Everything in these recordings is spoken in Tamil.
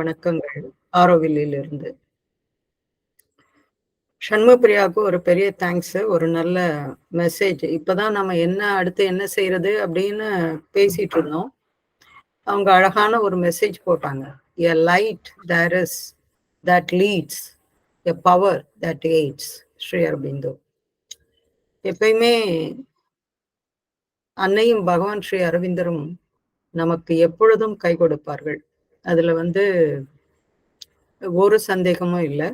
வணக்கங்கள். ஆரோவில்லிலிருந்து. சண்முகப்பிரியாவுக்கு ஒரு பெரிய தேங்க்ஸ். ஒரு நல்ல மெசேஜ். இப்பதான் நம்ம அடுத்து என்ன செய்யறது அப்படின்னு பேசிட்டு இருந்தோம். அவங்க அழகான ஒரு மெசேஜ் போட்டாங்க. A light there is that leads, a power that aids. Sri Aurobindo. எப்பயுமே அன்னையும் பகவான் ஸ்ரீ அரவிந்தரும் நமக்கு எப்பொழுதும் கை கொடுப்பார்கள். அதுல ஒரு சந்தேகமும் இல்லை.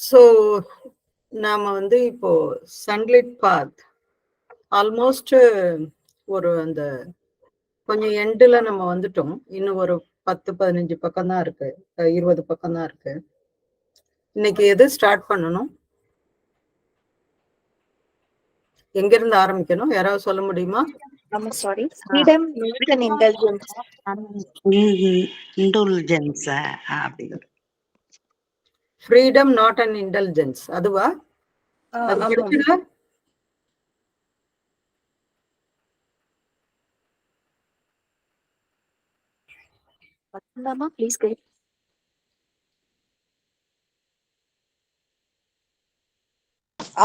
ஸோ நாம இப்போ சன்லைட் பாத் ஆல்மோஸ்ட் ஒரு அந்த கொஞ்சம் எண்டில் நம்ம வந்துட்டோம். இன்னும் ஒரு 10-15 பக்கம் தான் இருக்கு, 20 பக்கம் தான் இருக்கு. இன்னைக்கு எது ஸ்டார்ட் பண்ணணும், எங்கிருந்து ஆரம்பிக்கணும், யாராவது சொல்ல முடியுமா? ஃப்ரீடம் நாட் அண்ட் இன்டெலிஜென்ஸ், அதுவா?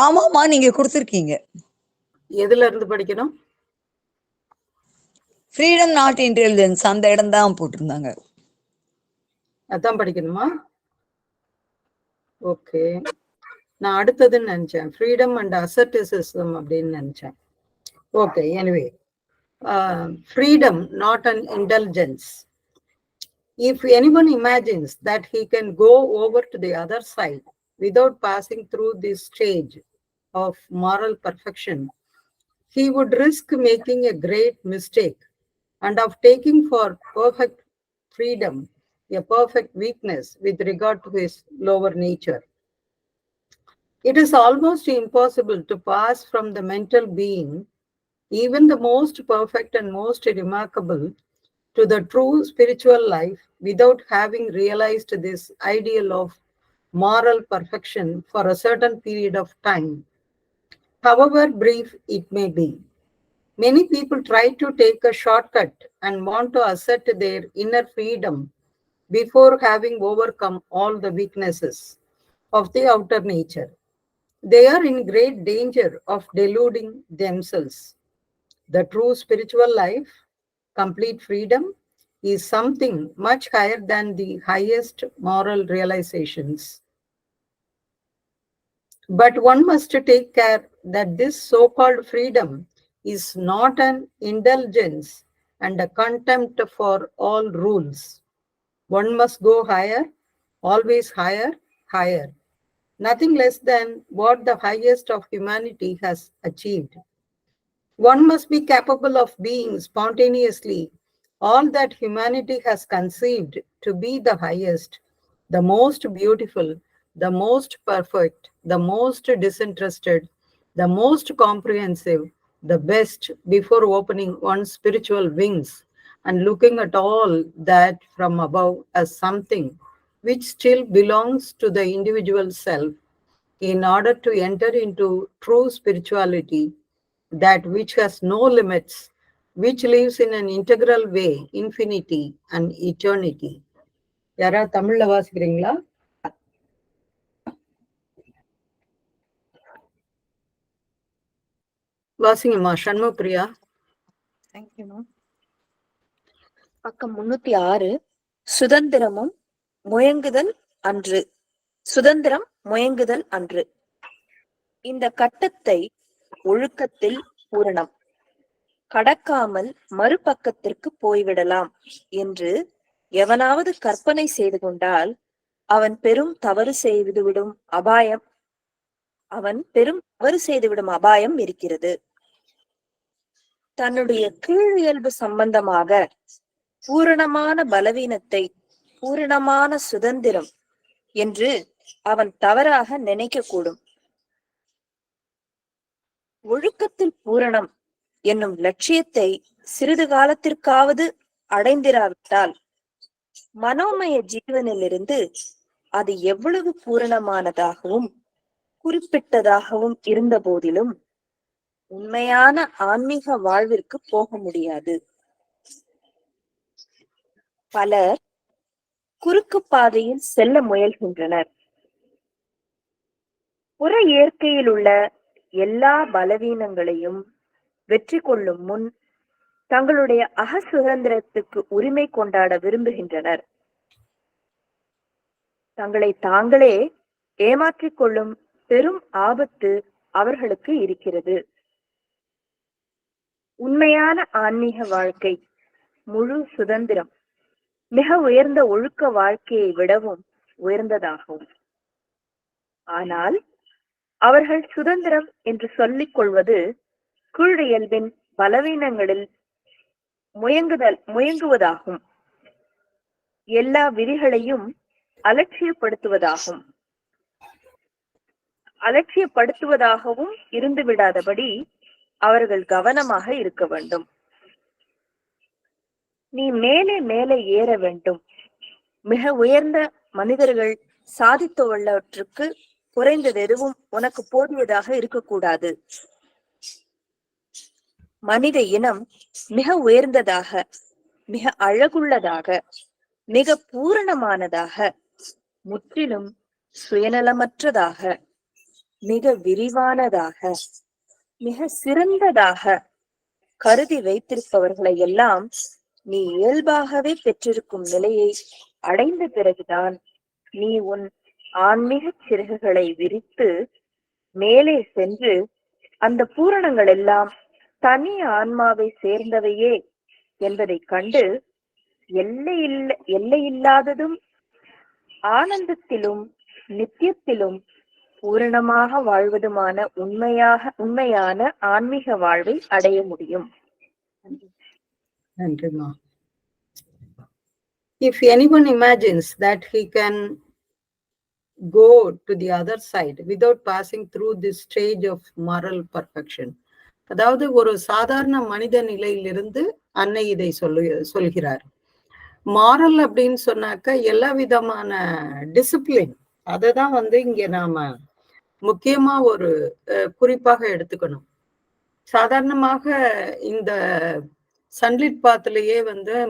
ஆமாமா, நீங்க கொடுத்திருக்கீங்க. எதுல இருந்து படிக்கணும்? ஃப்ரீடம் நாட் இன்டெலிஜென்ஸ், அந்த இடம் தான் போட்டிருந்தாங்க. அதான் படிக்கணுமா? ஓகே, நான் அடுத்ததுன்னு நினைச்சேன் ஃப்ரீடம் அண்ட் அசர்டிசிசம் அப்படின்னு நினைச்சேன். Okay, anyway, freedom not an indulgence. If anyone imagines that he can go over to the other side without passing through this stage of moral perfection, he would risk making a great mistake and of taking for perfect freedom a perfect weakness with regard to his lower nature. It is almost impossible to pass from the mental being, even the most perfect and most remarkable, to the true spiritual life without having realized this ideal of moral perfection for a certain period of time, however brief it may be. Many people try to take a shortcut and want to assert their inner freedom before having overcome all the weaknesses of the outer nature. They are in great danger of deluding themselves. The true spiritual life, complete freedom, is something much higher than the highest moral realizations. But one must take care that this so-called freedom is not an indulgence and a contempt for all rules. One must go higher, always higher, higher. Nothing less than what the highest of humanity has achieved. One must be capable of being spontaneously all that humanity has conceived to be the highest, the most beautiful, the most perfect, the most disinterested, the most comprehensive, the best, before opening one's spiritual wings and looking at all that from above as something which still belongs to the individual self, in order to enter into true spirituality, that which has no limits, which lives in an integral way, infinity and eternity. யாரா தமிழ்ல வாசிக்கிறீங்களா? வாசிங்கம்மா சண்முகப்பிரியா. பக்கம் 306. சுதந்திரமும் முயங்குதல் அன்று. சுதந்திரம் முயங்குதல் அன்று. இந்த கட்டத்தை ஒழுக்கத்தில் பூரணம் கடக்காமல் மறுபக்கத்திற்கு போய்விடலாம் என்று எவனாவது கற்பனை செய்து கொண்டால் அவன் பெரும் தவறு செய்துவிடும் அபாயம் இருக்கிறது. தன்னுடைய கீழ் இயல்பு சம்பந்தமாக பூரணமான பலவீனத்தை பூரணமான சுதந்திரம் என்று அவன் தவறாக நினைக்க கூடும். ஒழுக்கத்தில் பூரணம் என்னும் லட்சியத்தை சிறிது காலத்திற்காவது அடைந்திராவிட்டால் மனோமய ஜீவனிலிருந்து அது எவ்வளவு பூரணமானதாகவும் குறிப்பிட்டதாகவும் இருந்த போதிலும் உண்மையான ஆன்மீக வாழ்விற்கு போக முடியாது. பலர் குறுக்கு பாதையில் செல்ல முயல்கின்றனர். புற இயற்கையில் உள்ள எல்லா பலவீனங்களையும் வெற்றி கொள்ளும் முன் தங்களுடைய அக சுதந்திரத்துக்கு உரிமை கொண்டாட விரும்புகின்றனர். தங்களை தாங்களே ஏமாற்றிக் கொள்ளும் பெரும் ஆபத்து அவர்களுக்கு இருக்கிறது. உண்மையான ஆன்மீக வாழ்க்கை, முழு சுதந்திரம், மிக உயர்ந்த ஒழுக்க வாழ்க்கையை விடவும் உயர்ந்ததாகும். ஆனால் அவர்கள் சுதந்திரம் என்று சொல்லிக் கொள்வது கீழியல்பின் பலவீனங்களில் முயங்குவதாகும். எல்லா விதிகளையும் அலட்சியப்படுத்துவதாகவும் இருந்து விடாதபடி அவர்கள் கவனமாக இருக்க வேண்டும். நீ மேலே மேலே ஏற வேண்டும். மிக உயர்ந்த மனிதர்கள் சாதித்துள்ளவற்றுக்கு குறைந்தது எதுவும் உனக்கு போதியதாக இருக்கக்கூடாது. மனித இனம் மிக உயர்ந்ததாக, மிக அழகுள்ளதாக, மிக பூரணமானதாக, முற்றிலும் சுயநலமற்றதாக, மிக விரிவானதாக, மிக சிறந்ததாக கருதி வைத்திருப்பவர்களை எல்லாம் நீ இயல்பாகவே பெற்றிருக்கும் நிலையை அடைந்த பிறகுதான் நீ உன் ஆன்மீக சிறகுகளை விரித்து மேலே சென்று அந்த பூரணங்கள் எல்லாம் தனி ஆன்மாவை சேர்ந்தவையே என்பதை கண்டு எல்லையில்லாததும் ஆனந்தத்திலும் நித்தியத்திலும் பூரணமாக வாழ்வதுமான உண்மையான ஆன்மீக வாழ்வை அடைய முடியும். நன்றிமா. If anyone imagines that he can go to the other side without passing through this stage of moral perfection, அதாவது ஒரு சாதாரண மனித நிலையிலிருந்து அன்னை இதை சொல்கிறார். மாரல் அப்படின்னு சொன்னாக்க எல்லா விதமான டிசிப்ளின், அததான் இங்க நாம முக்கியமா ஒரு குறிப்பாக எடுத்துக்கணும். சாதாரணமாக இந்த சன்லிட் பாத்திலேயே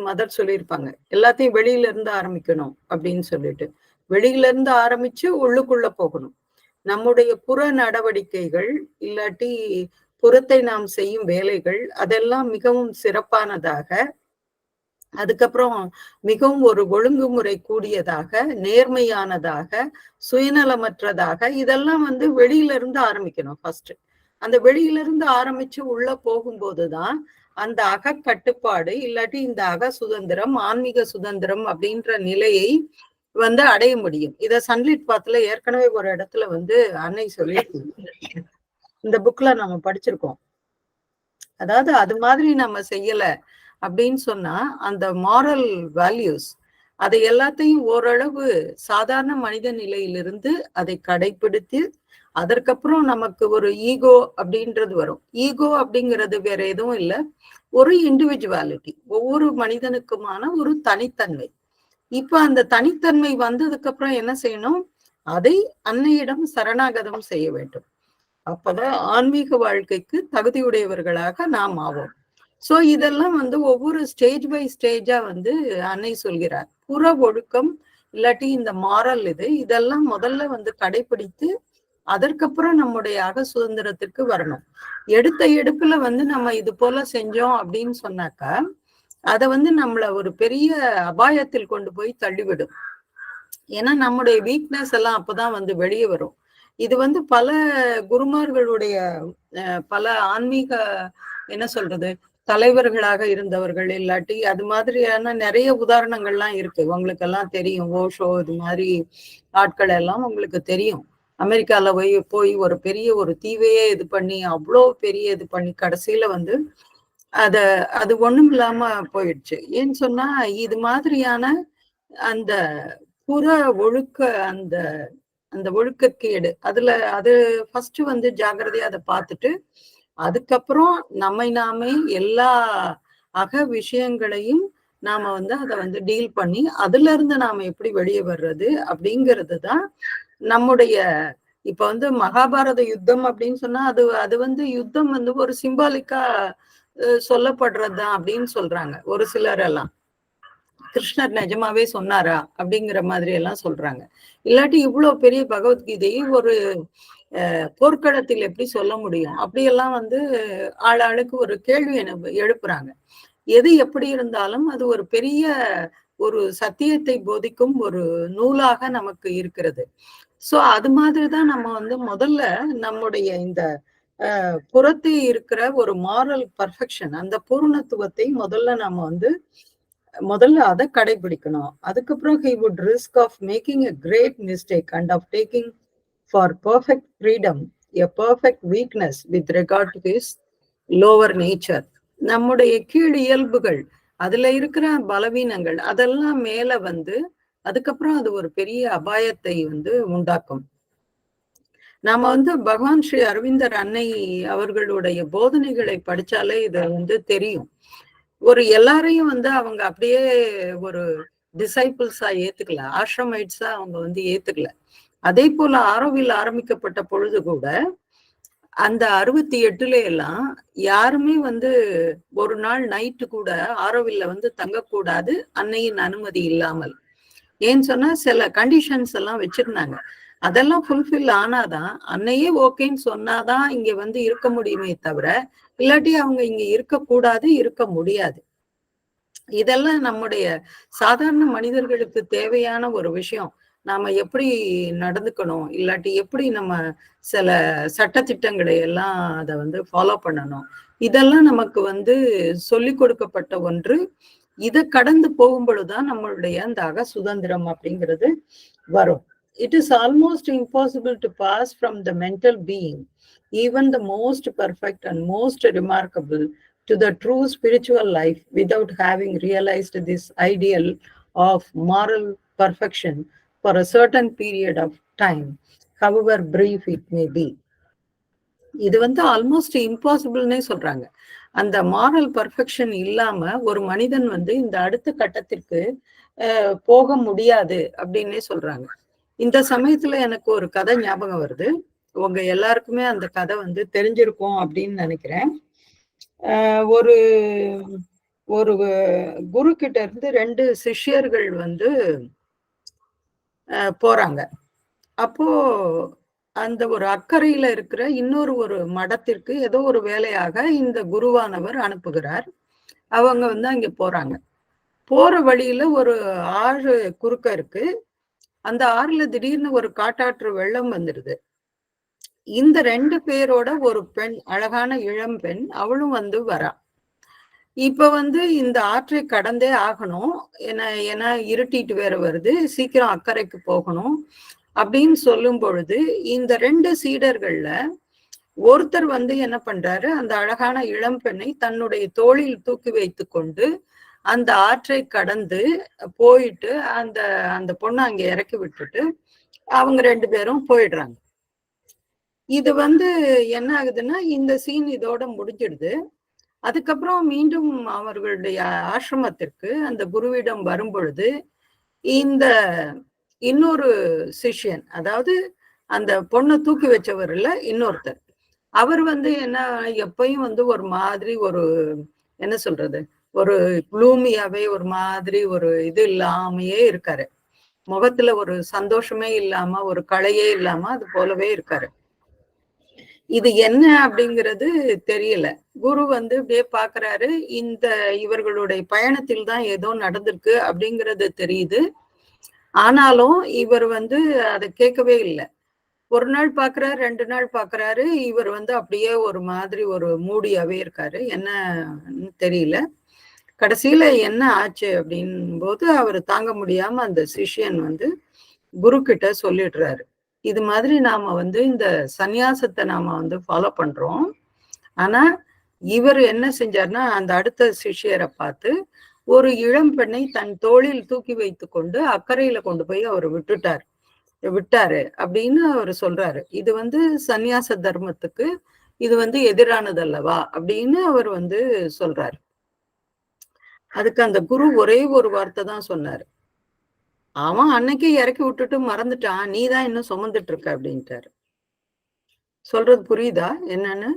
மதர் சொல்லியிருப்பாங்க, எல்லாத்தையும் வெளியில இருந்து ஆரம்பிக்கணும் அப்படின்னு சொல்லிட்டு. வெளியில இருந்து ஆரம்பிச்சு உள்ளுக்குள்ள போகணும். நம்முடைய புற நடவடிக்கைகள் இல்லாட்டி புறத்தை நாம் செய்யும் வேலைகள் அதெல்லாம் மிகவும் சிறப்பானதாக, அதுக்கப்புறம் மிகவும் ஒரு ஒழுங்குமுறை கூடியதாக, நேர்மையானதாக, சுயநலமற்றதாக, இதெல்லாம் வெளியில இருந்து ஆரம்பிக்கணும். ஃபர்ஸ்ட் அந்த வெளியில இருந்து ஆரம்பிச்சு உள்ள போகும்போதுதான் அந்த அக கட்டுப்பாடு இல்லாட்டி இந்த அக சுதந்திரம், ஆன்மீக சுதந்திரம் அப்படின்ற நிலையை அடைய முடியும். இத சன்லிட் பாத்துல ஏற்கனவே ஒரு இடத்துல அன்னை சொல்லி இந்த புக்ல நம்ம படிச்சிருக்கோம். அதாவது அது மாதிரி நம்ம செய்யல அப்படின்னு சொன்னா அந்த மாரல் வேல்யூஸ் அதை எல்லாத்தையும் ஓரளவு சாதாரண மனித நிலையிலிருந்து அதை கடைபிடித்து அதற்கப்புறம் நமக்கு ஒரு ஈகோ அப்படின்றது வரும். ஈகோ அப்படிங்கிறது வேற எதுவும் இல்லை, ஒரு இண்டிவிஜுவாலிட்டி, ஒவ்வொரு மனிதனுக்குமான ஒரு தனித்தன்மை. இப்ப அந்த தனித்தன்மை வந்ததுக்கு அப்புறம் என்ன செய்யணும்? அதை அன்னையிடம் சரணாகதம் செய்ய வேண்டும். அப்பதான் ஆன்மீக வாழ்க்கைக்கு தகுதியுடையவர்களாக நாம் ஆவோம். சோ இதெல்லாம் ஒவ்வொரு ஸ்டேஜ் பை ஸ்டேஜா அன்னை சொல்கிறார். புற ஒழுக்கம் இல்லாட்டி இந்த மாரல் இதெல்லாம் முதல்ல கடைபிடித்து அதற்கப்புறம் நம்முடைய அக சுதந்திரத்திற்கு வரணும். எடுத்த எடுப்புல நம்ம இது போல செஞ்சோம் அப்படின்னு சொன்னாக்கா அதை நம்மள ஒரு பெரிய அபாயத்தில் கொண்டு போய் தள்ளிவிடும். ஏன்னா நம்முடைய வீக்னஸ் எல்லாம் அப்பதான் வெளியே வரும். இது பல குருமார்களுடைய பல ஆன்மீக என்ன சொல்றது தலைவர்களாக இருந்தவர்கள் இல்லாட்டி அது மாதிரியான நிறைய உதாரணங்கள்லாம் இருக்கு. உங்களுக்கு எல்லாம் தெரியும். ஓஷோ இது மாதிரி ஆட்கள் எல்லாம் உங்களுக்கு தெரியும். அமெரிக்கால போய் ஒரு பெரிய ஒரு தீவையே இது பண்ணி அவ்வளோ பெரிய இது பண்ணி கடைசியில அது ஒண்ணும் இல்லாம போயிடுச்சு. ஏன்னு சொன்னா இது மாதிரியான அந்த புற ஒழுக்க அந்த அந்த ஒழுக்கக்கேடு அது ஃபர்ஸ்ட் ஜாகிரதையா அதை பார்த்துட்டு அதுக்கப்புறம் நம்மை நாமே எல்லா அக விஷயங்களையும் நாம அதை டீல் பண்ணி அதுல இருந்து நாம எப்படி வெளியே வர்றது அப்படிங்கிறது தான் நம்முடைய இப்ப மகாபாரத யுத்தம் அப்படின்னு சொன்னா அது யுத்தம் ஒரு சிம்பாலிக்கா சொல்லப்படுறதுதான் அப்படின்னு சொல்றாங்க ஒரு சிலர் எல்லாம். கிருஷ்ணர் நிஜமாவே சொன்னாரா அப்படிங்கிற மாதிரி எல்லாம் சொல்றாங்க. இல்லாட்டி இவ்வளவு பெரிய பகவத்கீதையை ஒரு போர்க்களத்தில் எப்படி சொல்ல முடியும்? அப்படியெல்லாம் வந்து ஆளாளுக்கு ஒரு கேள்வி எழுப்புறாங்க. எது எப்படி இருந்தாலும் அது ஒரு பெரிய ஒரு சத்தியத்தை போதிக்கும் ஒரு நூலாக நமக்கு இருக்கிறது. சோ அது மாதிரிதான் நம்ம வந்து முதல்ல நம்முடைய இந்த புறத்தே இருக்கிற ஒரு மாரல் பர்ஃபெக்ஷன், அந்த பூர்ணத்துவத்தை முதல்ல அதை கடைபிடிக்கணும். அதுக்கப்புறம் he would risk of making a great mistake and of taking for perfect freedom a perfect weakness with regard to his lower nature. நம்முடைய கீழ் இயல்புகள், அதுல இருக்கிற பலவீனங்கள் அதெல்லாம் மேல வந்து அதுக்கப்புறம் அது ஒரு பெரிய அபாயத்தை வந்து உண்டாக்கும். நாம வந்து பகவான் ஸ்ரீ அரவிந்தர் அன்னை அவர்களுடைய போதனைகளை படிச்சாலே இது வந்து தெரியும். ஒரு எல்லாரையும் வந்து அவங்க அப்படியே ஒரு டிசைபிள்ஸா ஏத்துக்கல, ஆஷ்ரமைட்ஸா அவங்க வந்து ஏத்துக்கல. அதே போல ஆரோவில் ஆரம்பிக்கப்பட்ட பொழுது கூட அந்த 68ல எல்லாம் யாருமே வந்து ஒரு நாள் நைட்டு கூட ஆரோவில்ல வந்து தங்கக்கூடாது அன்னையின் அனுமதி இல்லாமல். ஏன்னு சொன்னா சில கண்டிஷன்ஸ் எல்லாம் வச்சிருந்தாங்க. அதெல்லாம் ஃபுல்ஃபில் ஆனாதான், அன்னையே ஓகேன்னு சொன்னாதான் இங்க வந்து இருக்க முடியுமே தவிர, இல்லாட்டி அவங்க இங்க இருக்கக்கூடாது, இருக்க முடியாது. இதெல்லாம் நம்முடைய சாதாரண மனிதர்களுக்கு தேவையான ஒரு விஷயம். நாம எப்படி நடந்துக்கணும், இல்லாட்டி எப்படி நம்ம சில சட்டதிட்டங்களை எல்லாம் அதை வந்து ஃபாலோ பண்ணணும், இதெல்லாம் நமக்கு வந்து சொல்லிக் கொடுக்கப்பட்ட ஒன்று. இதை கடந்து போகும் பொழுதுதான் நம்மளுடைய அந்த அக சுதந்திரம் அப்படிங்கிறது வரும். It is almost impossible to pass from the mental being, even the most perfect and most remarkable, to the true spiritual life without having realized this ideal of moral perfection for a certain period of time, however brief it may be. இது வந்து ஆல்மோஸ்ட் இம்பாசிபிள்னே சொல்றாங்க. அந்த மாரல் பர்ஃபெக்ஷன் இல்லாம ஒரு மனிதன் வந்து இந்த அடுத்த கட்டத்திற்கு போக முடியாது அப்படின்னே சொல்றாங்க. இந்த சமயத்துல எனக்கு ஒரு கதை ஞாபகம் வருது. உங்க எல்லாருக்குமே அந்த கதை வந்து தெரிஞ்சிருக்கும் அப்படின்னு நினைக்கிறேன். ஒரு ஒரு குரு கிட்ட இருந்து 2 சிஷ்யர்கள் வந்து போறாங்க. அப்போ அந்த ஒரு அக்கறையில இருக்கிற இன்னொரு ஒரு மடத்திற்கு ஏதோ ஒரு வேலையாக இந்த குருவானவர் அனுப்புகிறார். அவங்க வந்து அங்க போறாங்க. போற வழியில ஒரு ஆறு குறுக்க இருக்கு. அந்த ஆறுல திடீர்னு ஒரு காட்டாற்று வெள்ளம் வந்துடுது. இந்த 2 பேரோட ஒரு பெண், அழகான இளம் பெண், அவளும் வந்து வரா. இப்ப வந்து இந்த ஆற்றை கடந்தே ஆகணும், ஏன்னா இருட்டிட்டு வேற வருது, சீக்கிரம் அக்கறைக்கு போகணும் அப்படின்னு சொல்லும் பொழுது இந்த 2 சீடர்கள்ல ஒருத்தர் வந்து என்ன பண்றாரு, அந்த அழகான இளம் பெண்ணை தன்னுடைய தோளில் தூக்கி வைத்து கொண்டு அந்த ஆற்றை கடந்து போயிட்டு அந்த அந்த பொண்ணை அங்க இறக்கி விட்டுட்டு அவங்க 2 பேரும் போயிடுறாங்க. இது வந்து என்ன ஆகுதுன்னா, இந்த சீன் இதோட முடிஞ்சிடுது. அதுக்கப்புறம் மீண்டும் அவர்களுடைய ஆசிரமத்திற்கு அந்த குருவிடம் வரும் பொழுது இந்த இன்னொரு சிஷ்யன், அதாவது அந்த பொண்ணை தூக்கி வச்சவர் இல்ல இன்னொருத்தர், அவர் வந்து என்ன எப்பயும் வந்து ஒரு மாதிரி ஒரு என்ன சொல்றது, ஒரு க்ளூமியாவே ஒரு மாதிரி ஒரு இது இல்லாமையே இருக்காரு. முகத்துல ஒரு சந்தோஷமே இல்லாம, ஒரு களையே இல்லாம அது போலவே இருக்காரு. இது என்ன அப்படிங்கிறது தெரியல. குரு வந்து இப்படியே பாக்குறாரு. இவர்களுடைய பயணத்தில் தான் ஏதோ நடந்திருக்கு அப்படிங்கிறது தெரியுது. ஆனாலும் இவர் வந்து அதை கேட்கவே இல்லை. ஒரு நாள் பாக்குறாரு, 2 நாள் பாக்குறாரு, இவர் வந்து அப்படியே ஒரு மாதிரி ஒரு மூடியாவே இருக்காரு. என்னன்னு தெரியல. கடைசியில என்ன ஆச்சு அப்படின் போது அவர் தாங்க முடியாம அந்த சிஷ்யன் வந்து குரு கிட்ட சொல்லிடுறாரு, இது மாதிரி நாம வந்து இந்த சந்நியாசத்தை நாம வந்து ஃபாலோ பண்றோம். ஆனா இவர் என்ன செஞ்சாருன்னா, அந்த அடுத்த சிஷ்யரை பார்த்து ஒரு இளம் பெண்ணை தன் தோளில் தூக்கி வைத்து கொண்டு அக்கறையில கொண்டு போய் அவர் விட்டாரு அப்படின்னு அவர் சொல்றாரு. இது வந்து சந்நியாச தர்மத்துக்கு இது வந்து எதிரானது அல்லவா அப்படின்னு அவர் வந்து சொல்றாரு. அதுக்கு அந்த குரு ஒரே ஒரு வார்த்தை தான் சொன்னாரு, அவன் அன்னைக்கே இறக்கி விட்டுட்டு மறந்துட்டான், நீ தான் இன்னும் சுமந்துட்டு இருக்க அப்படின்ட்டாரு. சொல்றது புரியுதா என்னன்னு?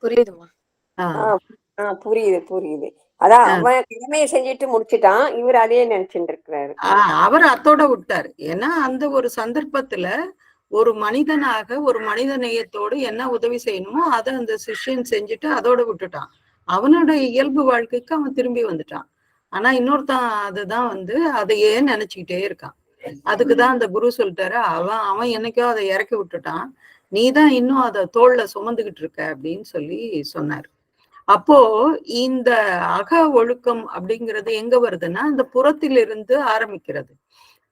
புரியுதுமா? புரியுது. அதான் அவன் கடமையை செஞ்சுட்டு முடிச்சுட்டான், இவர் அதையே நினைச்சுட்டு இருக்கிறாரு. அவர் அத்தோட விட்டார். ஏன்னா அந்த ஒரு சந்தர்ப்பத்துல ஒரு மனிதனாக ஒரு மனித நேயத்தோடு என்ன உதவி செய்யணுமோ அதை அந்த சிஷ்யன் செஞ்சுட்டு அதோட விட்டுட்டான். அவனோட இயல்பு வாழ்க்கைக்கு அவன் திரும்பி வந்துட்டான். ஆனா இன்னொருத்தான் அதுதான் அதையே நினைச்சுக்கிட்டே இருக்கான். அதுக்குதான் அந்த குரு சொல்லிட்டாரு, அவன் என்னைக்கோ அதை இறக்கி விட்டுட்டான், நீதான் இன்னும் அதை தோல்ல சுமந்துகிட்டு இருக்க அப்படின்னு சொல்லி சொன்னார். அப்போ இந்த அக ஒழுக்கம் அப்படிங்கிறது எங்க வருதுன்னா அந்த புறத்திலிருந்து ஆரம்பிக்கிறது.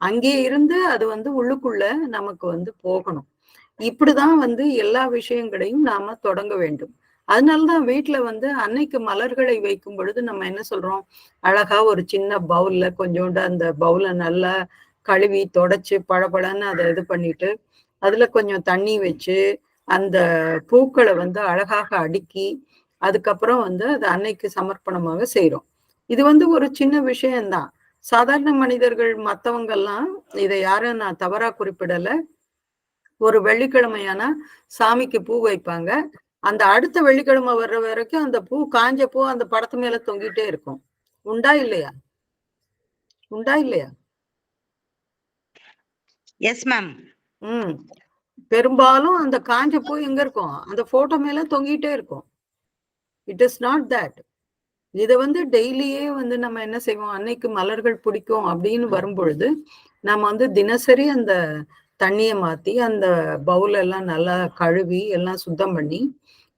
அங்கே இருந்து அது உள்ளுக்குள்ள நமக்கு போகணும். இப்படிதான் எல்லா விஷயங்களையும் நாம தொடங்க வேண்டும். அதனாலதான் வீட்டுல அன்னைக்கு மலர்களை வைக்கும் பொழுது நம்ம என்ன சொல்றோம், அழகா ஒரு சின்ன பவுல்ல கொஞ்சோண்டு அந்த பவுல நல்லா கழுவி தொடச்சு பழபழன்னு அதை இது பண்ணிட்டு அதுல கொஞ்சம் தண்ணி வச்சு அந்த பூக்களை அழகாக அடுக்கி அதுக்கப்புறம் அது அன்னைக்கு சமர்ப்பணமாக செய்யறோம். இது ஒரு சின்ன விஷயம்தான். சாதாரண மனிதர்கள் மத்தவங்கெல்லாம் இதை யாரும் நான் தவறா குறிப்பிடல. ஒரு வெள்ளிக்கிழமையானா சாமிக்கு பூ வைப்பாங்க. அந்த அடுத்த வெள்ளிக்கிழமை வர்ற வரைக்கும் அந்த பூ காஞ்ச பூ அந்த படத்து மேல தொங்கிட்டே இருக்கும். உண்டா இல்லையா? உண்டா இல்லையா? Yes ma'am. பெரும்பாலும் அந்த காஞ்ச பூ எங்க இருக்கும், அந்த போட்டோ மேல தொங்கிட்டே இருக்கும். It is not that. இதை டெய்லியே நம்ம என்ன செய்வோம், அன்னைக்கு மலர்கள் பிடிக்கும் அப்படின்னு வரும்பொழுது நம்ம தினசரி அந்த தண்ணியை மாத்தி அந்த பவுல் எல்லாம் நல்லா கழுவி எல்லாம் சுத்தம் பண்ணி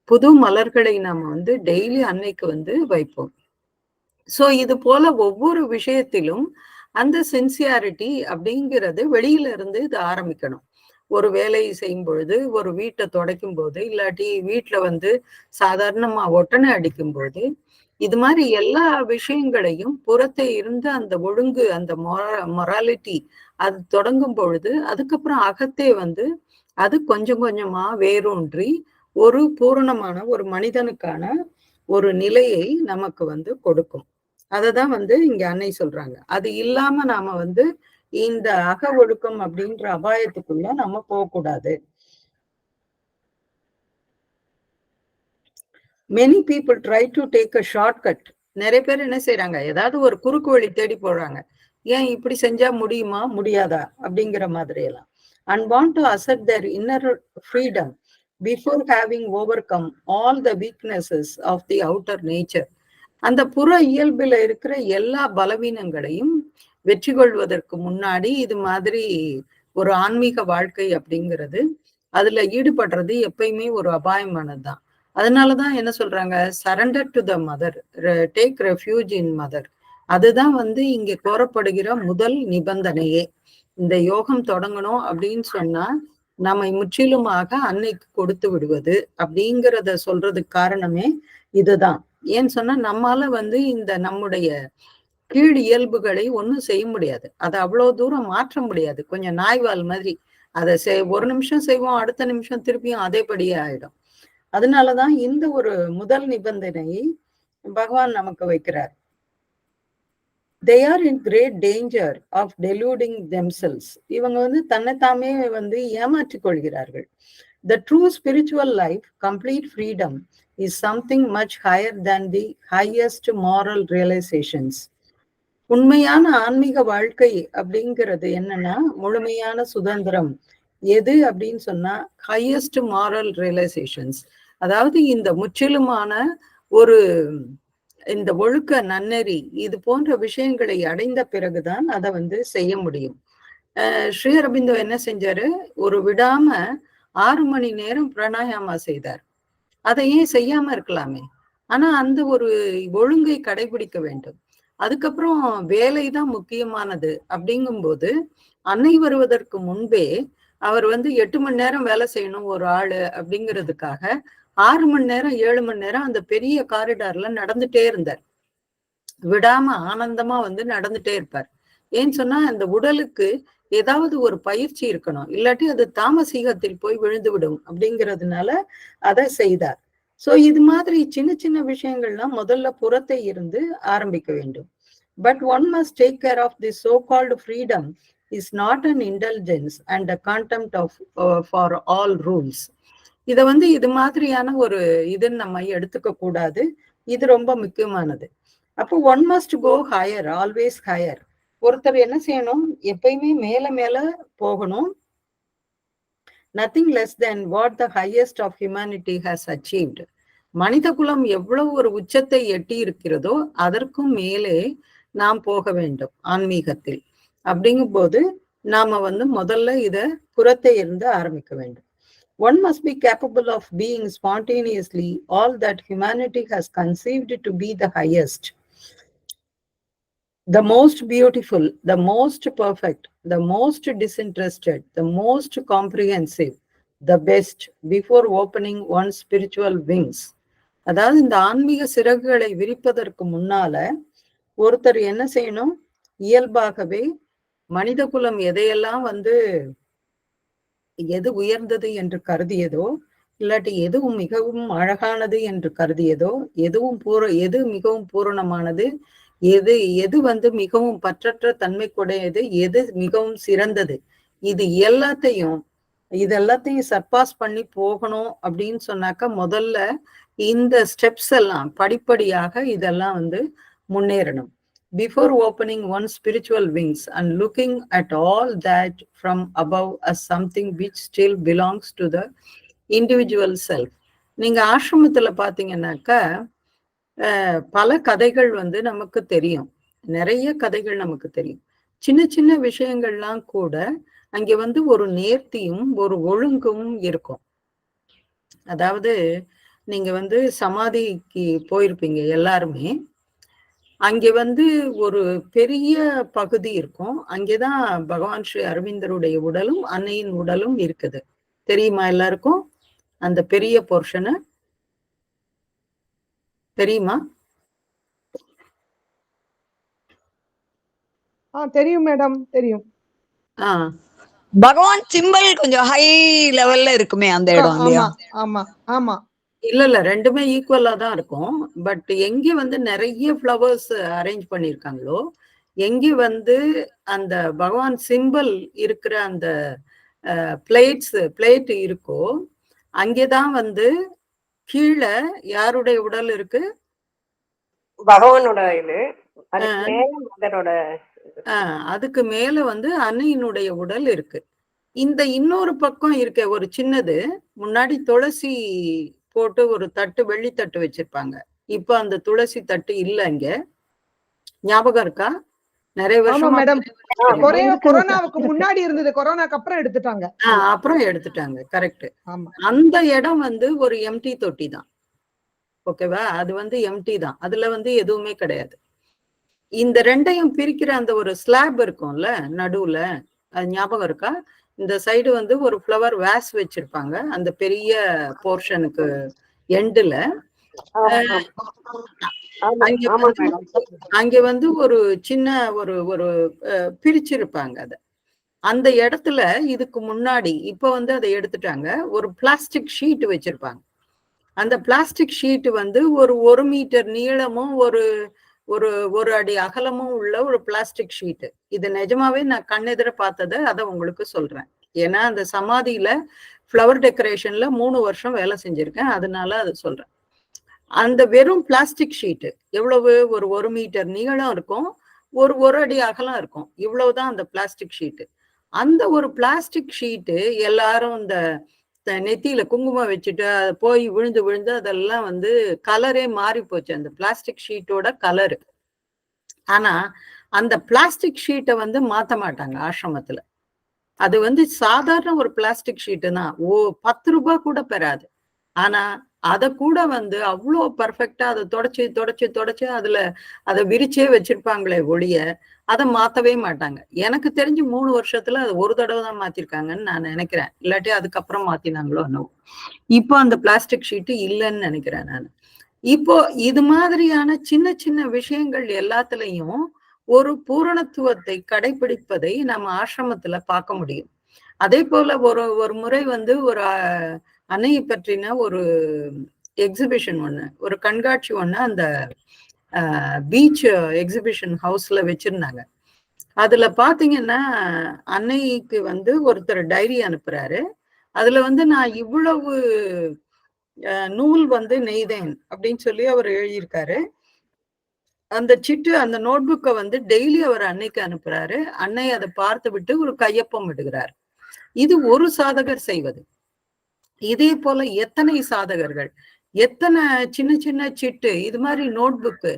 புது மலர்களை நாம டெய்லி அன்னைக்கு வைப்போம். சோ இது போல ஒவ்வொரு விஷயத்திலும் அந்த சின்சியாரிட்டி அப்படிங்கிறது வெளியில இருந்து இது ஆரம்பிக்கணும். ஒரு வேலையை செய்யும் பொழுது, ஒரு வீட்டை துடைக்கும் போது, இல்லாட்டி வீட்டுல சாதாரணமா ஒட்டனை அடிக்கும் போது, இது மாதிரி எல்லா விஷயங்களையும் புறத்தை இருந்து அந்த ஒழுங்கு அந்த மொராலிட்டி அது தொடங்கும் பொழுது அதுக்கப்புறம் அகத்தே அது கொஞ்சம் கொஞ்சமா வேரூன்றி ஒரு பூரணமான ஒரு மனிதனுக்கான ஒரு நிலையை நமக்கு கொடுக்கும். அததான் இங்க அன்னை சொல்றாங்க. அது இல்லாம நாம இந்த அக ஒழுக்கம் அப்படின்ற அபாயத்துக்குள்ள நம்ம போகக்கூடாது. many people try to take a shortcut. நிறைய பேர் என்ன செய்யறாங்க, ஏதாவது ஒரு குறுக்கு வழி தேடி போறாங்க. ஏன் இப்படி செஞ்சா முடியுமா முடியாதா அப்படிங்கிற மாதிரி எல்லாம். and want to assert their inner freedom before having overcome all the weaknesses of the outer nature. அந்த புற இயல்புல இருக்கிற எல்லா பலவீனங்களையும் வெற்றி கொள்வதற்கு முன்னாடி இது மாதிரி ஒரு ஆன்மீக வாழ்க்கை அப்படிங்கிறது அதுல ஈடுபடுறது எப்பயுமே ஒரு அபாயமானதுதான். அதனாலதான் என்ன சொல்றாங்க, surrender to the mother, take refuge in mother. அதுதான் இங்க கோரப்படுகிற முதல் நிபந்தனையே. இந்த யோகம் தொடங்கணும் அப்படின்னு சொன்னா நம்மை முற்றிலுமாக அன்னைக்கு கொடுத்து விடுவது அப்படிங்கிறத சொல்றதுக்கு காரணமே இதுதான். ஏன்னு சொன்னா நம்மால இந்த நம்முடைய கீழ் இயல்புகளை ஒன்றும் செய்ய முடியாது. அதை அவ்வளவு தூரம் மாற்ற முடியாது. கொஞ்சம் நாய்வால் மாதிரி அதை ஒரு நிமிஷம் செய்வோம், அடுத்த நிமிஷம் திருப்பியும் அதேபடியே ஆயிடும். அதனாலதான் இந்த ஒரு முதல் நிபந்தனையை பகவான் நமக்கு வைக்கிறார். they are in great danger of deluding themselves. இவங்க தன்னைத்தாமே ஏமாற்றிக் கொள்கிறார்கள். The true spiritual life, complete freedom, is something much higher than the highest moral realizations. உண்மையான ஆன்மீக வாழ்க்கை அப்படிங்கிறது என்னன்னா முழுமையான சுதந்திரம். எது அப்படின்னு சொன்னா ஹையஸ்ட் மாரல் ரியலைசேஷன்ஸ். அதாவது இந்த முற்றிலுமான ஒரு இந்த ஒழுக்க நன்னெறி இது போன்ற விஷயங்களை அடைந்த பிறகுதான் அதை செய்ய முடியும். ஸ்ரீ அரபிந்தோ என்ன செஞ்சாரு, ஒரு விடாம 6 மணி நேரம் பிராணாயாமா செய்தார். அதை ஏன் செய்யாம இருக்கலாமே? ஆனா அந்த ஒரு ஒழுங்கை கடைபிடிக்க வேண்டும். அதுக்கப்புறம் வேலைதான் முக்கியமானது அப்படிங்கும்போது அன்னை வருவதற்கு முன்பே அவர் 8 மணி நேரம் வேலை செய்யணும் ஒரு ஆளு அப்படிங்கிறதுக்காக 6 மணி நேரம் 7 மணி நேரம் அந்த பெரிய காரிடார்ல நடந்துட்டே இருந்தார். விடாம ஆனந்தமா நடந்துட்டே இருப்பார். ஏன்னு சொன்னா அந்த உடலுக்கு ஏதாவது ஒரு பயிற்சி இருக்கணும், இல்லாட்டி அது தாமசீகத்தில் போய் விழுந்து விடும் அப்படிங்கிறதுனால அதை செய்தார். சோ இது மாதிரி சின்ன சின்ன விஷயங்கள்லாம் முதல்ல புறத்தை இருந்து ஆரம்பிக்க வேண்டும். But one must take care of the so called freedom is not an intelligence and a contempt of for all rules. இதை இது மாதிரியான ஒரு இதுன்னு நம்ம எடுத்துக்க கூடாது. இது ரொம்ப முக்கியமானது. அப்போ one must go higher, always higher. ஒருத்தர் என்ன செய்யணும், எப்பயுமே மேல மேல போகணும். Nothing less than what the highest of humanity has achieved. மனித குலம் எவ்வளவு ஒரு உச்சத்தை எட்டி இருக்கிறதோ அதற்கும் மேலே நாம் போக வேண்டும் ஆன்மீகத்தில். அப்படிங்கும்போது நாம முதல்ல இத புறத்தை இருந்து ஆரம்பிக்க வேண்டும். One must be capable of being spontaneously all that humanity has conceived to be the highest, the most beautiful, the most perfect, the most disinterested, the most comprehensive, the best, before opening one's spiritual wings. அதாவது இந்த ஆன்மீக சிறகுகளை விரிப்பதற்கு முன்னால ஒருத்தர் என்ன செய்யணும், இயல்பாகவே மனித குலம் எதையெல்லாம் எது உயர்ந்தது என்று கருதியதோ, இல்லாட்டி எதுவும் மிகவும் அழகானது என்று கருதியதோ, எது மிகவும் பூரணமானது, எது மிகவும் பற்றற்ற தன்மை கூடையது, எது மிகவும் சிறந்தது, இதெல்லாத்தையும் சர்பாஸ் பண்ணி போகணும் அப்படின்னு சொன்னாக்க முதல்ல இந்த ஸ்டெப்ஸ் எல்லாம் படிப்படியாக இதெல்லாம் முன்னேறணும். Before opening one's spiritual wings and looking at all that from above as something which still belongs to the individual self. நீங்க ஆசிரமத்துல பாத்தீங்கன்னாக்கா பல கதைகள் நமக்கு தெரியும், நிறைய கதைகள் நமக்கு தெரியும். சின்ன சின்ன விஷயங்கள்லாம் கூட அங்க ஒரு நேர்த்தியும் ஒரு ஒழுங்கும் இருக்கும். அதாவது நீங்க சமாதிக்கு போயிருப்பீங்க எல்லாருமே. அங்கே ஒரு பெரிய பகுதி இருக்கும். அங்கேதான் பகவான் ஸ்ரீ அரவிந்தருடைய உடலும் அன்னையின் உடலும் இருக்குது. தெரியுமா எல்லாருக்கும் அந்த பெரிய போர்ஷனு? தெரியுமா? தெரியும் மேடம், தெரியும். பகவான் சிம்பல் கொஞ்சம் ஹை லெவல்ல இருக்குமே அந்த இடம் இல்லையா? ஆமா ஆமா. இல்ல ரெண்டுமே ஈக்குவலா தான் இருக்கும். பட் எங்க நிறைய ஃப்ளவர்ஸ் அரேஞ்ச் பண்ணிருக்காங்களோ, எங்க அந்த பகவான் சிம்பல் இருக்கிற அந்த பிளேட் இருக்கோ, அங்கேதான் கீழே யாருடைய உடல் இருக்கு? பகவானோட இது. அதுக்கு மேல அன்னையினுடைய உடல் இருக்கு. இந்த இன்னொரு பக்கம் இருக்க ஒரு சின்னது, முன்னாடி துளசி போட்டு ஒரு தட்டு, வெள்ளி தட்டு வச்சிருப்பாங்க. இப்ப அந்த துளசி தட்டு இல்ல இங்க. ஞாபகம் இருக்கா? நிறைய வருஷம் மேடம், கொரோனாவுக்கு முன்னாடி இருந்தது, கொரோனாக்கு அப்புறம் எடுத்துட்டாங்க. அப்புறம் எடுத்துட்டாங்க. கரெக்ட். அந்த இடம் ஒரு எம்டி தொட்டி தான். ஓகேவா? அது எம்டி தான். அதுல எதுவுமே கிடையாது. இந்த ரெண்டையும் பிரிக்கிற அந்த ஒரு ஸ்லாப் இருக்கும்ல நடுவுல, அது ஞாபகம் இருக்கா? இந்த சைடு ஒரு ஃப்ளவர் வேஸ் வச்சிருப்பாங்க அந்த பெரிய போர்ஷனுக்கு எண்டுல. அங்க ஒரு சின்ன ஒரு பிரிச்சிருப்பாங்க அத. அந்த இடத்துல இதுக்கு முன்னாடி இப்ப அதை எடுத்துட்டாங்க, ஒரு பிளாஸ்டிக் ஷீட் வச்சிருப்பாங்க. அந்த பிளாஸ்டிக் ஷீட் ஒரு மீட்டர் நீளமும் ஒரு அடி அகலமும் உள்ள ஒரு பிளாஸ்டிக் ஷீட்டு. இது நிஜமாவே நான் கண்ணெதிர பார்த்ததை அதை உங்களுக்கு சொல்றேன். ஏன்னா அந்த சமாதியில ஃப்ளவர் டெக்கரேஷன்ல 3 வருஷம் வேலை செஞ்சிருக்கேன், அதனால அதை சொல்றேன். அந்த வெறும் பிளாஸ்டிக் ஷீட்டு எவ்வளவு, ஒரு மீட்டர் நீளம் இருக்கும், ஒரு அடி அகலம் இருக்கும். இவ்வளவுதான் அந்த பிளாஸ்டிக் ஷீட்டு. அந்த ஒரு பிளாஸ்டிக் ஷீட்டு எல்லாரும் இந்த நெத்தியில குங்குமம் வச்சுட்டு போய் விழுந்து அதெல்லாம் கலரே மாறி போச்சு, அந்த பிளாஸ்டிக் ஷீட்டோட கலரு. ஆனா அந்த பிளாஸ்டிக் ஷீட்டை மாத்த மாட்டாங்க ஆசிரமத்துல. அது சாதாரண ஒரு பிளாஸ்டிக் ஷீட்டு தான், 10 ரூபாய் கூட பெறாது. ஆனா அதை கூட அவ்வளோ பர்ஃபெக்டா அதை தொடச்சு அதை விரிச்சே வச்சிருப்பாங்களே ஒழிய அதை மாத்தவே மாட்டாங்க. எனக்கு தெரிஞ்சு 3 வருஷத்துல அது ஒரு தடவை தான் மாத்திருக்காங்கன்னு நான் நினைக்கிறேன். இல்லாட்டி அதுக்கப்புறம் மாத்தினாங்களோ என்னவோ. இப்போ அந்த பிளாஸ்டிக் ஷீட்டு இல்லைன்னு நினைக்கிறேன் நான். இப்போ இது மாதிரியான சின்ன சின்ன விஷயங்கள் எல்லாத்துலயும் ஒரு பூரணத்துவத்தை கடைபிடிப்பதை நம்ம ஆசிரமத்துல பார்க்க முடியும். அதே போல ஒரு முறை ஒரு அன்னையை பற்றின ஒரு எக்ஸிபிஷன் ஒரு கண்காட்சி அந்த பீச் எக்ஸிபிஷன் ஹவுஸ்ல வச்சிருந்தாங்க. அதுல பாத்தீங்கன்னா அன்னைக்கு ஒருத்தர் டைரி அனுப்புறாரு. அதுல நான் இவ்வளவு நூல் நெய்தேன் அப்படின்னு சொல்லி அவர் எழுதியிருக்காரு. அந்த சிட்டு அந்த நோட்புக்கை வந்து டெய்லி அவர் அன்னைக்கு அனுப்புறாரு. அன்னை அதை பார்த்து விட்டு ஒரு கையொப்பம் இடுகிறார். இது ஒரு சாதகர் செய்வது. இதே போல எத்தனை சாதகர்கள், எத்தனை சின்ன சின்ன சிட்டு, இது மாதிரி நோட்புக்கு,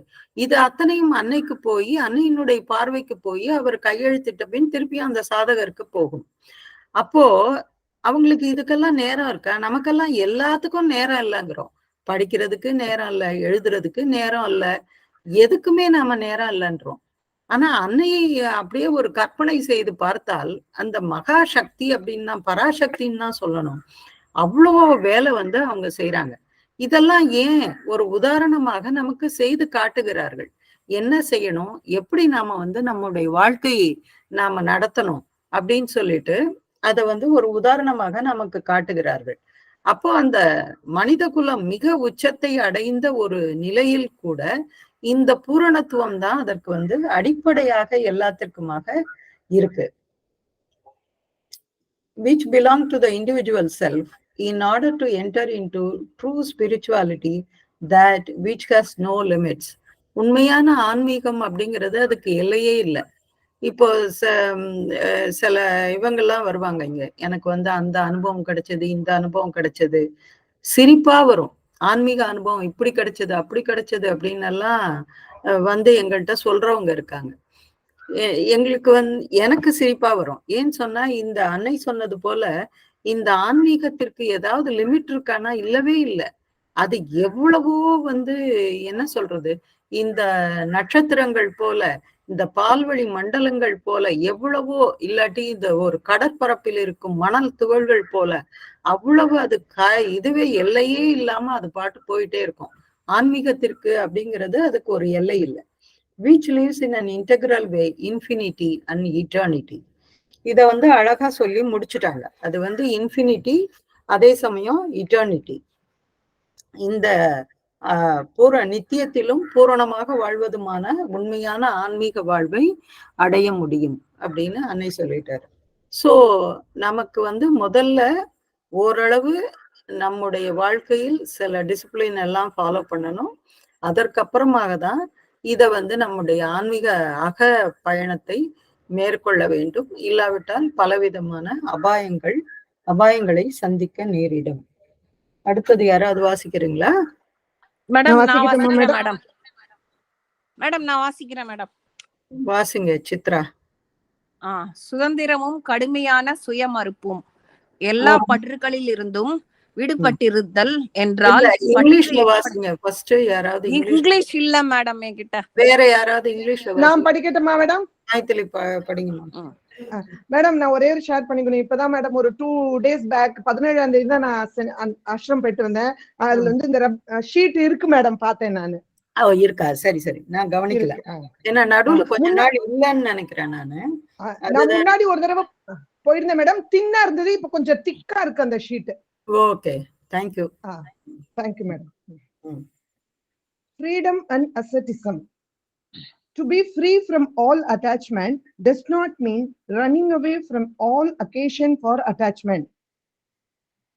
இது அத்தனையும் அன்னைக்கு போய் அன்னையினுடைய பார்வைக்கு போய் அவர் கையெழுத்திட்ட பின் திருப்பி அந்த சாதகருக்கு போகும். அப்போ அவங்களுக்கு இதுக்கெல்லாம் நேரம் இருக்கா? நமக்கெல்லாம் எல்லாத்துக்கும் நேரம் இல்லைங்கிறோம். படிக்கிறதுக்கு நேரம் இல்லை, எழுதுறதுக்கு நேரம் இல்லை, எதுக்குமே நாம நேரம் இல்லைன்றோம். ஆனா அன்னையை அப்படியே ஒரு கற்பனை செய்து பார்த்தால் அந்த மகா சக்தி அப்படின்னா பராசக்தின்னு தான் சொல்லணும். அவ்வளோ வேலை வந்து அவங்க செய்யறாங்க. இதெல்லாம் ஏன் ஒரு உதாரணமாக நமக்கு செய்து காட்டுகிறார்கள். என்ன செய்யணும், எப்படி நாம வந்து நம்முடைய வாழ்க்கையை நாம நடத்தணும் அப்படின்னு சொல்லிட்டு அதை வந்து ஒரு உதாரணமாக நமக்கு காட்டுகிறார்கள். அப்போ அந்த மனித குலம் மிக உச்சத்தை அடைந்த ஒரு நிலையில் கூட இந்த பூரணத்துவம் தான் அதற்கு வந்து அடிப்படையாக எல்லாத்திற்குமாக இருக்கு. Which belong to the individual self in order to enter into true spirituality that which has no limits. உண்மையான ஆன்மீகம் அப்படிங்கிறது அதுக்கு எல்லையே இல்லை. இப்போ சில இவங்கெல்லாம் வருவாங்க இங்க, எனக்கு வந்து அந்த அனுபவம் கிடைச்சது, இந்த அனுபவம் கிடைச்சது, சிரிப்பா வரும். ஆன்மீக அனுபவம் இப்படி கிடைச்சது, அப்படி கிடைச்சது அப்படின்னு எல்லாம் வந்து எங்கள்கிட்ட சொல்றவங்க இருக்காங்க. எங்களுக்கு எனக்கு சிரிப்பா வரும். ஏன்னு சொன்னா இந்த அன்னை சொன்னது போல இந்த ஆன்மீகத்திற்கு ஏதாவது லிமிட் இருக்கானா? இல்லவே இல்லை. அது எவ்வளவோ வந்து என்ன சொல்றது, இந்த நட்சத்திரங்கள் போல, இந்த பால்வழி மண்டலங்கள் போல எவ்வளவோ, இல்லாட்டி இந்த ஒரு கடற்பரப்பில் இருக்கும் மணல் துகள்கள் போல அவ்வளவு அது இதுவே எல்லையே இல்லாம அது பாட்டு போயிட்டே இருக்கும். ஆன்மீகத்திற்கு அப்படிங்கிறது அதுக்கு ஒரு எல்லை இல்லை. which lives in an integral way, infinity and eternity. இத வந்து அழகா சொல்லி முடிச்சுட்டாங்க. அது வந்து இன்ஃபினிட்டி, அதே சமயம் இட்டர்னிட்டி. இந்த நித்தியத்திலும் பூரணமாக வாழ்வதுமான உண்மையான ஆன்மீக வாழ்வை அடைய முடியும் அப்படின்னு அன்னை சொல்லிட்டாரு. சோ நமக்கு வந்து முதல்ல ஓரளவு நம்முடைய வாழ்க்கையில் சில டிசிப்ளின் எல்லாம் ஃபாலோ பண்ணணும். அதற்கப்புறமாக தான் இத வந்து நம்முடைய ஆன்மீக அக பயணத்தை மேற்கொள்ள வேண்டும். இல்லாவிட்டால் பலவிதமான அபாயங்களை சந்திக்க நேரிடும். அடுத்தது யாராவது வாசிக்கிறீங்களா? மேடம் நான் வாசிக்கிறேன் மேடம். மேடம் நான் வாசிக்கிறேன் மேடம். வாசிங்க சித்ரா. சுதந்திரமும் கடுமையான சுயமறுப்பும் எல்லா பற்றுகளில் இருந்தும் விடுபட்டிருத்தல் என்றால் இங்கிலீஷ்ல வாசிங்க ஃபர்ஸ்ட். யாராவது இங்கிலீஷ் இல்ல மேடம் என்கிட்ட. வேற யாராவது இங்கிலீஷ்ல நான் படிக்கட்டுமா மேடம்? ஆயத்திலி படிங்க மேடம். நான் ஒரே ஒரு ஷேர் பண்ணிக்கணும். இப்பதான் மேடம் ஒரு 2 days பேக் 17ஆம் தேதி தான் நான் ஆசிரம் போயிட்டு வந்தேன். அதுல வந்து இந்த ஷீட் இருக்கு மேடம், பார்த்தேன் நானு. இருக்கா? சரி சரி, நான் கவனிக்கல. ஏன்னா நடுவுல கொஞ்ச நாள் இல்லன்னு நினைக்கிறேன் நானு. நான் முன்னாடி ஒரு தடவை போயிருந்தேன் மேடம். தின்னா இருந்தது, இப்ப கொஞ்சம் திக்கா இருக்கு அந்த sheet. Okay, thank you. Thank you madam. Freedom and asceticism. To be free from all attachment does not mean running away from all occasion for attachment.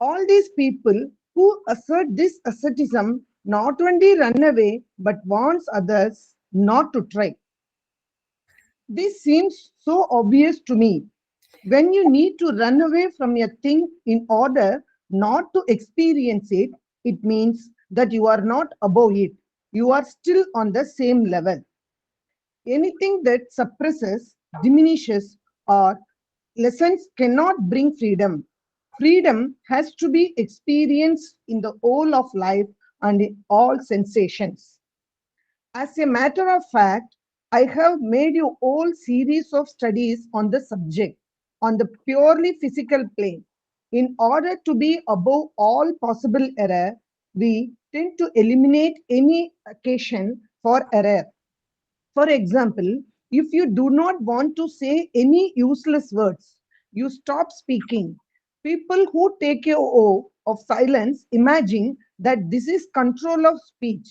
All these people who assert this asceticism not only run away but wants others not to try. This seems so obvious to me. When you need to run away from a thing in order not to experience it, it means that you are not above it. You are still on the same level. Anything that suppresses, diminishes, or lessens cannot bring freedom. Freedom has to be experienced in the whole of life and in all sensations. As a matter of fact, I have made a whole series of studies on the subject, on the purely physical plane. In order to be above all possible error, we tend to eliminate any occasion for error. For example, if you do not want to say any useless words, you stop speaking. People who take a oath of silence imagine that this is control of speech.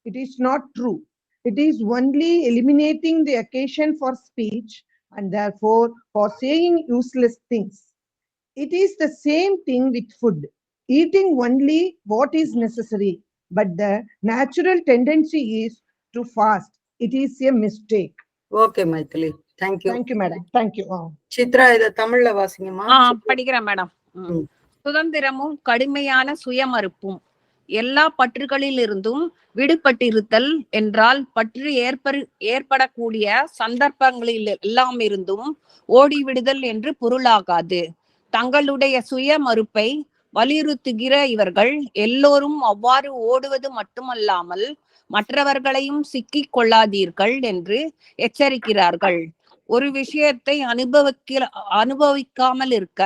It is not true. It is only eliminating the occasion for speech and therefore for saying useless things. It is the same thing with food. Eating only what is necessary, but the natural tendency is to fast, it is a mistake. Okay Maithili, thank you. Thank you, madam. Thank you. Chitra, இத தமிழ்ல வாசிங்கம்மா. படிக்கிறேன் மேடம். ம். சுதந்திரமும் கடுமையான சுயமறுப்பும். எல்லா பற்றுகளிலிருந்தும் விடுபட்டிருத்தல் என்றால் பற்று ஏற்படக்கூடிய சந்தர்ப்பங்களில் எல்லாம் இருந்தும் ஓடிவிடுதல் என்று பொருளாகாது. தங்களுடைய சுய மறுப்பை வலியுறுத்துகிற இவர்கள் எல்லோரும் அவ்வாறு ஓடுவது மட்டுமல்லாமல் மற்றவர்களையும் சிக்கிக் கொள்ளாதீர்கள் என்று எச்சரிக்கிறார்கள். ஒரு விஷயத்தை அனுபவிக்காமல் இருக்க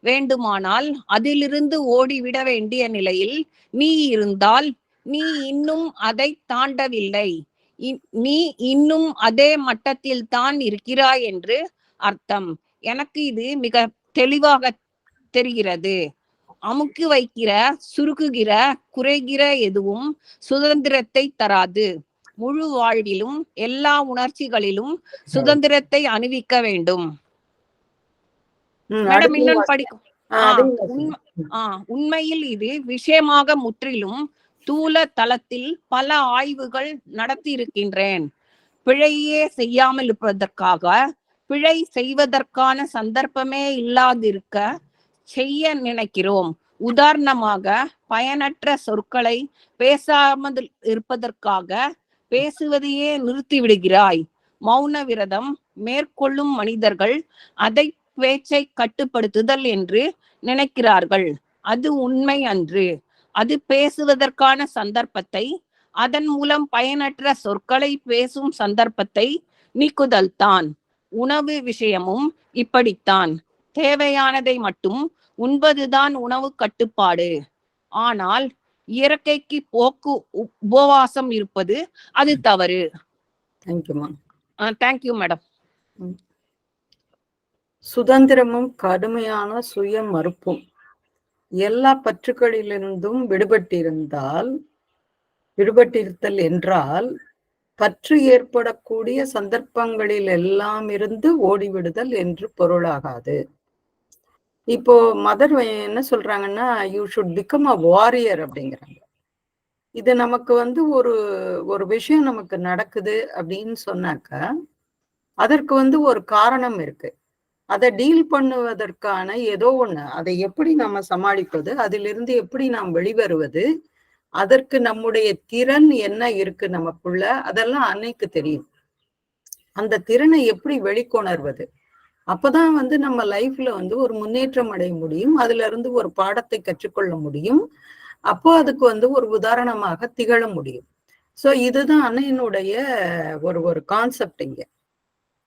வேண்டுமானால் அதிலிருந்து ஓடிவிட வேண்டிய நிலையில் நீ இருந்தால் நீ இன்னும் அதை தாண்டவில்லை, நீ இன்னும் அதே மட்டத்தில் தான் இருக்கிறாய் என்று அர்த்தம். எனக்கு இது மிக தெளிவாக தெரிகிறது. அமுக்கி வைக்கிற, சுருக்குகிற, குறைகிற எதுவும் சுதந்திரத்தை தராது. முழு வாழ்விலும் எல்லா உணர்ச்சிகளிலும் சுதந்திரத்தை அணிவிக்க வேண்டும். மேடம் இன்னொன்னு படிக்கும். உண்மையில் இது விஷயமாக முற்றிலும் தூல தளத்தில் பல ஆய்வுகள் நடத்தி இருக்கின்றேன். பிழையே செய்யாமல் இருப்பதற்காக, பிழை செய்வதற்கான சந்தர்ப்பமே இல்லாதிருக்க செய்ய நினைக்கிறோம். உதாரணமாக, பயனற்ற சொற்களை பேசாமல் இருப்பதற்காக பேசுவதையே நிறுத்திவிடுகிறாய். மௌன விரதம் மேற்கொள்ளும் மனிதர்கள் அதை பேச்சை கட்டுப்படுத்துதல் என்று நினைக்கிறார்கள். அது உண்மை அன்று. அது பேசுவதற்கான சந்தர்ப்பத்தை, அதன் மூலம் பயனற்ற சொற்களை பேசும் சந்தர்ப்பத்தை நீக்குதல் தான். உணவு விஷயமும் இப்படித்தான். தேவையானதை மட்டும் உண்பதுதான் உணவு கட்டுப்பாடு. ஆனால் இயற்கைக்கு உபவாசம் இருப்பது அது தவறு. Thank you madam. சுதந்திரமும் கடுமையான சுய மறுப்பும். எல்லா பற்றுகளிலிருந்தும் விடுபட்டிருத்தல் என்றால் பற்று ஏற்படக்கூடிய சந்தர்ப்பங்களில் எல்லாம் இருந்து ஓடிவிடுதல் என்று பொருளாகாது. இப்போ மதர் என்ன சொல்றாங்கன்னா, you should become a warrior அப்படிங்கிறாங்க. இது நமக்கு ஒரு விஷயம் நமக்கு நடக்குது அப்படின்னு சொன்னாக்க அதற்கு ஒரு காரணம் இருக்கு. அதை டீல் பண்ணுவதற்கான ஏதோ ஒண்ணு, அதை எப்படி நம்ம சமாளிப்பது, அதிலிருந்து எப்படி நாம் வெளிவருவது, அதற்கு நம்முடைய திறன் என்ன இருக்கு நமக்குள்ள, அதெல்லாம் அன்னைக்கு தெரியும். அந்த திறனை எப்படி வெளிக்கொணர்வது, அப்பதான் நம்ம லைஃப்ல ஒரு முன்னேற்றம் அடைய முடியும். அதுல இருந்து ஒரு பாடத்தை கற்றுக்கொள்ள முடியும். அப்போ அதுக்கு ஒரு உதாரணமாக திகழ முடியும். சோ இதுதான் அன்னையினுடைய ஒரு கான்செப்ட். இங்க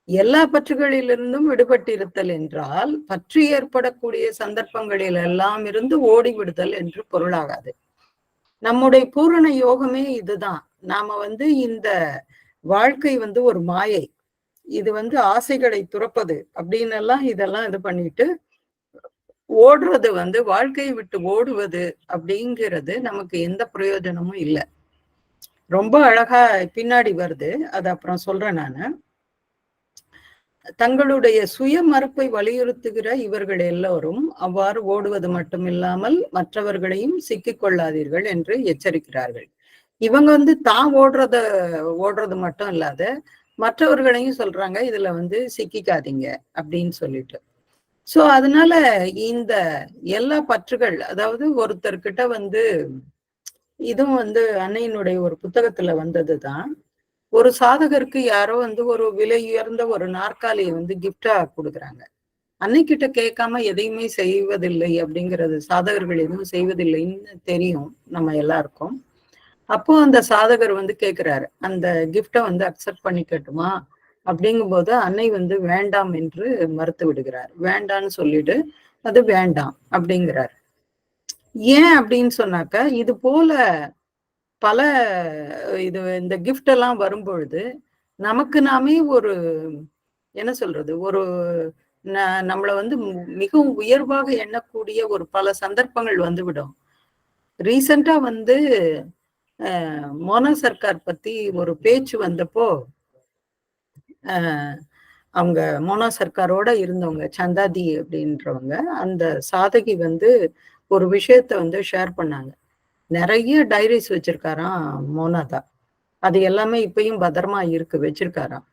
எல்லா பற்றுகளிலிருந்தும் விடுபட்டிருத்தல் என்றால் பற்று ஏற்படக்கூடிய சந்தர்ப்பங்களில் எல்லாம் இருந்து ஓடிவிடுதல் என்று பொருளாகாது. நம்முடைய பூரண யோகமே இதுதான். நாம இந்த வாழ்க்கை ஒரு மாயை, இது ஆசைகளை துறப்பது அப்படின்னு எல்லாம் இதெல்லாம் இது பண்ணிட்டு ஓடுறது வாழ்க்கையை விட்டு ஓடுவது அப்படிங்கிறது நமக்கு எந்த பிரயோஜனமும் இல்லை. ரொம்ப அழகா பின்னாடி வருது, அது அப்புறம் சொல்றேன் நானு. தங்களுடைய சுய மறுப்பை வலியுறுத்துகிற இவர்கள் எல்லோரும் அவ்வாறு ஓடுவது மட்டுமில்லாமல் மற்றவர்களையும் சிக்கிக் கொள்ளாதீர்கள் என்று எச்சரிக்கிறார்கள். இவங்க தான் ஓடுறது மட்டும் இல்லாத மற்றவர்களையும் சொல்றாங்க, இதுல சிக்கிக்காதீங்க அப்படின்னு சொல்லிட்டு. சோ அதனால இந்த எல்லா பற்றுகள், அதாவது ஒருத்தர்கிட்ட இதுவும் அன்னையினுடைய ஒரு புத்தகத்துல வந்ததுதான். ஒரு சாதகருக்கு யாரோ ஒரு விலை உயர்ந்த ஒரு நாற்காலியை கிஃப்டா கொடுக்குறாங்க. அன்னைக்கிட்ட கேட்காம எதையுமே செய்வதில்லை அப்படிங்கிறது, சாதகர்கள் எதுவும் செய்வதில்லைன்னு தெரியும் நம்ம எல்லாருக்கும். அப்போ அந்த சாதகர் கேட்கிறாரு, அந்த கிஃப்டை அக்செப்ட் பண்ணிக்கட்டுமா அப்படிங்கும்போது அன்னை வேண்டாம் என்று மறுத்து விடுகிறார். வேண்டான்னு சொல்லிட்டு அது வேண்டாம் அப்படிங்கிறார். ஏன் அப்படின்னு சொன்னாக்க, இது போல பல இந்த கிஃப்ட் எல்லாம் வரும்பொழுது நமக்கு நாமே என்ன சொல்றது, நம்மளை மிகவும் உயர்வாக எண்ணக்கூடிய பல சந்தர்ப்பங்கள் வந்துவிடும். ரீசெண்டா மோனா சர்க்கார் பத்தி ஒரு பேச்சு வந்தப்போ, அவங்க மோனா சர்க்காரோட இருந்தவங்க சந்தாதி அப்படின்றவங்க, அந்த சாதகி ஒரு விஷயத்த ஷேர் பண்ணாங்க. நிறைய டைரிஸ் வச்சிருக்காராம் மோனாதா. அது எல்லாமே இப்பயும் பத்திரமா இருக்கு, வச்சிருக்காராம்.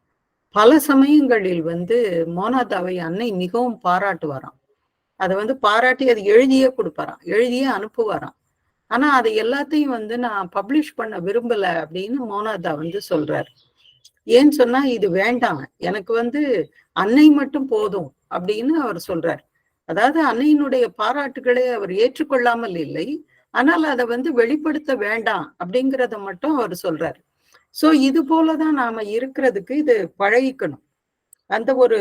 பல சமயங்களில் வந்து மோனாதாவை அன்னை மிகவும் பாராட்டுவாராம். அதை வந்து பாராட்டி அது எழுதியே கொடுப்பாராம், எழுதியே அனுப்புவாராம். ஆனா அது எல்லாத்தையும் வந்து நான் பப்ளிஷ் பண்ண விரும்பல அப்படின்னு மோனாதா வந்து சொல்றாரு. ஏன்னு சொன்னா இது வேண்டாம், எனக்கு வந்து அன்னை மட்டும் போதும் அப்படின்னு அவர் சொல்றார். அதாவது அன்னையினுடைய பாராட்டுகளை அவர் ஏற்றுக்கொள்ளாமல் இல்லை, ஆனால் அதை வந்து வெளிப்படுத்த வேண்டாம் அப்படிங்கிறத மட்டும் அவர் சொல்றாரு. சோ இது போலதான் நாம இருக்கிறதுக்கு இது பழகிக்கணும். அந்த ஒரு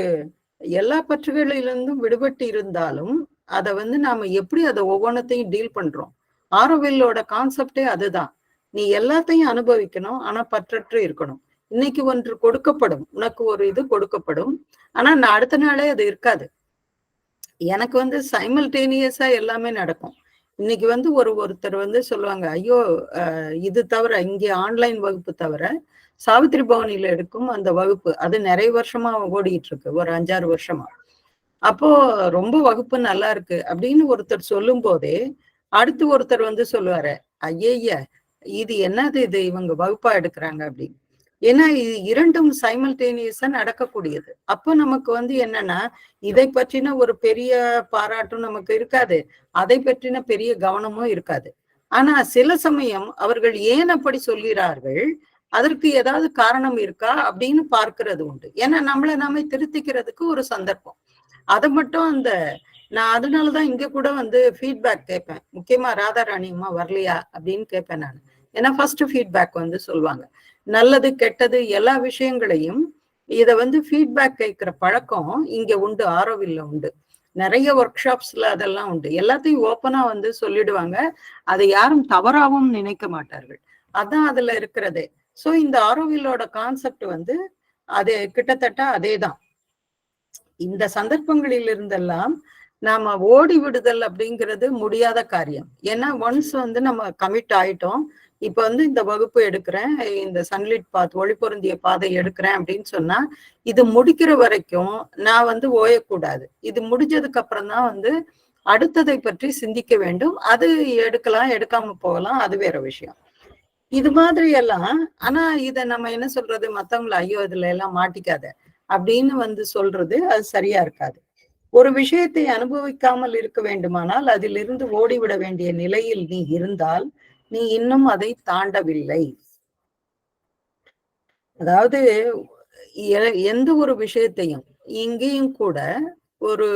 எல்லா பற்றுகளிலிருந்தும் விடுபட்டு இருந்தாலும் அதை வந்து நாம எப்படி அதை ஒவ்வொன்றத்தையும் டீல் பண்றோம். ஆரோவில்லோட கான்செப்டே அதுதான். நீ எல்லாத்தையும் அனுபவிக்கணும், ஆனா பற்றற்று இருக்கணும். இன்னைக்கு ஒன்று கொடுக்கப்படும், உனக்கு ஒரு இது கொடுக்கப்படும், ஆனா நான் அடுத்த நாளே அது இருக்காது. எனக்கு வந்து சைமல்டேனியஸா எல்லாமே நடக்கும். இன்னைக்கு வந்து ஒருத்தர் வந்து சொல்லுவாங்க, ஐயோ இது தவிர இங்கே ஆன்லைன் வகுப்பு தவிர சாவித்திரி பவனில எடுக்கும் அந்த வகுப்பு, அது நிறைய வருஷமா ஓடிட்டு இருக்கு, ஒரு 5-6 வருஷமா. அப்போ ரொம்ப வகுப்பு நல்லா இருக்கு அப்படின்னு ஒருத்தர் சொல்லும் போதே அடுத்து ஒருத்தர் வந்து சொல்லுவாரு, ஐய இது என்னது இது, இவங்க வகுப்பா எடுக்கிறாங்க அப்படின்னு. ஏன்னா இது இரண்டும் சைமல்டேனியஸா நடக்கக்கூடியது. அப்போ நமக்கு வந்து என்னன்னா, இதை பற்றின ஒரு பெரிய பாராட்டும் நமக்கு இருக்காது, அதை பற்றின பெரிய கவனமும் இருக்காது. ஆனா சில சமயம் அவர்கள் ஏன் அப்படி சொல்கிறார்கள், அதற்கு ஏதாவது காரணம் இருக்கா அப்படின்னு பார்க்கிறது உண்டு. ஏன்னா நம்மளை நாமே திருத்திக்கிறதுக்கு ஒரு சந்தர்ப்பம். அதை மட்டும் நான் அதனாலதான் இங்க கூட வந்து ஃபீட்பேக் கேட்பேன். முக்கியமா ராதாராணி அம்மா வரலையா அப்படின்னு கேட்பேன் நான். ஏன்னா ஃபர்ஸ்ட் ஃபீட்பேக் வந்து சொல்லுவாங்க, நல்லது கெட்டது எல்லா விஷயங்களையும் இதை வந்து ஃபீட்பேக் கேட்கிற பழக்கம் இங்க உண்டு, ஆரோவில்ல உண்டு. நிறைய ஒர்க் ஷாப்ஸ்ல அதெல்லாம் உண்டு. எல்லாத்தையும் ஓப்பனா வந்து சொல்லிடுவாங்க, அதை யாரும் தவறாவும் நினைக்க மாட்டார்கள். அதான் அதுல இருக்கிறதே. சோ இந்த ஆரோவில்லோட கான்செப்ட் வந்து அது கிட்டத்தட்ட அதேதான். இந்த சந்தர்ப்பங்களில் இருந்தெல்லாம் நாம ஓடி விடுதல் அப்படிங்கிறது முடியாத காரியம். ஏன்னா ஒன்ஸ் வந்து நம்ம கமிட் ஆயிட்டோம், இப்ப வந்து இந்த வகுப்பு எடுக்கிறேன், இந்த சன்லிட் பாத் ஒளி பாதை எடுக்கிறேன் அப்படின்னு சொன்னா இது முடிக்கிற வரைக்கும் நான் வந்து ஓயக்கூடாது. இது முடிஞ்சதுக்கு அப்புறம் தான் வந்து அடுத்ததை பற்றி சிந்திக்க வேண்டும். அது எடுக்கலாம், எடுக்காம போகலாம், அது வேற விஷயம். இது மாதிரி எல்லாம். ஆனா இத நம்ம என்ன சொல்றது, மத்தவங்களை ஐயோ இதுல எல்லாம் மாட்டிக்காத அப்படின்னு வந்து சொல்றது அது சரியா இருக்காது. ஒரு விஷயத்தை அனுபவிக்காமல் இருக்க வேண்டுமானால் அதிலிருந்து ஓடிவிட வேண்டிய நிலையில் நீ இருந்தால் நீ இன்னும் அதை தாண்டவில்லை. அதாவது எந்த ஒரு விஷயத்தையும் இங்கேயும் கூட ஒரு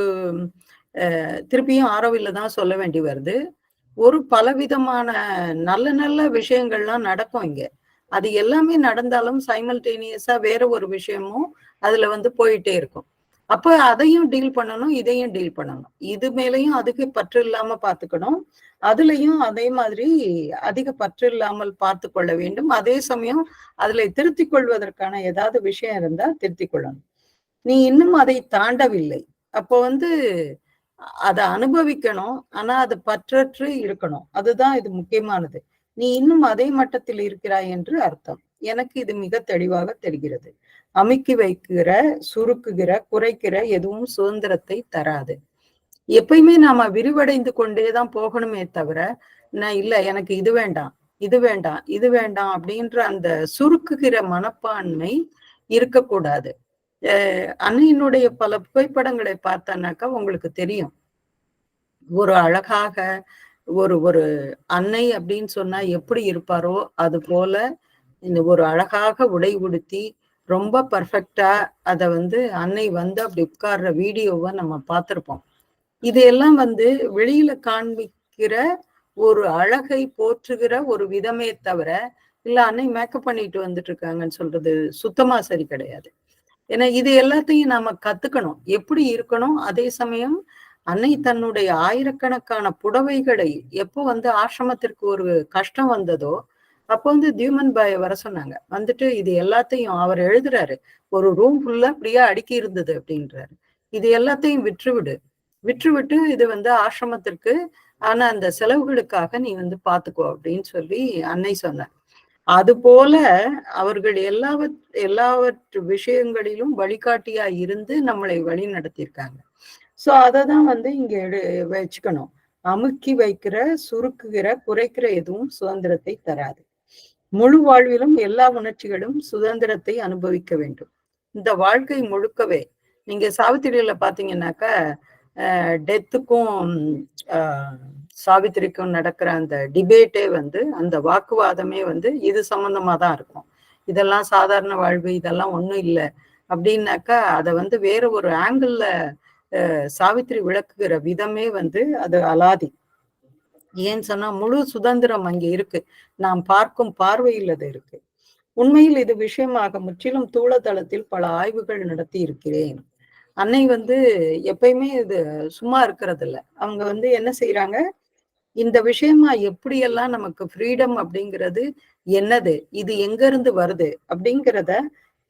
திருப்பியும் ஆரோவில்ல தான் சொல்ல வேண்டி வருது, ஒரு பலவிதமான நல்ல நல்ல விஷயங்கள்லாம் நடக்கும் இங்க. அது எல்லாமே நடந்தாலும் சைமல்டேனியஸா வேற ஒரு விஷயமும் அதுல வந்து போயிட்டே இருக்கும். அப்ப அதையும் டீல் பண்ணணும், இதையும் டீல் பண்ணணும். இது மேலையும் அதுக்கு பற்று இல்லாம பார்த்துக்கணும், அதுலயும் அதே மாதிரி அதிக பற்று இல்லாமல் பார்த்து கொள்ள வேண்டும். அதே சமயம் அதுல திருத்திக் கொள்வதற்கான ஏதாவது விஷயம் இருந்தா திருத்திக் கொள்ளணும். நீ இன்னும் அதை தாண்டவில்லை. அப்போ வந்து அதை அனுபவிக்கணும், ஆனா அது பற்றற்று இருக்கணும். அதுதான் இது முக்கியமானது. நீ இன்னும் அதே மட்டத்தில் இருக்கிறாய் என்று அர்த்தம். எனக்கு இது மிக தெளிவாக தெரிகிறது. அமுக்கி வைக்கிற, சுருக்குகிற, குறைக்கிற எதுவும் சுதந்திரத்தை தராது. எப்பயுமே நாம விரிவடைந்து கொண்டேதான் போகணுமே தவிர, நான் இல்ல எனக்கு இது வேண்டாம், இது வேண்டாம், இது வேண்டாம் அப்படின்ற அந்த சுருக்குகிற மனப்பான்மை இருக்கக்கூடாது. அன்னையினுடைய பல புகைப்படங்களை பார்த்தானாக்கா உங்களுக்கு தெரியும், ஒரு அழகாக ஒரு அன்னை அப்படின்னு சொன்னா எப்படி இருப்பாரோ அது போல இந்த ஒரு அழகாக உடை உடுத்தி ரொம்ப பர்ஃபெக்டா அதை வந்து அன்னை வந்து அப்படி உட்கார்ற வீடியோவை நம்ம பார்த்திருப்போம். இது எல்லாம் வந்து வெளியில காண்பிக்கிற ஒரு அழகை போற்றுகிற ஒரு விதமே தவிர, இல்ல அன்னை மேக்கப் பண்ணிட்டு வந்துட்டு இருக்காங்கன்னு சொல்றது சுத்தமா சரி கிடையாது. ஏன்னா இது எல்லாத்தையும் நாம கத்துக்கணும், எப்படி இருக்கணும். அதே சமயம் அன்னை தன்னுடைய ஆயிரக்கணக்கான புடவைகளை எப்போ வந்து ஆசிரமத்திற்கு ஒரு கஷ்டம் வந்ததோ அப்போ வந்து தியூமன் பாய வர சொன்னாங்க. வந்துட்டு இது எல்லாத்தையும் அவர் எழுதுறாரு, ஒரு ரூம் ஃபுல்லா அப்படியே அடுக்கி இருந்தது அப்படின்றாரு. இது எல்லாத்தையும் விற்றுவிட்டு இது வந்து ஆசிரமத்திற்கு ஆனா அந்த செலவுகளுக்காக நீ வந்து பாத்துக்கோ அப்படின்னு சொல்லி அன்னை சொன்னார். அது போல அவர்கள் எல்லாவற்று விஷயங்களிலும் வழிகாட்டியா இருந்து நம்மளை வழி நடத்தியிருக்காங்க. சோ அததான் வந்து இங்க வச்சுக்கணும். அமுக்கி வைக்கிற, சுருக்குகிற, குறைக்கிற எதுவும் சுதந்திரத்தை தராது. முழு வாழ்விலும் எல்லா உணர்ச்சிகளும் சுதந்திரத்தை அனுபவிக்க வேண்டும். இந்த வாழ்க்கை முழுக்கவே நீங்க சாவித்திரியில பாத்தீங்கன்னாக்கா டெத்துக்கும் சாவித்திரிக்கும் நடக்கிற அந்த டிபேட்டே வந்து, அந்த வாக்குவாதமே வந்து இது சம்பந்தமா தான் இருக்கும். இதெல்லாம் சாதாரண வாழ்வு, இதெல்லாம் ஒண்ணும் இல்லை அப்படின்னாக்கா அதை வந்து வேற ஒரு ஆங்கிள் சாவித்திரி விளக்குகிற விதமே வந்து அது அலாதி. ஏன்னு சொன்னா முழு சுதந்திரம் அங்கே இருக்கு, நாம் பார்க்கும் பார்வையில் அது இருக்கு. உண்மையில் இது விஷயமாக முற்றிலும் தூளதளத்தில் பல ஆய்வுகள் நடத்தி இருக்கிறேன். அன்னை வந்து எப்பயுமே இது சும்மா இருக்கிறது இல்லை. அவங்க வந்து என்ன செய்யறாங்க, இந்த விஷயமா எப்படியெல்லாம் நமக்கு ஃப்ரீடம் அப்படிங்கிறது என்னது, இது எங்க இருந்து வருது அப்படிங்கிறத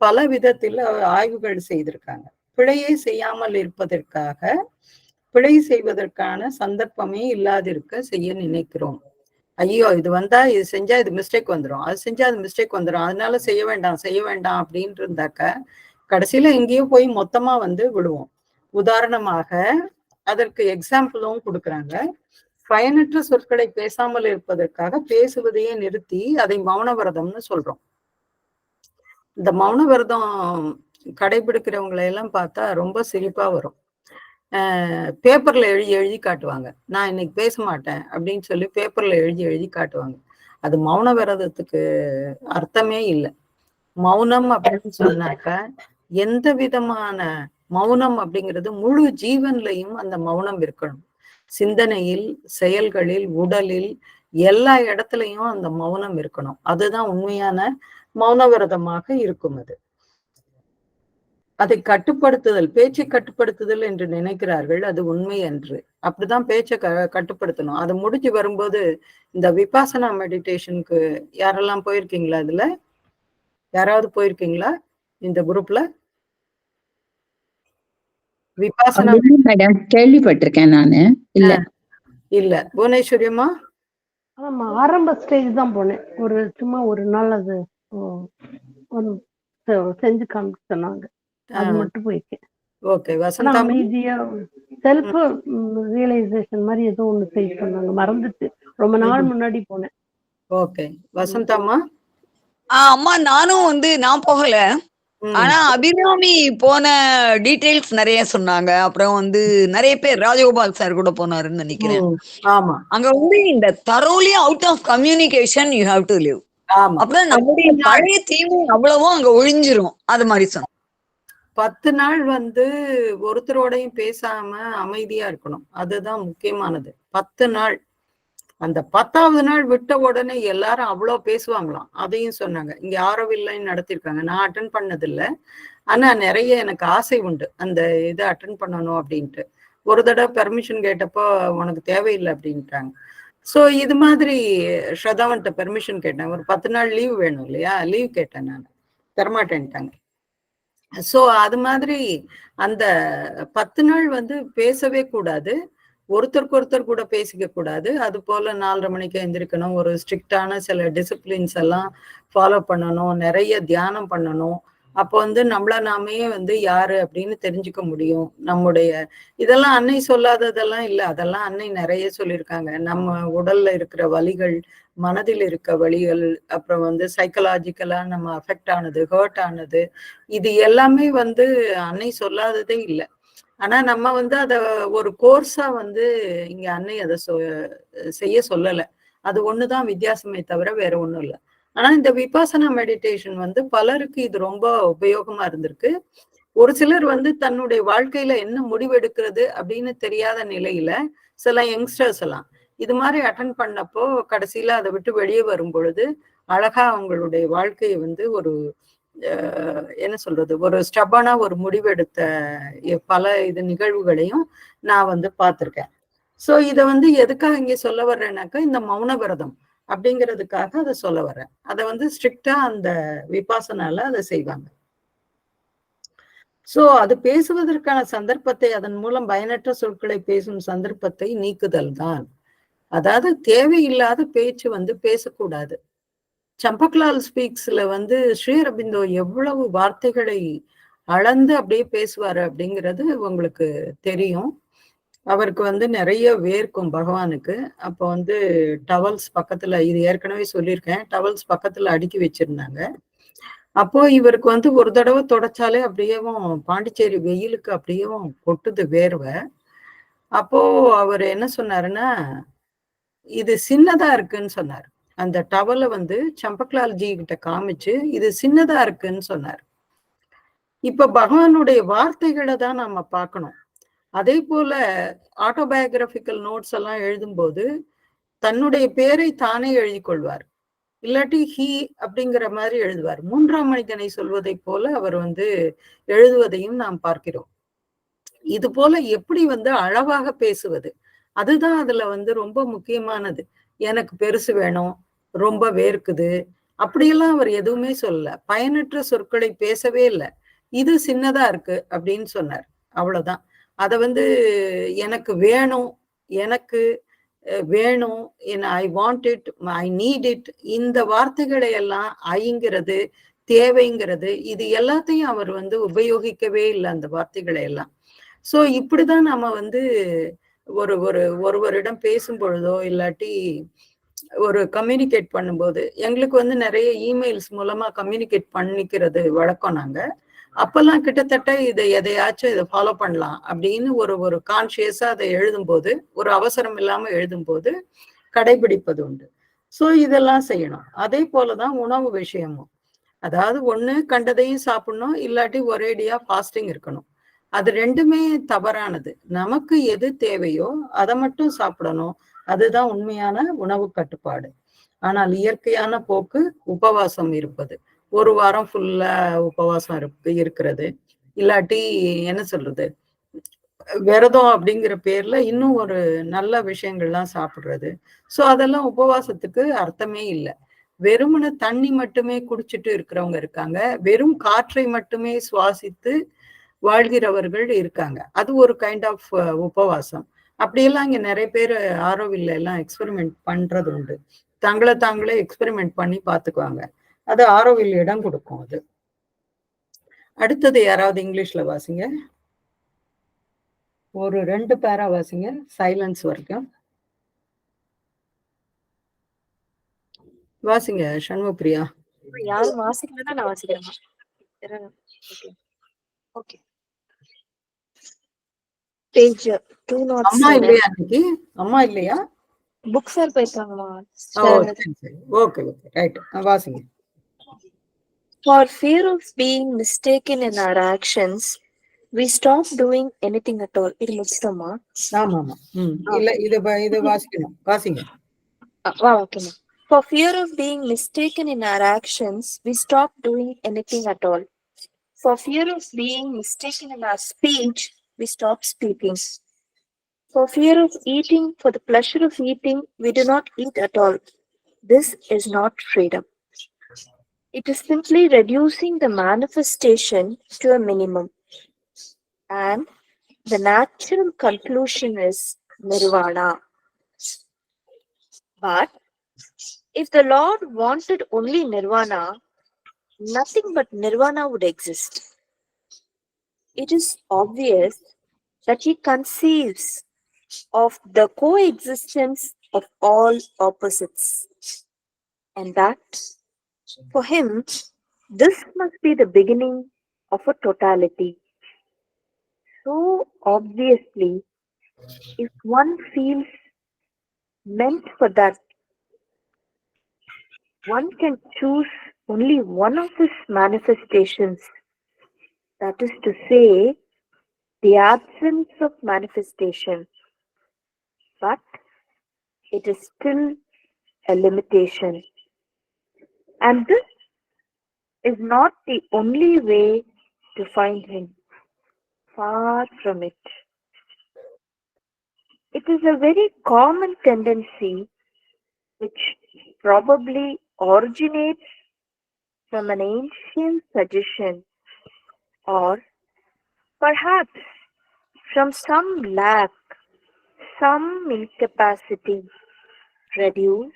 பல விதத்தில் ஆய்வுகள் செய்திருக்காங்க. பிழையை செய்யாமல் இருப்பதற்காக, பிழை செய்வதற்கான சந்தர்ப்பமே இல்லாதிருக்க செய்ய நினைக்கிறோம். ஐயோ இது வந்தா இது செஞ்சா இது மிஸ்டேக் வந்துடும், அது செஞ்சா அது மிஸ்டேக் வந்துடும், அதனால செய்ய வேண்டாம் அப்படின்ட்டு இருந்தாக்க கடைசியில எங்கேயோ போய் மொத்தமா வந்து விடுவோம். உதாரணமாக அதற்கு எக்ஸாம்பிளும் கொடுக்குறாங்க. பயனற்ற சொற்களை பேசாமல் இருப்பதற்காக பேசுவதையே நிறுத்தி அதை மௌன விரதம்னு சொல்றோம். இந்த மௌன விரதம் கடைபிடிக்கிறவங்களை எல்லாம் பார்த்தா ரொம்ப சிரிப்பா வரும். பேப்பர்ல எழுதி காட்டுவாங்க, நான் இன்னைக்கு பேச மாட்டேன் அப்படின்னு சொல்லி பேப்பர்ல எழுதி காட்டுவாங்க. அது மௌன விரதத்துக்கு அர்த்தமே இல்லை. மௌனம் அப்படின்னு சொன்னாக்க எந்த விதமான மௌனம் அப்படிங்கிறது முழு ஜீவன்லையும் அந்த மௌனம் இருக்கணும். சிந்தனையில், செயல்களில், உடலில், எல்லா இடத்துலையும் அந்த மௌனம் இருக்கணும். அதுதான் உண்மையான மௌன விரதமாக இருக்கும். அது அதை கட்டுப்படுத்துதல், பேச்சை கட்டுப்படுத்துதல் என்று நினைக்கிறார்கள், அது உண்மை அன்று. அப்படிதான் பேச்சை கட்டுப்படுத்தணும். அது முடிஞ்சு வரும்போது இந்த விபாசனா மெடிடேஷனுக்கு யாரெல்லாம் போயிருக்கீங்களா? இதுல யாராவது போயிருக்கீங்களா இந்த குரூப்ல? விபாசனா மேடம் கேள்விப்பட்டிருக்கேன் நானு. இல்ல புவனேஸ்வரியம்மா? ஆமா, ஆரம்ப ஸ்டேஜ் தான் போனேன். சும்மா ஒரு நாள் அது செஞ்சு காமிக்க சொன்னாங்க, அது மட்டும் போயிருக்கேன். ஓகே. வசந்தா? அமைதியா செல்ஃப் ரியலைசேஷன் மாதிரி ஏதோ ஒண்ணு செய்ய சொன்னாங்க, மறந்துட்டு ரொம்ப நாள் முன்னாடி போனேன். ஓகே. வசந்தாம்மா? அம்மா நானும் வந்து நான் போகல, ஆனா அபிராமி போன டீடைல்ஸ் நிறைய சொன்னாங்க. அப்புறம் வந்து நிறைய பேர், ராஜகோபால் சார் கூட போனாருன்னு நினைக்கிறேன். ஆமா. அங்க வந்து இந்த thoroughly out of communication you have to live. அப்புறம் நம்முடைய பழைய தீமை அவ்வளவும் அங்க ஒழிஞ்சிரும். அது மாதிரி சொன்ன 10 நாள் வந்து ஒருத்தரோடையும் பேசாம அமைதியா இருக்கணும். அதுதான் முக்கியமானது. 10 நாள். அந்த 10வது நாள் விட்ட உடனே எல்லாரும் அவ்வளவு பேசுவாங்களாம். அதையும் சொன்னாங்க. இங்க ஆரோவில்லைன்னு நடத்திருக்காங்க. நான் அட்டன் பண்ணதில்லை, ஆனா நிறைய எனக்கு ஆசை உண்டு அந்த இதை அட்டன் பண்ணணும் அப்படின்ட்டு. ஒரு தடவை பெர்மிஷன் கேட்டப்போ உனக்கு தேவையில்லை அப்படின்ட்டாங்க. ஸோ இது மாதிரி ஸ்ரதாவன்ட்ட பெர்மிஷன் கேட்டேன். ஒரு 10 நாள் லீவ் வேணும் இல்லையா, லீவ் கேட்டேன், நான் தரமாட்டேன்ட்டாங்க. ஸோ அது மாதிரி அந்த 10 நாள் வந்து பேசவே கூடாது, ஒருத்தருக்கு ஒருத்தர் கூட பேசிக்க கூடாது. அது போல 4:30 மணிக்கு எந்திரிக்கணும், ஒரு ஸ்ட்ரிக்டான சில டிசிப்ளின்ஸ் எல்லாம் ஃபாலோ பண்ணணும், நிறைய தியானம் பண்ணணும். அப்போ வந்து நம்மள நாமே வந்து யாரு அப்படின்னு தெரிஞ்சுக்க முடியும். நம்முடைய இதெல்லாம் அன்னை சொல்லாததெல்லாம் இல்லை, அதெல்லாம் அன்னை நிறைய சொல்லியிருக்காங்க. நம்ம உடல்ல இருக்கிற வலிகள், மனதில் இருக்க வலிகள், அப்புறம் வந்து சைக்கலாஜிக்கலா நம்ம அஃபெக்ட் ஆனது, ஹர்ட் ஆனது, இது எல்லாமே வந்து அன்னை சொல்லாததே இல்லை. ஆனா நம்ம வந்து அத ஒரு கோர்ஸா வந்து இங்க அன்னை அதை செய்ய சொல்லலை. அது ஒண்ணுதான் வித்தியாசமே தவிர வேற ஒண்ணும் இல்லை. ஆனா இந்த விபாசனா மெடிடேஷன் வந்து பலருக்கு இது ரொம்ப உபயோகமா இருந்திருக்கு. ஒரு சிலர் வந்து தன்னுடைய வாழ்க்கையில என்ன முடிவெடுக்கிறது அப்படின்னு தெரியாத நிலையில சில யங்ஸ்டர்ஸ் எல்லாம் இது மாதிரி அட்டன் பண்ணப்போ கடைசியில அதை விட்டு வெளியே வரும் பொழுது அழகா அவங்களுடைய வாழ்க்கையை வந்து ஒரு என்ன சொல்றது, ஒரு ஸ்டபானா ஒரு முடிவெடுத்த பல நிகழ்வுகளையும் நான் வந்து பார்த்திருக்கேன். சோ இதை வந்து எதுக்காக இங்க சொல்ல வர்றேன்னாக்கா, இந்த மௌன விரதம் அப்படிங்கிறதுக்காக அதை சொல்ல வர்றேன். அதை வந்து ஸ்ட்ரிக்டா அந்த விபாசனால அதை செய்வாங்க. சோ அது பேசுவதற்கான சந்தர்ப்பத்தை, அதன் மூலம் பயனற்ற சொற்களை பேசும் சந்தர்ப்பத்தை நீக்குதல் தான். அதாவது தேவையில்லாத பேச்சு வந்து பேசக்கூடாது. சம்பக்லால் ஸ்பீக்ஸ்ல வந்து ஸ்ரீ அரபிந்தோ எவ்வளவு வார்த்தைகளை அளந்து அப்படியே பேசுவாரு அப்படிங்கிறது உங்களுக்கு தெரியும். அவருக்கு வந்து நிறைய வேர்க்கும் பகவானுக்கு. அப்போ வந்து டவல்ஸ் பக்கத்துல, இது ஏற்கனவே சொல்லியிருக்கேன், டவல்ஸ் பக்கத்துல அடுக்கி வச்சிருந்தாங்க. அப்போ இவருக்கு வந்து ஒரு தடவை தொடச்சாலே அப்படியேவும் பாண்டிச்சேரி வெயிலுக்கு அப்படியேவும் கொட்டுது வேர்வை. அப்போ அவர் என்ன சொன்னாருன்னா, இது சின்னதா இருக்குன்னு சொன்னார். அந்த டவலை வந்து சம்பக்லால்ஜி கிட்ட காமிச்சு இது சின்னதா இருக்குன்னு சொன்னார். இப்ப பகவானுடைய வார்த்தைகளை தான் நம்ம பார்க்கணும். அதே போல ஆட்டோபயோகிராபிக்கல் நோட்ஸ் எல்லாம் எழுதும்போது தன்னுடைய பேரை தானே எழுதி கொள்வார். இல்லாட்டி ஹி அப்படிங்கிற மாதிரி எழுதுவார். மூன்றாம் மனிதனை சொல்வதை போல அவர் வந்து எழுதுவதையும் நாம் பார்க்கிறோம். இது போல எப்படி வந்து அளவாக பேசுவது, அதுதான் அதுல வந்து ரொம்ப முக்கியமானது. எனக்கு பெருசு வேணும், ரொம்ப வேர்க்குது, அப்படியெல்லாம் அவர் எதுவுமே சொல்லல. பயனற்ற சொற்களை பேசவே இல்லை. இது சின்னதா இருக்கு அப்படின்னு சொன்னார். அவ்வளவுதான். அத வந்து எனக்கு வேணும், எனக்கு வேணும், I want it, I need it, இந்த வார்த்தைகளை எல்லாம் ஐங்கிறது, தேவைங்கிறது, இது எல்லாத்தையும் அவர் வந்து உபயோகிக்கவே இல்லை அந்த வார்த்தைகளை எல்லாம். சோ இப்படிதான் நம்ம வந்து ஒருவரிடம் பேசும் பொழுதோ இல்லாட்டி ஒரு கம்யூனிகேட் பண்ணும்போது, எங்களுக்கு வந்து நிறைய இமெயில்ஸ் மூலமா கம்யூனிகேட் பண்ணிக்கிறது வழக்கம். நாங்க அப்பெல்லாம் கிட்டத்தட்ட எதையாச்சும் இதை ஃபாலோ பண்ணலாம் அப்படின்னு ஒரு கான்சியஸா அதை எழுதும்போது, ஒரு அவசரம் இல்லாம எழுதும்போது கடைபிடிப்பது உண்டு. சோ இதெல்லாம் செய்யணும். அதே போலதான் உணவு விஷயமும். அதாவது ஒண்ணு கண்டதையும் சாப்பிடணும், இல்லாட்டி ஒரேடியா ஃபாஸ்டிங் இருக்கணும். அது ரெண்டுமே தவறானது. நமக்கு எது தேவையோ அதை மட்டும் சாப்பிடணும். அதுதான் உண்மையான உணவு கட்டுப்பாடு. ஆனால் இயற்கையான போக்கு உபவாசம் இருப்பது. ஒரு வாரம் ஃபுல்லா உபவாசம் இருக்கிறது, இல்லாட்டி என்ன சொல்றது, விரதம் அப்படிங்கிற பேர்ல இன்னும் ஒரு நல்ல விஷயங்கள்லாம் சாப்பிடுறது. சோ அதெல்லாம் உபவாசத்துக்கு அர்த்தமே இல்லை. வெறுமன தண்ணி மட்டுமே குடிச்சிட்டு இருக்கிறவங்க இருக்காங்க, வெறும் காற்றை மட்டுமே சுவாசித்து வாழ்கிறவர்கள் இருக்காங்க. அது ஒரு கைண்ட் ஆஃப் உபவாசம். அப்படியெல்லாம் இங்க நிறைய பேர் ஆரோவில் எல்லாம் எக்ஸ்பெரிமெண்ட் பண்றது உண்டு. தாங்களே எக்ஸ்பெரிமெண்ட் பண்ணி பார்த்துக்குவாங்க. அது ஆரோவில் இடம் கொடுக்கும். அது அடுத்தது யாராவது இங்கிலீஷ்ல வாசிங்க, ஒரு 2 பேரா வாசிங்க, சைலன்ஸ் வரைக்கும் வாசிங்க. சண்முகப்பிரியா. யாரும் வாசிக்கிறதா நான் வாசிக்கிறேன். ஓகே. பேஜ் 207. அம்மா இல்லையா இன்னைக்கு? அம்மா இல்லையா? புக் சார் போயிருக்காங்கம்மா. ஓகே ஓகே ரைட், வாசிங்க. For fear of being mistaken in our actions, we stop doing anything at all. இது முடிச்சிட்டோமா? ஆமா ஆமா. இல்ல இது வாசிக்கணும், வாசிங்க. ஓகேம்மா. For fear of being mistaken in our actions, we stop doing anything at all. For fear of being mistaken in our speech, we stop speaking. For fear of eating for the pleasure of eating, we do not eat at all. This is not freedom. It is simply reducing the manifestation to a minimum. And the natural conclusion is nirvana. But if the Lord wanted only nirvana, nothing but nirvana would exist. It is obvious that he conceives of the coexistence of all opposites, and that for him this must be the beginning of a totality. So obviously, if one feels meant for that, one can choose only one of his manifestations, that is to say, the absence of manifestation. But it is still a limitation. And this is not the only way to find him. Far from it. It is a very common tendency which probably originates from an ancient suggestion, or perhaps from some lack, some incapacity. Reduce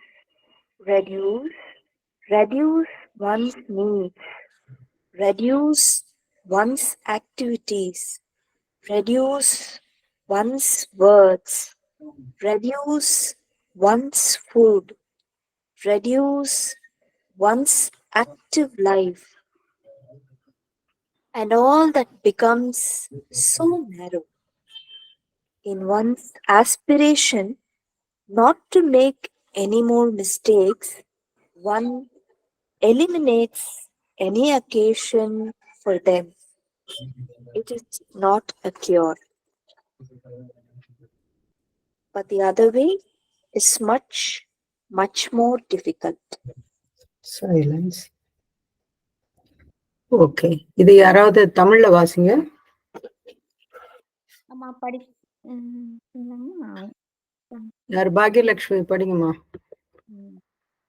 one's needs, reduce one's activities, reduce one's words, reduce one's food, reduce one's active life, and all that becomes so narrow. In one's aspiration not to make any more mistakes, one eliminates any occasion for them. It is not a cure. But the other way is much, much more difficult. Silence. Okay, இது யாராவது தமிழ்ல வாசிங்க. அம்மா படி இல்லைங்கம்மா. யார்? பாக்யலட்சுமி படிங்கம்மா.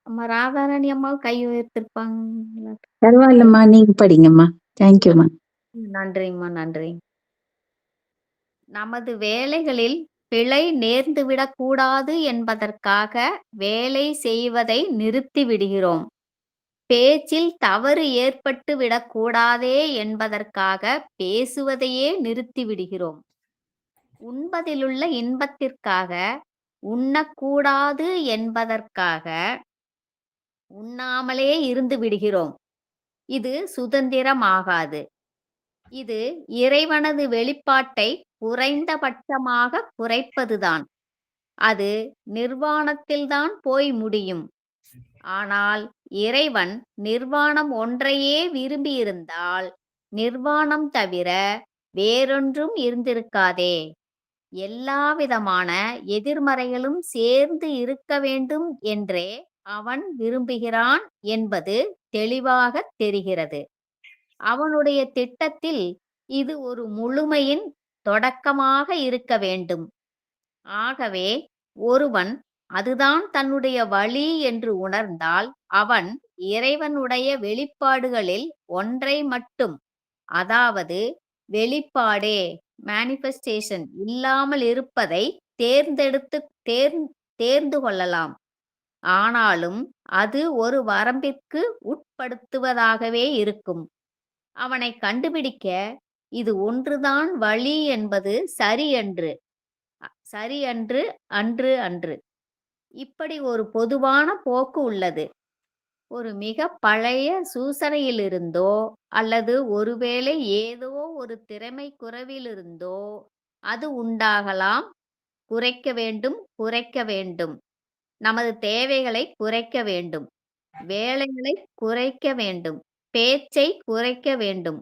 அம்மா ராதாராணி அம்மா கை உயர்த்திருப்பாங்க. பரவாயில்லம்மா, நீங்க படிங்கம்மா. தேங்க்யூம்மா. நன்றிங்கம்மா, நன்றி. நமது வேலைகளில் பிழை நேர்ந்துவிடக் கூடாது என்பதற்காக வேலை செய்வதை நிறுத்தி விடுகிறோம். பேச்சில் தவறு ஏற்பட்டு விடக்கூடாதே என்பதற்காக பேசுவதையே நிறுத்தி விடுகிறோம். உண்பதிலுள்ள இன்பத்திற்காக உண்ணக்கூடாது என்பதற்காக உண்ணாமலே இருந்து விடுகிறோம். இது சுதந்திரமாகாது. இது இறைவனது வெளிப்பாட்டை குறைந்தபட்சமாக குறைப்பதுதான். அது நிர்வாணத்தில்தான் போய் முடியும். ஆனால் இறைவன் நிர்வாணம் ஒன்றையே விரும்பியிருந்தால் நிர்வாணம் தவிர வேறொன்றும் இருந்திருக்காதே. எல்லாவிதமான எதிர்மறைகளும் சேர்ந்து இருக்க வேண்டும் என்றே அவன் விரும்புகிறான் என்பது தெளிவாக தெரிகிறது. அவனுடைய திட்டத்தில் இது ஒரு முழுமையின் தொடக்கமாக இருக்க வேண்டும். ஆகவே ஒருவன் அதுதான் தன்னுடைய வழி என்று உணர்ந்தால் அவன் இறைவனுடைய வெளிப்பாடுகளில் ஒன்றை மட்டும், அதாவது வெளிப்பாடே மேனிஃபெஸ்டேஷன் இல்லாமல் இருப்பதை தேர்ந்து கொள்ளலாம். ஆனாலும் அது ஒரு வரம்பிற்கு உட்படுத்துவதாகவே இருக்கும். அவனை கண்டுபிடிக்க இது ஒன்றுதான் வழி என்பது சரியன்று அன்று. இப்படி ஒரு பொதுவான போக்கு உள்ளது. ஒரு மிக பழைய சூசனையிலிருந்தோ அல்லது ஒருவேளை ஏதோ ஒரு திறமை குறைவிலிருந்தோ அது உண்டாகலாம். குறைக்க வேண்டும். நமது தேவைகளை குறைக்க வேண்டும், வேலைகளை குறைக்க வேண்டும், பேச்சை குறைக்க வேண்டும்,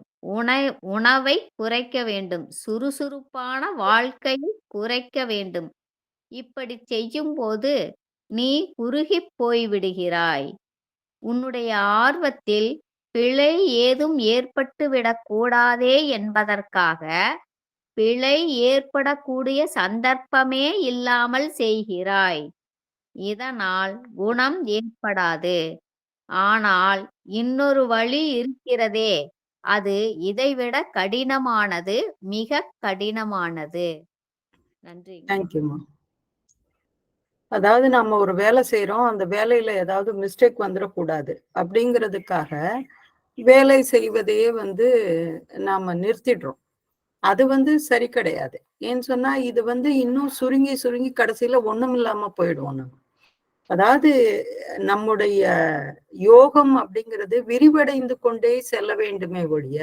உணவை குறைக்க வேண்டும், சுறுசுறுப்பான வாழ்க்கையை குறைக்க வேண்டும். இப்படி செய்யும்போது நீ குறுகிப் போய்விடுகிறாய். உன்னுடைய ஆர்வத்தில் பிழை ஏதும் ஏற்பட்டுவிடக் கூடாதே என்பதற்காக பிழை ஏற்படக்கூடிய சந்தர்ப்பமே இல்லாமல் செய்கிறாய். இதனால் குணம் ஏற்படாது. ஆனால் இன்னொரு வழி இருக்கிறதே, அது இதைவிட கடினமானது, மிக கடினமானது. நன்றி. தேங்க்யூம்மா. அதாவது நம்ம ஒரு வேலை செய்யறோம், அந்த வேலையில ஏதாவது மிஸ்டேக் வந்துடக்கூடாது அப்படிங்கிறதுக்காக வேலை செய்வதையே நாம நிறுத்திடுறோம். அது சரி கிடையாது. ஏன்னு சொன்னா இது இன்னும் சுருங்கி கடைசியில ஒண்ணும் இல்லாம போயிடுவோம் நம்ம. அதாவது நம்முடைய யோகம் அப்படிங்கிறது விரிவடைந்து கொண்டே செல்ல வேண்டுமே ஒழிய,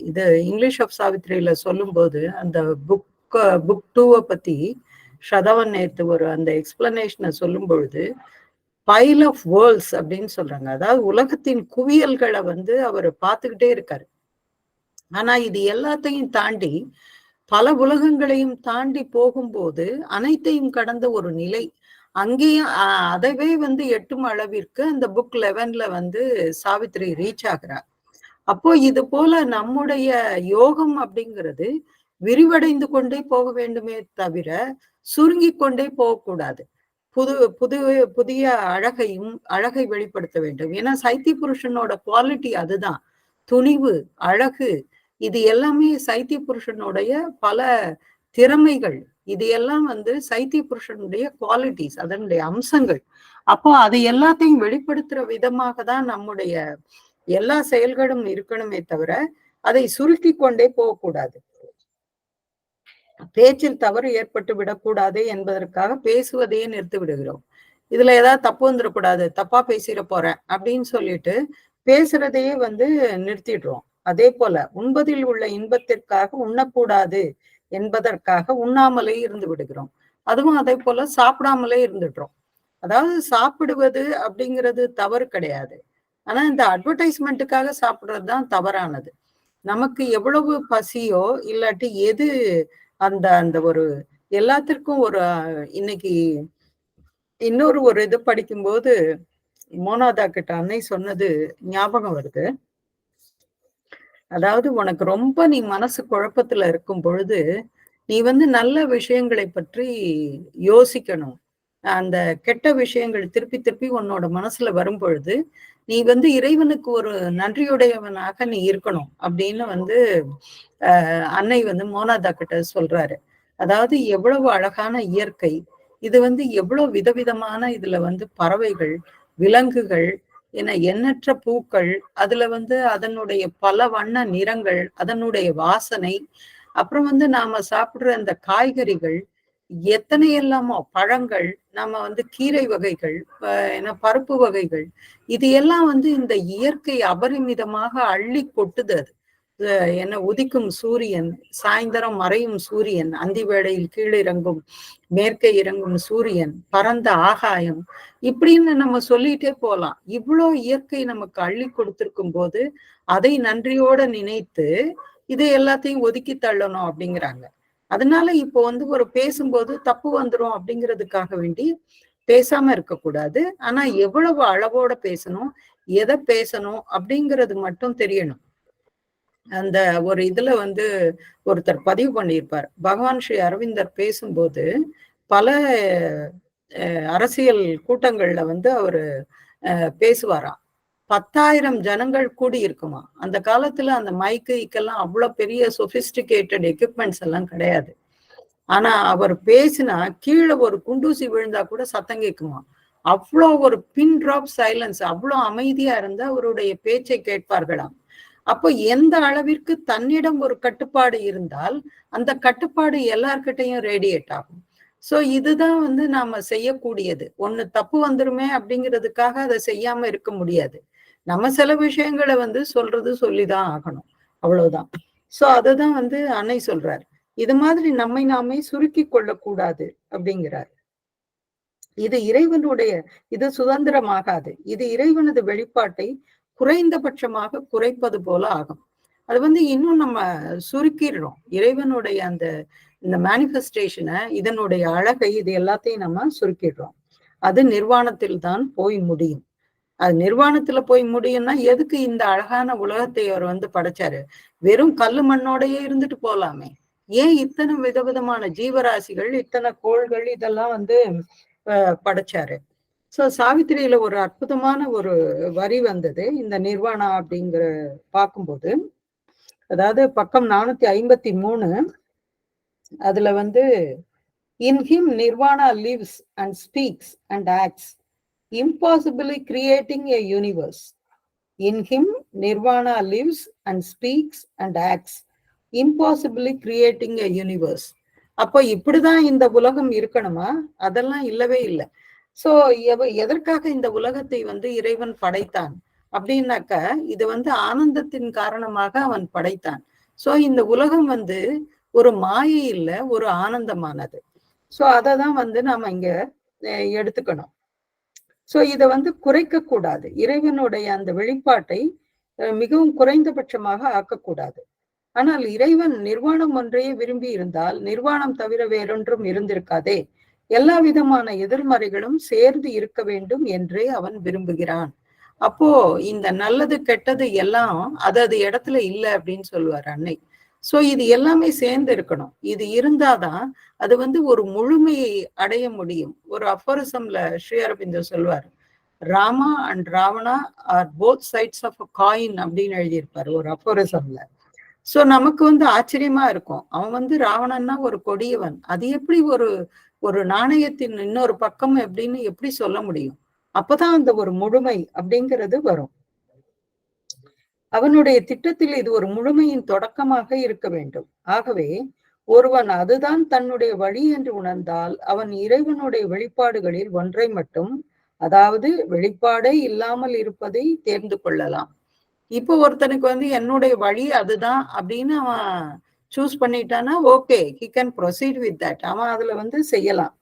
இது இங்கிலீஷ் ஆஃப் சாவித்ரியில சொல்லும் போது அந்த புக் 2 பத்தி ஷதவன் நேத்து ஒரு அந்த எக்ஸ்பிளனேஷனை சொல்லும் பொழுது பைல் ஆஃப் வேர்ல்ட்ஸ் அப்படின்னு சொல்றாங்க. அதாவது உலகத்தின் குவியல்களை அவர் பார்த்துக்கிட்டே இருக்காரு. ஆனா இது எல்லாத்தையும் தாண்டி பல உலகங்களையும் தாண்டி போகும்போது அனைத்தையும் கடந்த ஒரு நிலை அங்கேயும் அதவே எட்டும் அளவிற்கு அந்த புக் 11ல சாவித்ரி ரீச் ஆகிறார். அப்போ இது போல நம்முடைய யோகம் அப்படிங்கிறது விரிவடைந்து கொண்டே போக வேண்டுமே தவிர சுருங்கி கொண்டே போகக்கூடாது. புதிய அழகை வெளிப்படுத்த வேண்டும். ஏன்னா சைத்திய புருஷனோட குவாலிட்டி அதுதான். துணிவு, அழகு, இது எல்லாமே சைத்திய புருஷனுடைய பல திறமைகள். இது எல்லாம் சைத்திய புருஷனுடைய குவாலிட்டிஸ், அதனுடைய அம்சங்கள். அப்போ அதை எல்லாத்தையும் வெளிப்படுத்துற விதமாக தான் நம்முடைய எல்லா செயல்களும் இருக்கணுமே தவிர அதை சுருக்கி கொண்டே போகக்கூடாது. பேச்சில் தவறு ஏற்பட்டு விடக்கூடாது என்பதற்காக பேசுவதையே நிறுத்தி விடுகிறோம். இதுல ஏதாவது தப்பு வந்துடக்கூடாது, தப்பா பேசிட போறேன் அப்படின்னு சொல்லிட்டு பேசுறதையே வந்து நிறுத்திடுறோம். அதே போல உண்பதில் உள்ள இன்பத்திற்காக உண்ணக்கூடாது என்பதற்காக உண்ணாமலே இருந்து விடுகிறோம். அதுவும் அதே போல சாப்பிடாமலே இருந்துடுறோம். அதாவது சாப்பிடுவது அப்படிங்கிறது தவறு கிடையாது. ஆனா இந்த அட்வர்டைஸ்மெண்ட்டுக்காக சாப்பிடுறதுதான் தவறானது. நமக்கு எவ்வளவு பசியோ இல்லாட்டி எது அந்த அந்த ஒரு எல்லாத்திற்கும் ஒரு இன்னைக்கு இன்னொரு ஒரு இது படிக்கும்போது மோனாதா கிட்ட அன்னை சொன்னது ஞாபகம் வருது. அதாவது உனக்கு ரொம்ப நீ மனசு குழப்பத்துல இருக்கும் பொழுது நீ வந்து நல்ல விஷயங்களை பற்றி யோசிக்கணும். அந்த கெட்ட விஷயங்கள் திருப்பி திருப்பி உன்னோட மனசுல வரும் பொழுது நீ வந்து இறைவனுக்கு ஒரு நன்றியுடையவனாக நீ இருக்கணும் அப்படின்னு வந்து அன்னை வந்து மோனாதா கிட்ட சொல்றாரு. அதாவது எவ்வளவு அழகான இயற்கை இது, வந்து எவ்வளவு விதவிதமான இதுல வந்து பறவைகள், விலங்குகள் என எண்ணற்ற பூக்கள், அதுல வந்து அதனுடைய பல வண்ண நிறங்கள், அதனுடைய வாசனை, அப்புறம் வந்து நாம சாப்பிடுற அந்த காய்கறிகள், எத்தனை எல்லாமோ பழங்கள், நம்ம வந்து கீரை வகைகள், பருப்பு வகைகள், இது எல்லாம் வந்து இந்த இயற்கை அபரிமிதமாக அள்ளி கொட்டுது. அது என்ன உதிக்கும் சூரியன், சாயந்தரம் மறையும் சூரியன், அந்தி வேளையில் கீழிறங்கும் மேற்கே இறங்கும் சூரியன், பரந்த ஆகாயம், இப்படின்னு நம்ம சொல்லிட்டே போலாம். இவ்வளோ இயற்கை நமக்கு அள்ளி கொடுத்திருக்கும் போது அதை நன்றியோட நினைத்து இதை எல்லாத்தையும் ஒதுக்கி தள்ளணும் அப்படிங்கிறாங்க. அதனால இப்போ வந்து ஒரு பேசும்போது தப்பு வந்துரும் அப்படிங்கிறதுக்காக வேண்டி பேசாம இருக்கக்கூடாது. ஆனா எவ்வளவு அளவோட பேசணும், எதை பேசணும் அப்படிங்கிறது மட்டும் தெரியணும். அந்த ஒரு இதுல வந்து ஒருத்தர் பதிவு பண்ணியிருப்பார். பகவான் ஸ்ரீ அரவிந்தர் பேசும்போது பல அரசியல் கூட்டங்கள்ல வந்து அவரு பேசுவாராம். 10,000 ஜனங்கள் கூடி இருக்குமா. அந்த காலத்துல அந்த மைக்குக்கெல்லாம் அவ்வளவு பெரிய சொபிஸ்டிகேட்டட் எக்யூப்மெண்ட்ஸ் எல்லாம் கிடையாது. ஆனா அவர் பேசினா கீழே ஒரு குண்டூசி விழுந்தா கூட சத்தம் கேட்குமா. அவ்வளோ ஒரு பின் டிராப் சைலன்ஸ், அவ்வளோ அமைதியா இருந்தா அவருடைய பேச்சை கேட்பார்களாம். அப்போ எந்த அளவிற்கு தன்னிடம் ஒரு கட்டுப்பாடு இருந்தால் அந்த கட்டுப்பாடு எல்லார்கிட்டையும் ரேடியேட் ஆகும். சோ இதுதான் வந்து நாம செய்யக்கூடியது. ஒண்ணு தப்பு வந்துருமே அப்படிங்கிறதுக்காக அதை செய்யாம இருக்க முடியாது. நம்ம சில விஷயங்களை வந்து சொல்லிதான் ஆகணும், அவ்வளவுதான். சோ அதுதான் வந்து அன்னை சொல்றாரு. இது மாதிரி நம்மை நாமே சுருக்கி கொள்ளக்கூடாது அப்படிங்கிறார். இது இறைவனுடைய இது சுதந்திரமாகாது. இது இறைவனது வெளிப்பாட்டை குறைந்தபட்சமாக குறைப்பது போல ஆகும். அது வந்து இன்னும் நம்ம சுருக்கிடுறோம். இறைவனுடைய அந்த இந்த மேனிஃபெஸ்டேஷனை, இதனுடைய அழகை, இது எல்லாத்தையும் நம்ம சுருக்கிடுறோம். அது நிர்வாணத்தில் தான் போய் முடியும். அது நிர்வாணத்துல போய் முடியும்னா எதுக்கு இந்த அழகான உலகத்தை அவர் வந்து படைச்சாரு? வெறும் கல்லு மண்ணோடையே இருந்துட்டு போலாமே. ஏன் இத்தனை விதவிதமான ஜீவராசிகள், இத்தனை கோள்கள் இதெல்லாம் வந்து படைச்சாரு? சோ சாவித்திரியில ஒரு அற்புதமான ஒரு வரி வந்தது இந்த நிர்வாணா அப்படிங்கிற பார்க்கும்போது. அதாவது பக்கம் 453, அதுல வந்து in him nirvana lives and speaks and acts, impossibly creating a universe. In him nirvana lives and speaks and acts, impossibly creating a universe. அப்போ இப்படிதான் இந்த உலகம் இருக்கணுமா? அதெல்லாம் இல்லவே இல்லை. சோ எதற்காக இந்த உலகத்தை வந்து இறைவன் படைத்தான் அப்படின்னாக்க, இது வந்து ஆனந்தத்தின் காரணமாக அவன் படைத்தான். சோ இந்த உலகம் வந்து ஒரு மாயை இல்ல, ஒரு ஆனந்தமானது. சோ அததான் வந்து நாம இங்க எடுத்துக்கணும். சோ இதை வந்து குறைக்க கூடாது. இறைவனுடைய அந்த வெளிப்பாட்டை மிகவும் குறைந்தபட்சமாக ஆக்கக்கூடாது. ஆனால் இறைவன் நிர்வாணம் ஒன்றையே விரும்பி இருந்தால் நிர்வாணம் தவிர வேறொன்றும் இருந்திருக்காதே. எல்லா விதமான எதிர்மறைகளும் சேர்ந்து இருக்க வேண்டும் என்றே அவன் விரும்புகிறான். அப்போ இந்த நல்லது கெட்டது எல்லாம் அது இடத்துல இல்லை அப்படின்னு சொல்லுவார் அன்னை. சோ இது எல்லாமே சேர்ந்து இருக்கணும். இது இருந்தாதான் அது வந்து ஒரு முழுமையை அடைய முடியும். ஒரு அஃபோரிசம்ல ஸ்ரீ அரவிந்தர் சொல்வார், Rama and Ravana are both sides of a coin அப்படின்னு எழுதியிருப்பாரு ஒரு அஃபோரிசம்ல. சோ நமக்கு வந்து ஆச்சரியமா இருக்கும். அவன் வந்து ராவணன்னா ஒரு கொடியவன், அது எப்படி ஒரு நாணயத்தின் இன்னொரு பக்கம் எப்படின்னு எப்படி சொல்ல முடியும்? அப்பதான் அந்த ஒரு முழுமை அப்படிங்கிறது வரும். அவனுடைய திட்டத்தில் இது ஒரு முழுமையின் தொடக்கமாக இருக்க வேண்டும். ஆகவே ஒருவன் அதுதான் தன்னுடைய வழி என்று உணர்ந்தால் அவன் இறைவனுடைய வெளிப்பாடுகளில் ஒன்றை மட்டும், அதாவது வெளிப்பாடே இல்லாமல் இருப்பதை தேர்ந்து கொள்ளலாம். இப்போ ஒருத்தனுக்கு வந்து என்னுடைய வழி அதுதான் அப்படின்னு அவன் சூஸ் பண்ணிட்டானா okay, he can proceed with that. அவன் அதுல வந்து செய்யலாம்.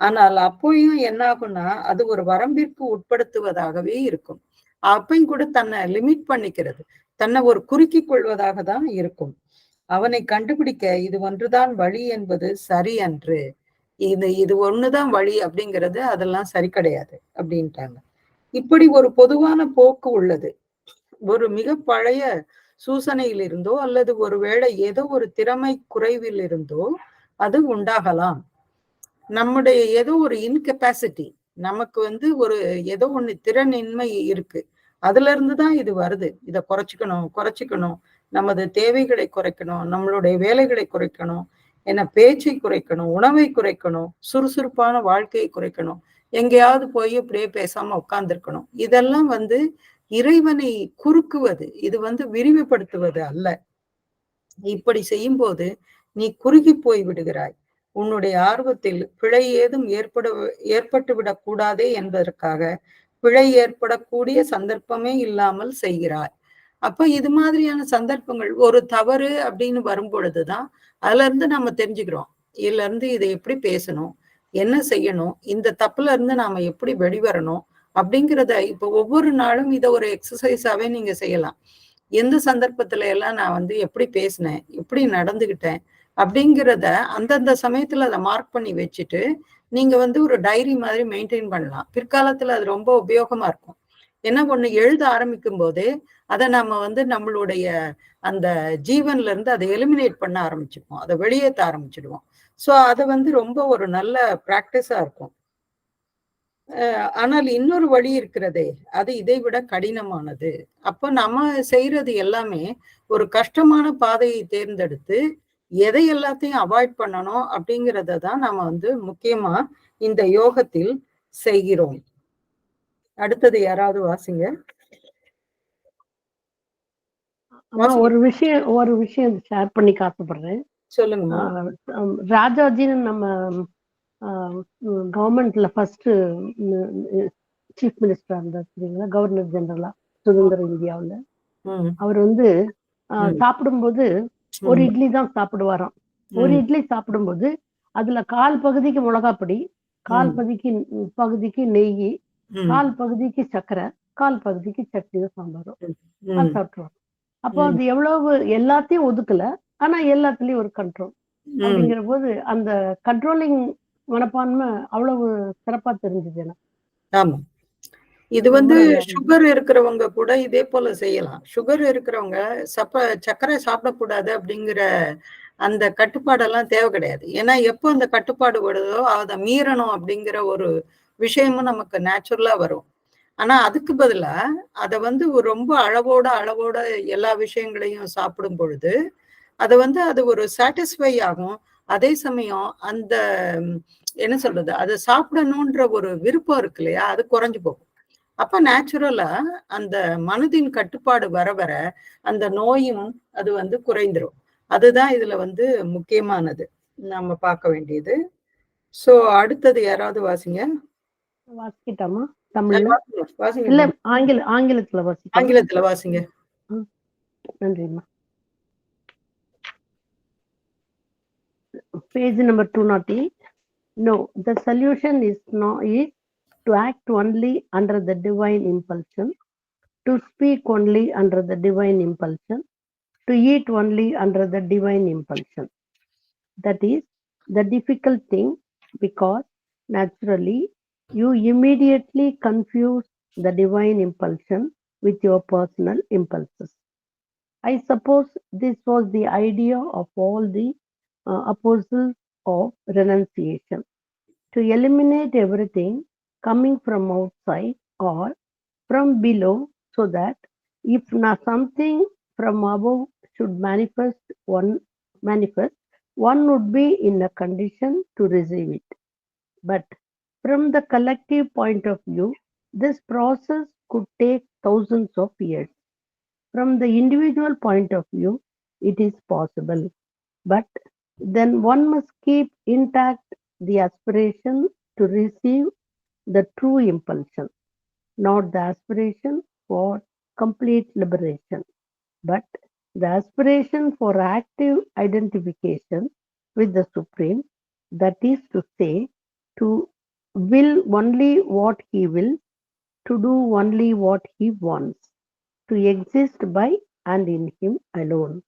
ஆனால் அப்போயும் என்ன ஆகும்னா அது ஒரு வரம்பிற்கு உட்படுத்துவதாகவே இருக்கும். அப்பையும் கூட தன்னை லிமிட் பண்ணிக்கிறது, தன்னை ஒரு குறுக்கிக் கொள்வதாக தான் இருக்கும். அவனை கண்டுபிடிக்க இது ஒன்றுதான் வழி என்பது சரி அன்று. இது ஒண்ணுதான் வழி அப்படிங்கிறது அதெல்லாம் சரி கிடையாது அப்படின்ட்டாங்க. இப்படி ஒரு பொதுவான போக்கு உள்ளது. ஒரு மிக பழைய சூசனையில் இருந்தோ அல்லது ஒருவேளை ஏதோ ஒரு திறமை குறைவில் இருந்தோ அது உண்டாகலாம். நம்முடைய ஏதோ ஒரு இன்கெப்பாசிட்டி, நமக்கு வந்து ஒரு ஏதோ ஒண்ணு திறனின்மை இருக்கு, அதுல இருந்துதான் இது வருது. இதை குறைச்சிக்கணும், நமது தேவைகளை குறைக்கணும், நம்மளுடைய வேலைகளை குறைக்கணும், என்ன பேச்சை குறைக்கணும், உணவை குறைக்கணும், சுறுசுறுப்பான வாழ்க்கையை குறைக்கணும், எங்கேயாவது போய் அப்படியே பேசாம உட்கார்ந்துருக்கணும். இதெல்லாம் வந்து இறைவனை குறுக்குவது, இது வந்து விரிவுபடுத்துவது அல்ல. இப்படி செய்யும் போது நீ குறுகி போய் விடுகிறாய். உன்னுடைய ஆர்வத்தில் பிழை ஏதும் ஏற்பட்டுவிடக் கூடாதே என்பதற்காக பிழை ஏற்படக்கூடிய சந்தர்ப்பமே இல்லாமல் செய்கிறாய். அப்ப இது மாதிரியான சந்தர்ப்பங்கள், ஒரு தவறு அப்படின்னு வரும் பொழுதுதான் அதுல இருந்து நம்ம தெரிஞ்சுக்கிறோம். இதுல இருந்து இதை எப்படி பேசணும், என்ன செய்யணும், இந்த தப்புல இருந்து நாம எப்படி வெளிவரணும் அப்படிங்கிறத இப்ப ஒவ்வொரு நாளும் இதை ஒரு எக்ஸசைஸாவே நீங்க செய்யலாம். எந்த சந்தர்ப்பத்துல எல்லாம் நான் வந்து எப்படி பேசினேன், எப்படி நடந்துகிட்டேன் அப்படிங்கிறத அந்தந்த சமயத்துல அதை மார்க் பண்ணி வச்சுட்டு நீங்க வந்து ஒரு டைரி மாதிரி மெயின்டைன் பண்ணலாம். பிற்காலத்துல அது ரொம்ப உபயோகமா இருக்கும். ஏன்னா ஒண்ணு எழுத ஆரம்பிக்கும் போதே அதை நம்ம வந்து நம்மளுடைய அந்த ஜீவன்ல இருந்து அதை எலிமினேட் பண்ண ஆரம்பிச்சுக்குவோம், அதை வெளியேற்ற ஆரம்பிச்சிடுவோம். சோ அது வந்து ரொம்ப ஒரு நல்ல பிராக்டிஸா இருக்கும். ஆனால் இன்னொரு வழி இருக்கிறதே, அது இதை விட கடினமானது. அப்ப நம்ம செய்யறது எல்லாமே ஒரு கஷ்டமான பாதையை தேர்ந்தெடுத்து எதை எல்லாத்தையும் அவாய்ட் பண்ணணும் அப்படிங்கிறத தான் நம்ம வந்து முக்கியமா இந்த யோகத்தில் செய்கிறோம். அடுத்தது யாராவது வாசிங்க. ஒரு விஷயம் ஷேர் பண்ணி காசப்படுறேன். சொல்லுங்க. ராஜாஜின்னு நம்ம கவர்மெண்ட்ல ஃபர்ஸ்ட் சீஃப் மினிஸ்டரா இருந்தார் சரிங்களா, கவர்னர் ஜெனரலா சுதந்திர இந்தியாவுல. அவர் வந்து சாப்பிடும்போது ஒரு இட்லி தான் சாப்பிடுவாராம். ஒரு இட்லி சாப்பிடும்போது அதுல கால் பகுதிக்கு மிளகாப்பொடி, கால் பகுதிக்கு நெய், கால் பகுதிக்கு சர்க்கரை, கால் பகுதிக்கு சட்னியும் சாம்பாரும் அது சாப்பிட்டுருவாங்க. அப்போ அது எவ்வளவு எல்லாத்தையும் ஒதுக்கல, ஆனா எல்லாத்துலயும் ஒரு கண்ட்ரோல். அப்படிங்கிற போது அந்த கண்ட்ரோலிங் மனப்பான்மை அவ்வளவு சிறப்பா தெரிஞ்சது எனக்கு. ஆமா, இது வந்து சுகர் இருக்கிறவங்க கூட இதே போல செய்யலாம். சுகர் இருக்கிறவங்க சர்க்கரை சாப்பிடக்கூடாது அப்படிங்கிற அந்த கட்டுப்பாடெல்லாம் தேவை கிடையாது. ஏன்னா எப்போ அந்த கட்டுப்பாடு வருதோ அதை மீறணும் அப்படிங்கிற ஒரு விஷயமும் நமக்கு நேச்சுரலா வரும். ஆனா அதுக்கு பதிலா அதை வந்து ரொம்ப அளவோட எல்லா விஷயங்களையும் சாப்பிடும் பொழுது அது வந்து அது ஒரு சாட்டிஸ்ஃபை ஆகும். அதே சமயம் அந்த என்ன சொல்றது, அதை சாப்பிடணுன்ற ஒரு விருப்பம் இருக்கு இல்லையா, அது குறைஞ்சு போகும். அப்ப நேச்சுரலா அந்த மனதின் கட்டுப்பாடு வர வர அந்த நோயும் அது வந்து குறைந்துரும். அதுதான் இதுல வந்து முக்கியமானது நம்ம பார்க்க வேண்டியது. சோ அடுத்தது யாராவது வாசிங்க. வாசிக்கிட்டாமா? தமிழ்ல இல்ல ஆங்கிலத்துல வாசிங்க. ஆங்கிலத்துல வாசிங்க. நன்றிம்மா. Page number 208. No, the solution is to act only under the divine impulsion, to speak only under the divine impulsion, to eat only under the divine impulsion. That is the difficult thing, because naturally you immediately confuse the divine impulsion with your personal impulses. I suppose this was the idea of all the apostles of renunciation, to eliminate everything coming from outside or from below, so that if not something from above should manifest, one would be in a condition to receive it. But from the collective point of view, this process could take thousands of years. From the individual point of view, it is possible, but then one must keep intact the aspiration to receive the true impulsion, not the aspiration for complete liberation, but the aspiration for active identification with the Supreme, that is to say, to will only what he wills, to do only what he wants, to exist by and in him alone.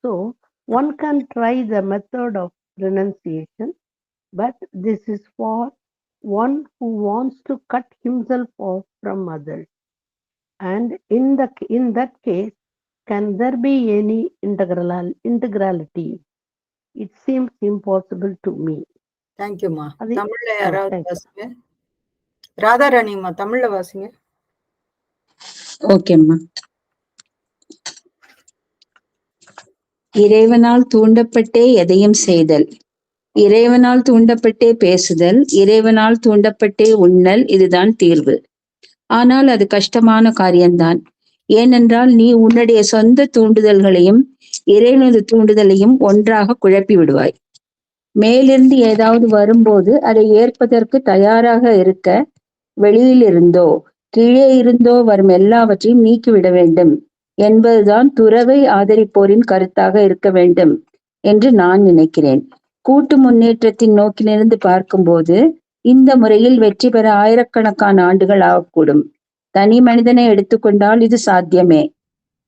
So, one can try the method of renunciation, but this is for one who wants to cut himself off from others. And in that case, can there be any integrality? It seems impossible to me. தேங்க்யூமா. அது- தமிழ்ல யாராவது thank you. வாசிங்க. ராதாராணிம்மா தமிழ்ல வாசிங்க. ஓகேம்மா. இறைவனால் தூண்டப்பட்டே எதையும் செய்தல், இறைவனால் தூண்டப்பட்டே பேசுதல், இறைவனால் தூண்டப்பட்டே உண்ணல், இதுதான் தீர்வு. ஆனால் அது கஷ்டமான காரியம்தான். ஏனென்றால் நீ உன்னுடைய சொந்த தூண்டுதல்களையும் இறைவனது தூண்டுதலையும் ஒன்றாக குழப்பி விடுவாய். மேலிருந்து ஏதாவது வரும்போது அதை ஏற்பதற்கு தயாராக இருக்க வெளியிலிருந்தோ கீழே இருந்தோ வரும் எல்லாவற்றையும் நீக்கிவிட வேண்டும் என்பதுதான் துறவை ஆதரிப்போரின் கருத்தாக இருக்க வேண்டும் என்று நான் நினைக்கிறேன். கூட்டு முன்னேற்றத்தின் நோக்கிலிருந்து பார்க்கும்போது இந்த முறையில் வெற்றி பெற ஆயிரக்கணக்கான ஆண்டுகள் ஆகக்கூடும். தனி மனிதனை எடுத்துக்கொண்டால் இது சாத்தியமே.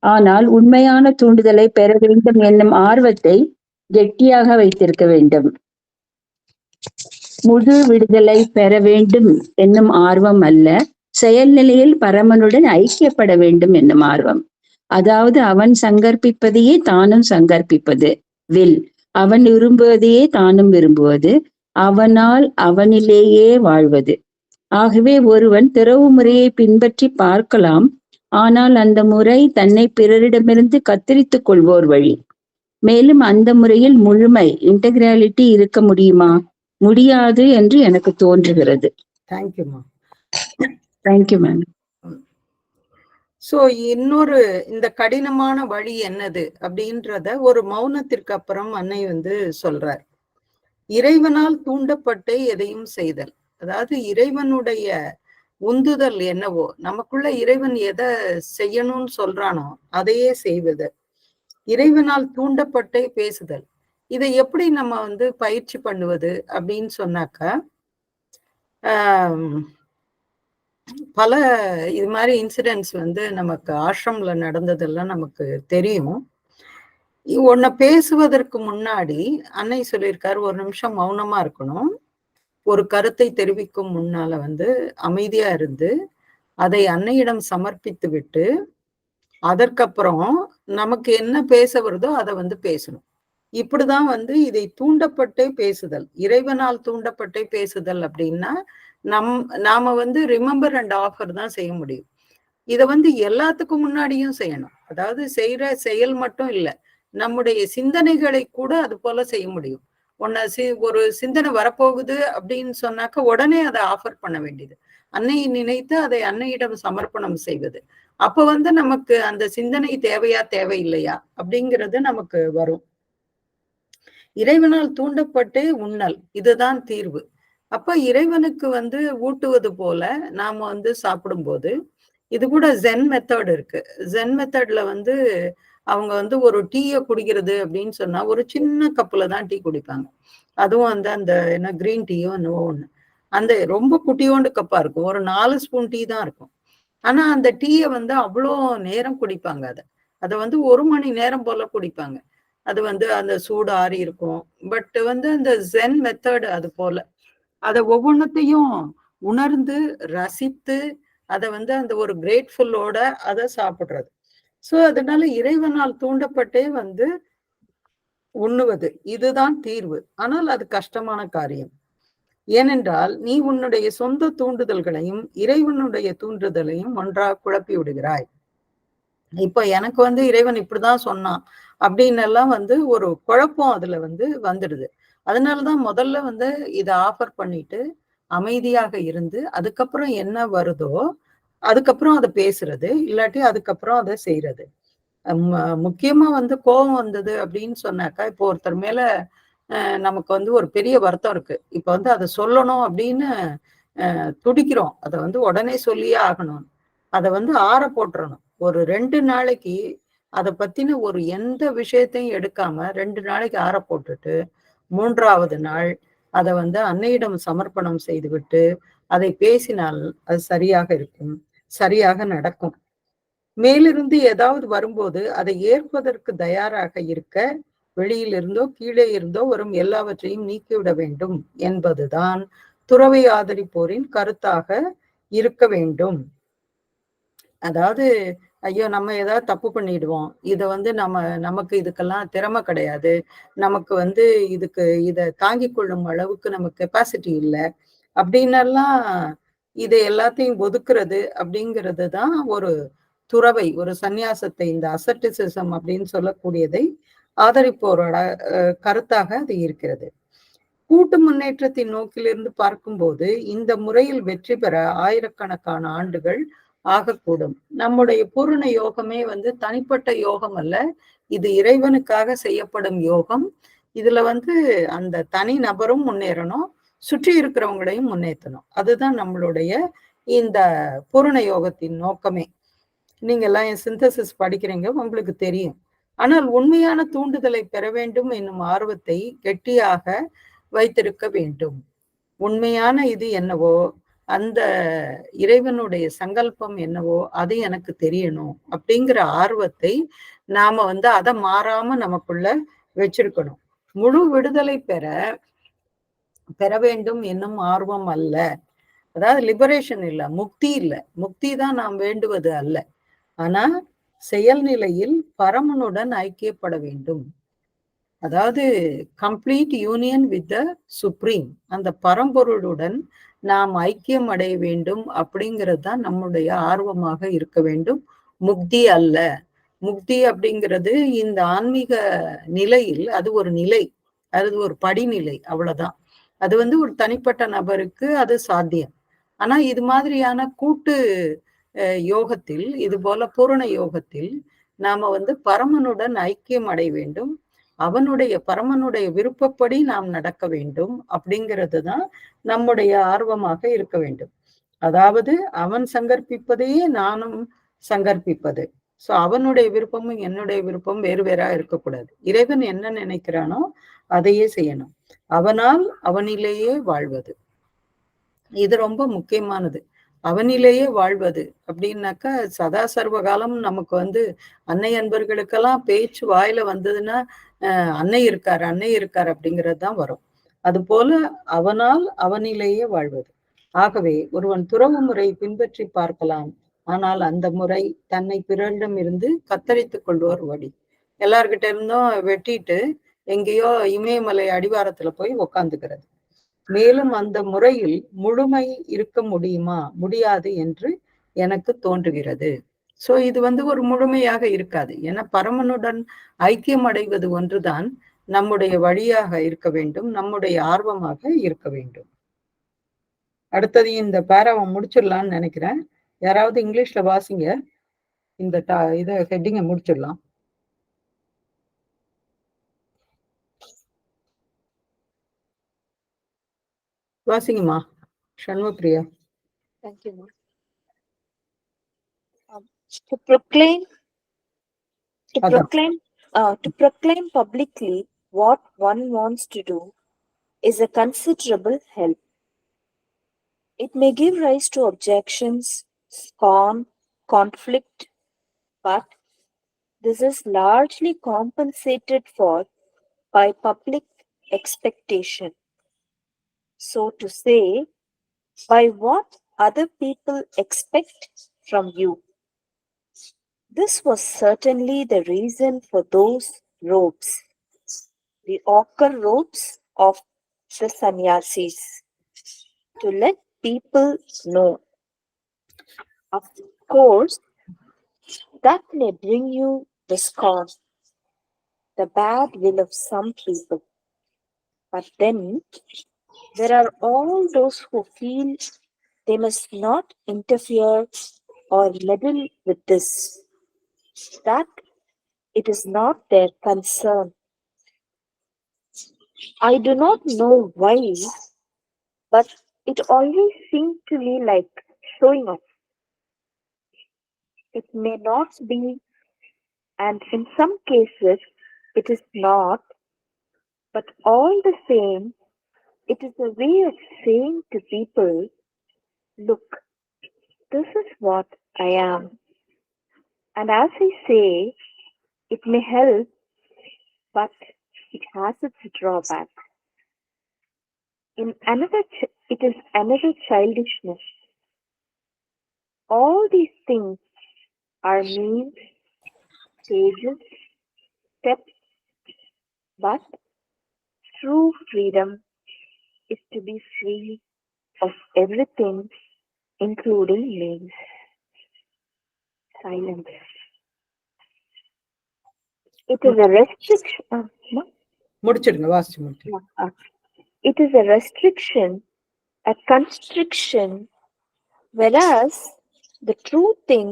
ஆனால் உண்மையான தூண்டுதலை பெற வேண்டும் என்னும் ஆர்வத்தை கெட்டியாக வைத்திருக்க வேண்டும். முழு விடுதலை பெற வேண்டும் என்னும் ஆர்வம் அல்ல, செயல்நிலையில் பரமனுடன் ஐக்கியப்பட வேண்டும் என்னும் ஆர்வம். அதாவது அவன் சங்கற்பிப்பதையே தானும் சங்கற்பிப்பது, வில். அவன் விரும்புவதையே தானும் விரும்புவது, அவனால் அவனிலேயே வாழ்வது. ஆகவே ஒருவன் திறவு முறையை பின்பற்றி பார்க்கலாம், ஆனால் அந்த முறை தன்னை பிறரிடமிருந்து கத்தரித்துக் கொள்வோர் வழி. மேலும் அந்த முறையில் முழுமை இன்டெகிராலிட்டி இருக்க முடியுமா? முடியாது என்று எனக்கு தோன்றுகிறது. தேங்க்யூமா. Thank you ma'am. சோ இன்னொரு இந்த கடினமான வழி என்னது அப்படின்றத ஒரு மௌனத்திற்கு அப்புறம் அன்னை சொல்றார். இறைவனால் தூண்டப்பட்டு எதையும் செய்தல், அதாவது இறைவனுடைய உந்துதல் என்னவோ, நமக்குள்ள இறைவன் எதை செய்யணும்னு சொல்றானோ அதையே செய்வது. இறைவனால் தூண்டப்பட்டே பேசுதல், இதை எப்படி நம்ம பயிற்சி பண்ணுவது அப்படின்னு சொன்னாக்கா, பல இது மாதிரி இன்சிடென்ட்ஸ் நமக்கு ஆசிரம்ல நடந்ததெல்லாம் நமக்கு தெரியும். உன்னை பேசுவதற்கு முன்னாடி அன்னை சொல்லியிருக்காரு, ஒரு நிமிஷம் மௌனமா இருக்கணும். ஒரு கருத்தை தெரிவிக்கும் முன்னால அமைதியா இருந்து அதை அன்னையிடம் சமர்ப்பித்து விட்டு அதற்கப்புறம் நமக்கு என்ன பேச வருதோ அதை பேசணும். இப்படிதான் இதை தூண்டப்பட்டே பேசுதல், இறைவனால் தூண்டப்பட்டே பேசுதல் அப்படின்னா நாம ரிமெம்பர் அண்ட் ஆஃபர் தான் செய்ய முடியும். இதை எல்லாத்துக்கும் முன்னாடியும் செய்யணும். அதாவது செய்யற செயல் மட்டும் இல்லை, நம்முடைய சிந்தனைகளை கூட அது போல செய்ய முடியும். ஒரு சிந்தனை வரப்போகுது அப்படின்னு சொன்னாக்க உடனே அதை ஆஃபர் பண்ண வேண்டியது, அன்னையை நினைத்து அதை அன்னையிடம் சமர்ப்பணம் செய்வது. அப்ப நமக்கு அந்த சிந்தனை தேவையா தேவையில்லையா அப்படிங்கிறது நமக்கு வரும். இறைவனால் தூண்டப்பட்டே உண்ணல், இதுதான் தீர்வு. அப்ப இறைவனுக்கு ஊட்டுவது போல நாம சாப்பிடும்போது, இது கூட ஜென் மெத்தட் இருக்கு. ஜென் மெத்தட்ல அவங்க ஒரு டீயை குடிக்கிறது அப்படின்னு சொன்னா ஒரு சின்ன கப்புல தான் டீ குடிப்பாங்க. அதுவும் அந்த என்ன கிரீன் டீயோ என்னவோ ஒண்ணு, அந்த ரொம்ப குட்டியோண்டு கப்பா இருக்கும், ஒரு 4 ஸ்பூன் டீ தான் இருக்கும். ஆனா அந்த டீயை அவ்வளோ நேரம் குடிப்பாங்க. அதை 1 மணி நேரம் போல குடிப்பாங்க. அது அந்த சூடு ஆறி இருக்கும். பட் அந்த ஜென் மெத்தட் அது போல அதை ஒவ்வொன்றத்தையும் உணர்ந்து ரசித்து அதை அந்த ஒரு கிரேட்ஃபுல்லோட அதை சாப்பிடுறது. சோ அதனால இறைவனால் தூண்டப்பட்டே உண்ணுவது, இதுதான் தீர்வு. ஆனால் அது கஷ்டமான காரியம். ஏனென்றால் நீ உன்னுடைய சொந்த தூண்டுதல்களையும் இறைவனுடைய தூண்டுதலையும் ஒன்றாக குழப்பி விடுகிறாய். இப்ப எனக்கு இறைவன் இப்படிதான் சொன்னான் அப்படின்னு எல்லாம் ஒரு குழப்பம் அதுல வந்துடுது. அதனாலதான் முதல்ல இதை ஆஃபர் பண்ணிட்டு அமைதியாக இருந்து அதுக்கப்புறம் என்ன வருதோ அதுக்கப்புறம் அதை பேசுறது, இல்லாட்டி அதுக்கப்புறம் அதை செய்யறது. முக்கியமா வந்து கோபம் வந்தது அப்படின்னு சொன்னாக்கா, இப்போ ஒருத்தர் மேல நமக்கு வந்து ஒரு பெரிய வருத்தம் இருக்கு. இப்ப வந்து அதை சொல்லணும் அப்படின்னு துடிக்கிறோம். அதை வந்து உடனே சொல்லியே ஆகணும். அதை வந்து ஆற போட்டுறணும். ஒரு 2 நாளைக்கு அதை பத்தின ஒரு எந்த விஷயத்தையும் எடுக்காம 2 நாளைக்கு ஆற போட்டுட்டு 3வது நாள் அதை வந்து அன்னையிடம் சமர்ப்பணம் செய்துவிட்டு அதை பேசினால் அது சரியாக இருக்கும், சரியாக நடக்கும். மேலிருந்து ஏதாவது வரும்போது அதை ஏற்பதற்கு தயாராக இருக்க வெளியிலிருந்தோ கீழே இருந்தோ வரும் எல்லாவற்றையும் நீக்கிவிட வேண்டும் என்பதுதான் துறவை ஆதரிப்போரின் கருத்தாக இருக்க வேண்டும். அதாவது ஐயோ நம்ம ஏதாவது தப்பு பண்ணிடுவோம், இதை வந்து நமக்கு இதுக்கெல்லாம் திறமை கிடையாது, நமக்கு வந்து இதை தாங்கிக் கொள்ளும் அளவுக்கு நமக்கு கெப்பாசிட்டி இல்லை அப்படின்னெல்லாம் இதை எல்லாத்தையும் ஒதுக்குறது அப்படிங்கிறது தான் ஒரு துறவை, ஒரு சந்நியாசத்தை, இந்த அசர்டிசிசம் அப்படின்னு சொல்லக்கூடியதை ஆதரிப்போரோட கருத்தாக அது இருக்கிறது. கூட்டு முன்னேற்றத்தின் நோக்கிலிருந்து பார்க்கும்போது இந்த முறையில் வெற்றி பெற ஆயிரக்கணக்கான ஆண்டுகள் ஆகக்கூடும். நம்முடைய பூரண யோகமே வந்து தனிப்பட்ட யோகம் அல்ல, இது இறைவனுக்காக செய்யப்படும் யோகம். இதுல வந்து அந்த தனி நபரும் முன்னேறணும், சுற்றி இருக்கிறவங்களையும் முன்னேற்றணும். அதுதான் நம்மளுடைய இந்த பூரண யோகத்தின் நோக்கமே. நீங்க எல்லாம் என் சிந்தசிஸ் படிக்கிறீங்க, உங்களுக்கு தெரியும். ஆனால் உண்மையான தூண்டுதலை பெற வேண்டும் என்னும் ஆர்வத்தை கெட்டியாக வைத்திருக்க வேண்டும். உண்மையான இது என்னவோ, அந்த இறைவனுடைய சங்கல்பம் என்னவோ அது எனக்கு தெரியணும் அப்படிங்கிற ஆர்வத்தை நாம வந்து அதை மாறாம நமக்குள்ள வச்சிருக்கணும். முழு விடுதலை பெற வேண்டும் என்னும் ஆர்வம் அல்ல. அதாவது லிபரேஷன் இல்ல, முக்தி இல்ல. முக்தி தான் நாம் வேண்டுவது அல்ல. ஆனா செயல்நிலையில் பரமனுடன் ஐக்கியப்பட வேண்டும். அதாவது complete union with the supreme, அந்த பரம்பொருளுடன் நாம் ஐக்கியம் அடைய வேண்டும் அப்படிங்கிறது தான் நம்முடைய ஆர்வமாக இருக்க வேண்டும். முக்தி அல்ல. முக்தி அப்படிங்கிறது இந்த ஆன்மீக நிலையில் அது ஒரு நிலை, அது ஒரு படிநிலை, அவ்வளவுதான். அது வந்து ஒரு தனிப்பட்ட நபருக்கு அது சாத்தியம். ஆனா இது மாதிரியான கூட்டு யோகத்தில், இது போல பூரண யோகத்தில் நாம வந்து பரமனுடன் ஐக்கியம் அடைய வேண்டும், பரமனுடைய விருப்பப்படி நாம் நடக்க வேண்டும் அப்படிங்கிறது தான் நம்முடைய ஆர்வமாக இருக்க வேண்டும். அதாவது அவன் சங்கற்பிப்பதையே நானும் சங்கற்பிப்பது. சோ அவனுடைய விருப்பமும் என்னுடைய விருப்பம் வேறு வேறா இருக்கக்கூடாது. இறைவன் என்ன நினைக்கிறானோ அதையே செய்யணும். அவனால் அவனிலேயே வாழ்வது, இது ரொம்ப முக்கியமானது. அவனிலேயே வாழ்வது அப்படின்னாக்கா சதா சர்வ காலம் நமக்கு வந்து அன்னை அன்பர்களுக்கெல்லாம் பேச்சு வாயில வந்ததுன்னா அன்னை இருக்கார் அப்படிங்கிறது தான் வரும். அது போல அவனால் அவனிலேயே வாழ்வது. ஆகவே ஒருவன் துறவு முறை பின்பற்றி பார்க்கலாம், ஆனால் அந்த முறை தன்னை பிறரிடம் இருந்து கத்தரித்துக் கொள்வோர் வழி. எல்லார்கிட்ட இருந்தும் வெட்டிட்டு எங்கேயோ இமயமலை அடிவாரத்துல போய் உக்காந்துக்கிறது. மேலும் அந்த முறையில் முழுமை இருக்க முடியாது என்று எனக்கு தோன்றுகிறது. சோ இது வந்து ஒரு முழுமையாக இருக்காது. ஏன்னா பரமனுடன் ஐக்கியம் அடைவது ஒன்றுதான் நம்முடைய வழியாக இருக்க வேண்டும், நம்முடைய ஆர்வமாக இருக்க வேண்டும். அடுத்தது இந்த பேராவை முடிச்சிடலாம்னு நினைக்கிறேன். யாராவது இங்கிலீஷ்ல வாசிங்க, இந்த இத ஹெட்டிங்க முடிச்சிடலாம். வாசிங்கம்மா Shanmugapriya. Thank you, ma'am. To proclaim publicly what one wants to do is a considerable help. It may give rise to objections, scorn, conflict, but this is largely compensated for by public expectation. So to say, by what other people expect from you. This was certainly the reason for those robes, the ochre robes of the sannyasis, to let people know. Of course, that may bring you the scorn, the bad will of some people. But then there are all those who feel they must not interfere or meddle with this, that It is not their concern. I do not know why, but it always seemed to me like showing off. It may not be, and in some cases it is not, but all the same, it is a way of saying to people, look, this is what I am. And as I say, it may help, but it has its drawback. It is another childishness. All these things are means, stages, steps, but true freedom is to be free of everything, including names. Silence. It is a restriction. முடிச்சிடுங்க, வாசிச்சு முடிச்சிடுங்க. It is a restriction, a constriction, whereas the true thing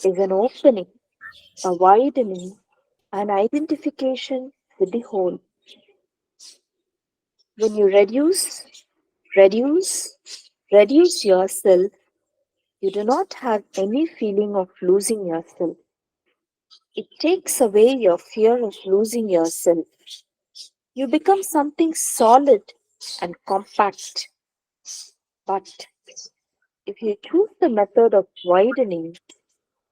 is an opening, a widening, an identification with the whole. When you reduce yourself, you do not have any feeling of losing yourself. It takes away your fear of losing yourself. You become something solid and compact. But if you choose the method of widening,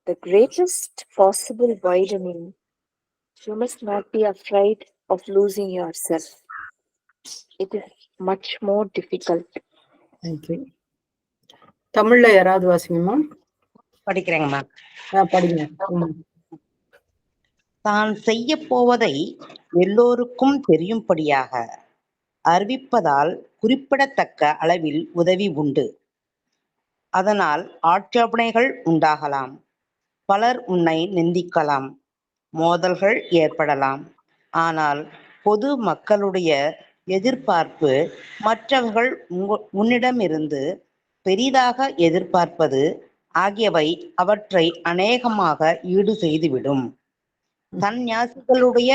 the greatest possible widening, you must not be afraid of losing yourself. It is much more difficult. Thank you. தமிழ்ல யாராவது வாசிங்கம்மா? படிக்கிறேங்கம்மா. படிங்க. தான் செய்ய போவதை எல்லோருக்கும் தெரியும்படியாக அறிவிப்பதால் குறிப்பிடத்தக்க அளவில் உதவி உண்டு. அதனால் ஆட்சேபனைகள் உண்டாகலாம். பலர் உன்னை நிந்திக்கலாம். மோதல்கள் ஏற்படலாம். ஆனால் பொது மக்களுடைய எதிர்பார்ப்பு மற்றவர்கள் உன்னிடமிருந்து பெரிதாக எதிர்பார்ப்பது ஆகியவை அவற்றை அநேகமாக ஈடு செய்துவிடும். சந்நியாசிகளுடைய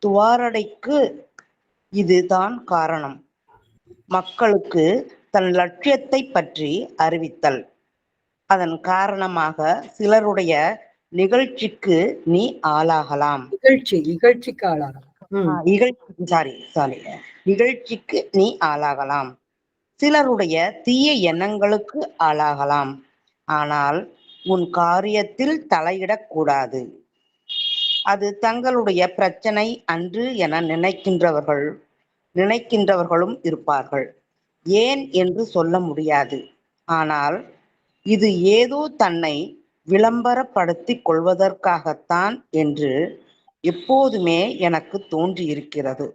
துவாரடைக்கு இதுதான் காரணம். மக்களுக்கு தன் லட்சியத்தை பற்றி அறிவித்தல். அதன் காரணமாக சிலருடைய நிகழ்ச்சிக்கு நீ ஆளாகலாம். நிகழ்ச்சிக்கு நீ ஆளாகலாம். சிலருடைய தீய எண்ணங்களுக்கு ஆளாகலாம். ஆனால் உன் காரியத்தில் தலையிடக்கூடாது. அது தங்களுடைய பிரச்சனை அன்று என நினைக்கின்றவர்களும் இருப்பார்கள். ஏன் என்று சொல்ல முடியாது. ஆனால் இது ஏதோ தன்னை விளம்பரப்படுத்திக் கொள்வதற்காகத்தான் என்று எப்போதுமே எனக்கு தோன்றி இருக்கிறது.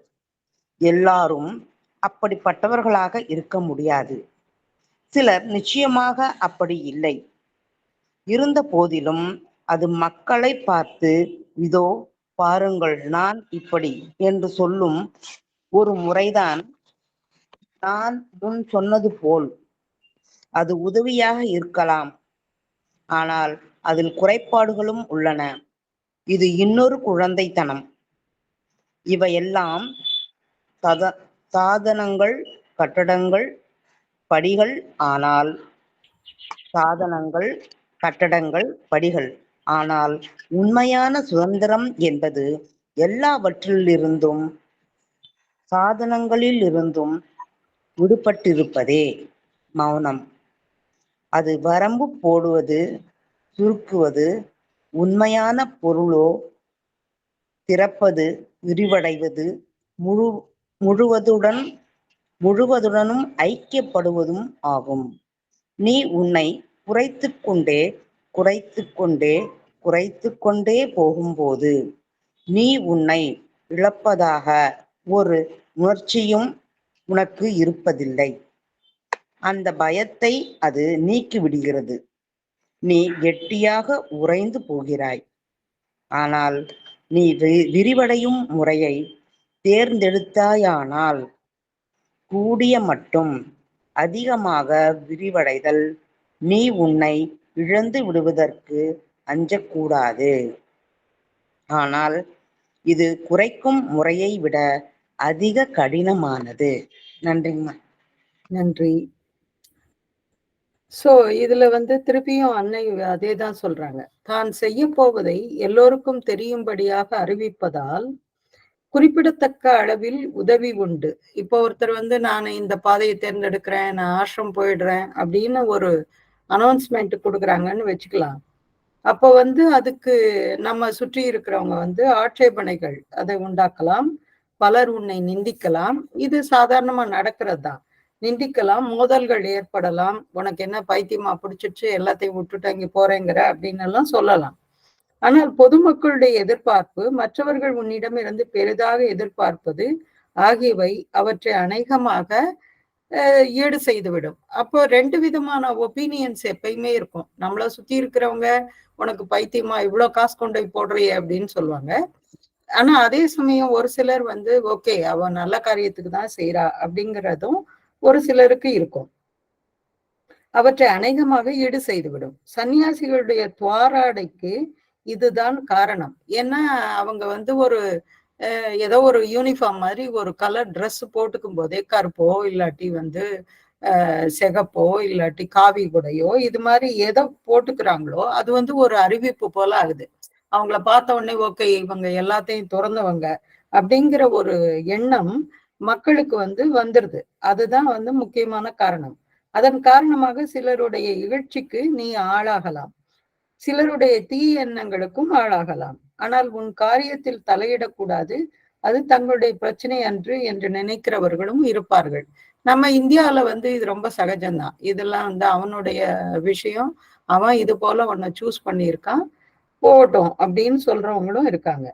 எல்லாரும் அப்படிப்பட்டவர்களாக இருக்க முடியாது. சிலர் நிச்சயமாக அப்படி இல்லை. இருந்த போதிலும் அது மக்களை பார்த்து, இதோ பாருங்கள் நான் இப்படி என்று சொல்லும் ஒரு முறைதான். நான் முன் சொன்னது போல் அது உதவியாக இருக்கலாம். ஆனால் அதில் குறைபாடுகளும் உள்ளன. இது இன்னொரு குழந்தைத்தனம். இவையெல்லாம் சாதனங்கள், கட்டடங்கள், படிகள். ஆனால் சாதனங்கள், கட்டடங்கள், படிகள். ஆனால் உண்மையான சுதந்திரம் என்பது எல்லாவற்றிலிருந்தும் சாதனங்களிலிருந்தும் விடுபட்டிருப்பதே மௌனம். அது வரம்பு போடுவது, சுருக்குவது, உண்மையான பொருளோ திறப்பது, விரிவடைவது, முழுவதுடனும் ஐக்கியப்படுவதும் ஆகும். நீ உன்னை குறைத்து கொண்டே போகும்போது நீ உன்னை இழப்பதாக ஒரு உணர்ச்சியும் உனக்கு இருப்பதில்லை. அந்த பயத்தை அது நீக்கிவிடுகிறது. நீ கெட்டியாக உறைந்து போகிறாய். ஆனால் நீ விரிவடையும் முறையை தேர்ந்தெடுத்தாயானால் கூடிய மட்டும் அதிகமாக விரிவடைதல், நீ உன்னை இழந்து விடுவதற்கு அஞ்சக்கூடாது. ஆனால் இது குறைக்கும் முறையை விட அதிக கடினமானது. நன்றிங்கம்மா. நன்றி. சோ இதுல வந்து திருப்பியும் அன்னை அதேதான் சொல்றாங்க. தான் செய்ய போவதை எல்லோருக்கும் தெரியும்படியாக அறிவிப்பதால் குறிப்பிடத்தக்க அளவில் உதவி உண்டு. இப்போ ஒருத்தர் வந்து நான் இந்த பாதையை தேர்ந்தெடுக்கிறேன், நான் ஆசிரம் போயிடுறேன் அப்படின்னு ஒரு அனௌன்ஸ்மெண்ட் கொடுக்குறாங்கன்னு வச்சுக்கலாம். அப்போ வந்து அதுக்கு நம்ம சுற்றி இருக்கிறவங்க வந்து ஆட்சேபனைகள் அதை உண்டாக்கலாம். பலர் உன்னை நிந்திக்கலாம். இது சாதாரணமா நடக்கிறது தான். நிந்திக்கலாம், மோதல்கள் ஏற்படலாம். உனக்கு என்ன பைத்தியமா பிடிச்சிருச்சு, எல்லாத்தையும் விட்டுட்டு அங்கே போறேங்கிற அப்படின்னு எல்லாம் சொல்லலாம். ஆனால் பொதுமக்களுடைய எதிர்பார்ப்பு, மற்றவர்கள் உன்னிடமிருந்து பெரிதாக எதிர்பார்ப்பது ஆகியவை அவற்றை அநேகமாக ஈடு செய்துவிடும். அப்போ 2 விதமான ஒப்பீனியன்ஸ் எப்பயுமே இருக்கும். நம்மள சுத்தி இருக்கிறவங்க உனக்கு பைத்தியமா இவ்வளவு காசு கொண்டு போய் போடுறியே அப்படின்னு சொல்லுவாங்க. ஆனா அதே சமயம் ஒரு சிலர் வந்து ஓகே அவ நல்ல காரியத்துக்கு தான் செய்யறா அப்படிங்கிறதும் ஒரு சிலருக்கு இருக்கும். அவற்றை அநேகமாக ஈடு செய்துவிடும். சன்னியாசிகளுடைய துவாராடைக்கு இதுதான் காரணம். ஏன்னா அவங்க வந்து ஒரு ஏதோ ஒரு யூனிஃபார்ம் மாதிரி ஒரு கலர் ட்ரெஸ் போட்டுக்கும் போதே கருப்போ இல்லாட்டி வந்து சிகப்போ இல்லாட்டி காவி குடையோ இது மாதிரி எதை போட்டுக்கிறாங்களோ அது வந்து ஒரு அறிவிப்பு போல ஆகுது. அவங்கள பார்த்த உடனே ஓகே இவங்க எல்லாத்தையும் துறந்தவங்க அப்படிங்கிற ஒரு எண்ணம் மக்களுக்கு வந்து வந்துருது. அதுதான் வந்து முக்கியமான காரணம். அதன் காரணமாக சிலருடைய இகழ்ச்சிக்கு நீ ஆளாகலாம், சிலருடைய தீய எண்ணங்களுக்கும் ஆளாகலாம். ஆனால் உன் காரியத்தில் தலையிடக்கூடாது, அது தங்களுடைய பிரச்சனை அன்று என்று நினைக்கிறவர்களும் இருப்பார்கள். நம்ம இந்தியாவில வந்து இது ரொம்ப சகஜம்தான். இதெல்லாம் வந்து அவனுடைய விஷயம், அவன் இது போல உன்னை சூஸ் பண்ணியிருக்கான், போகட்டும் அப்படின்னு சொல்றவங்களும் இருக்காங்க.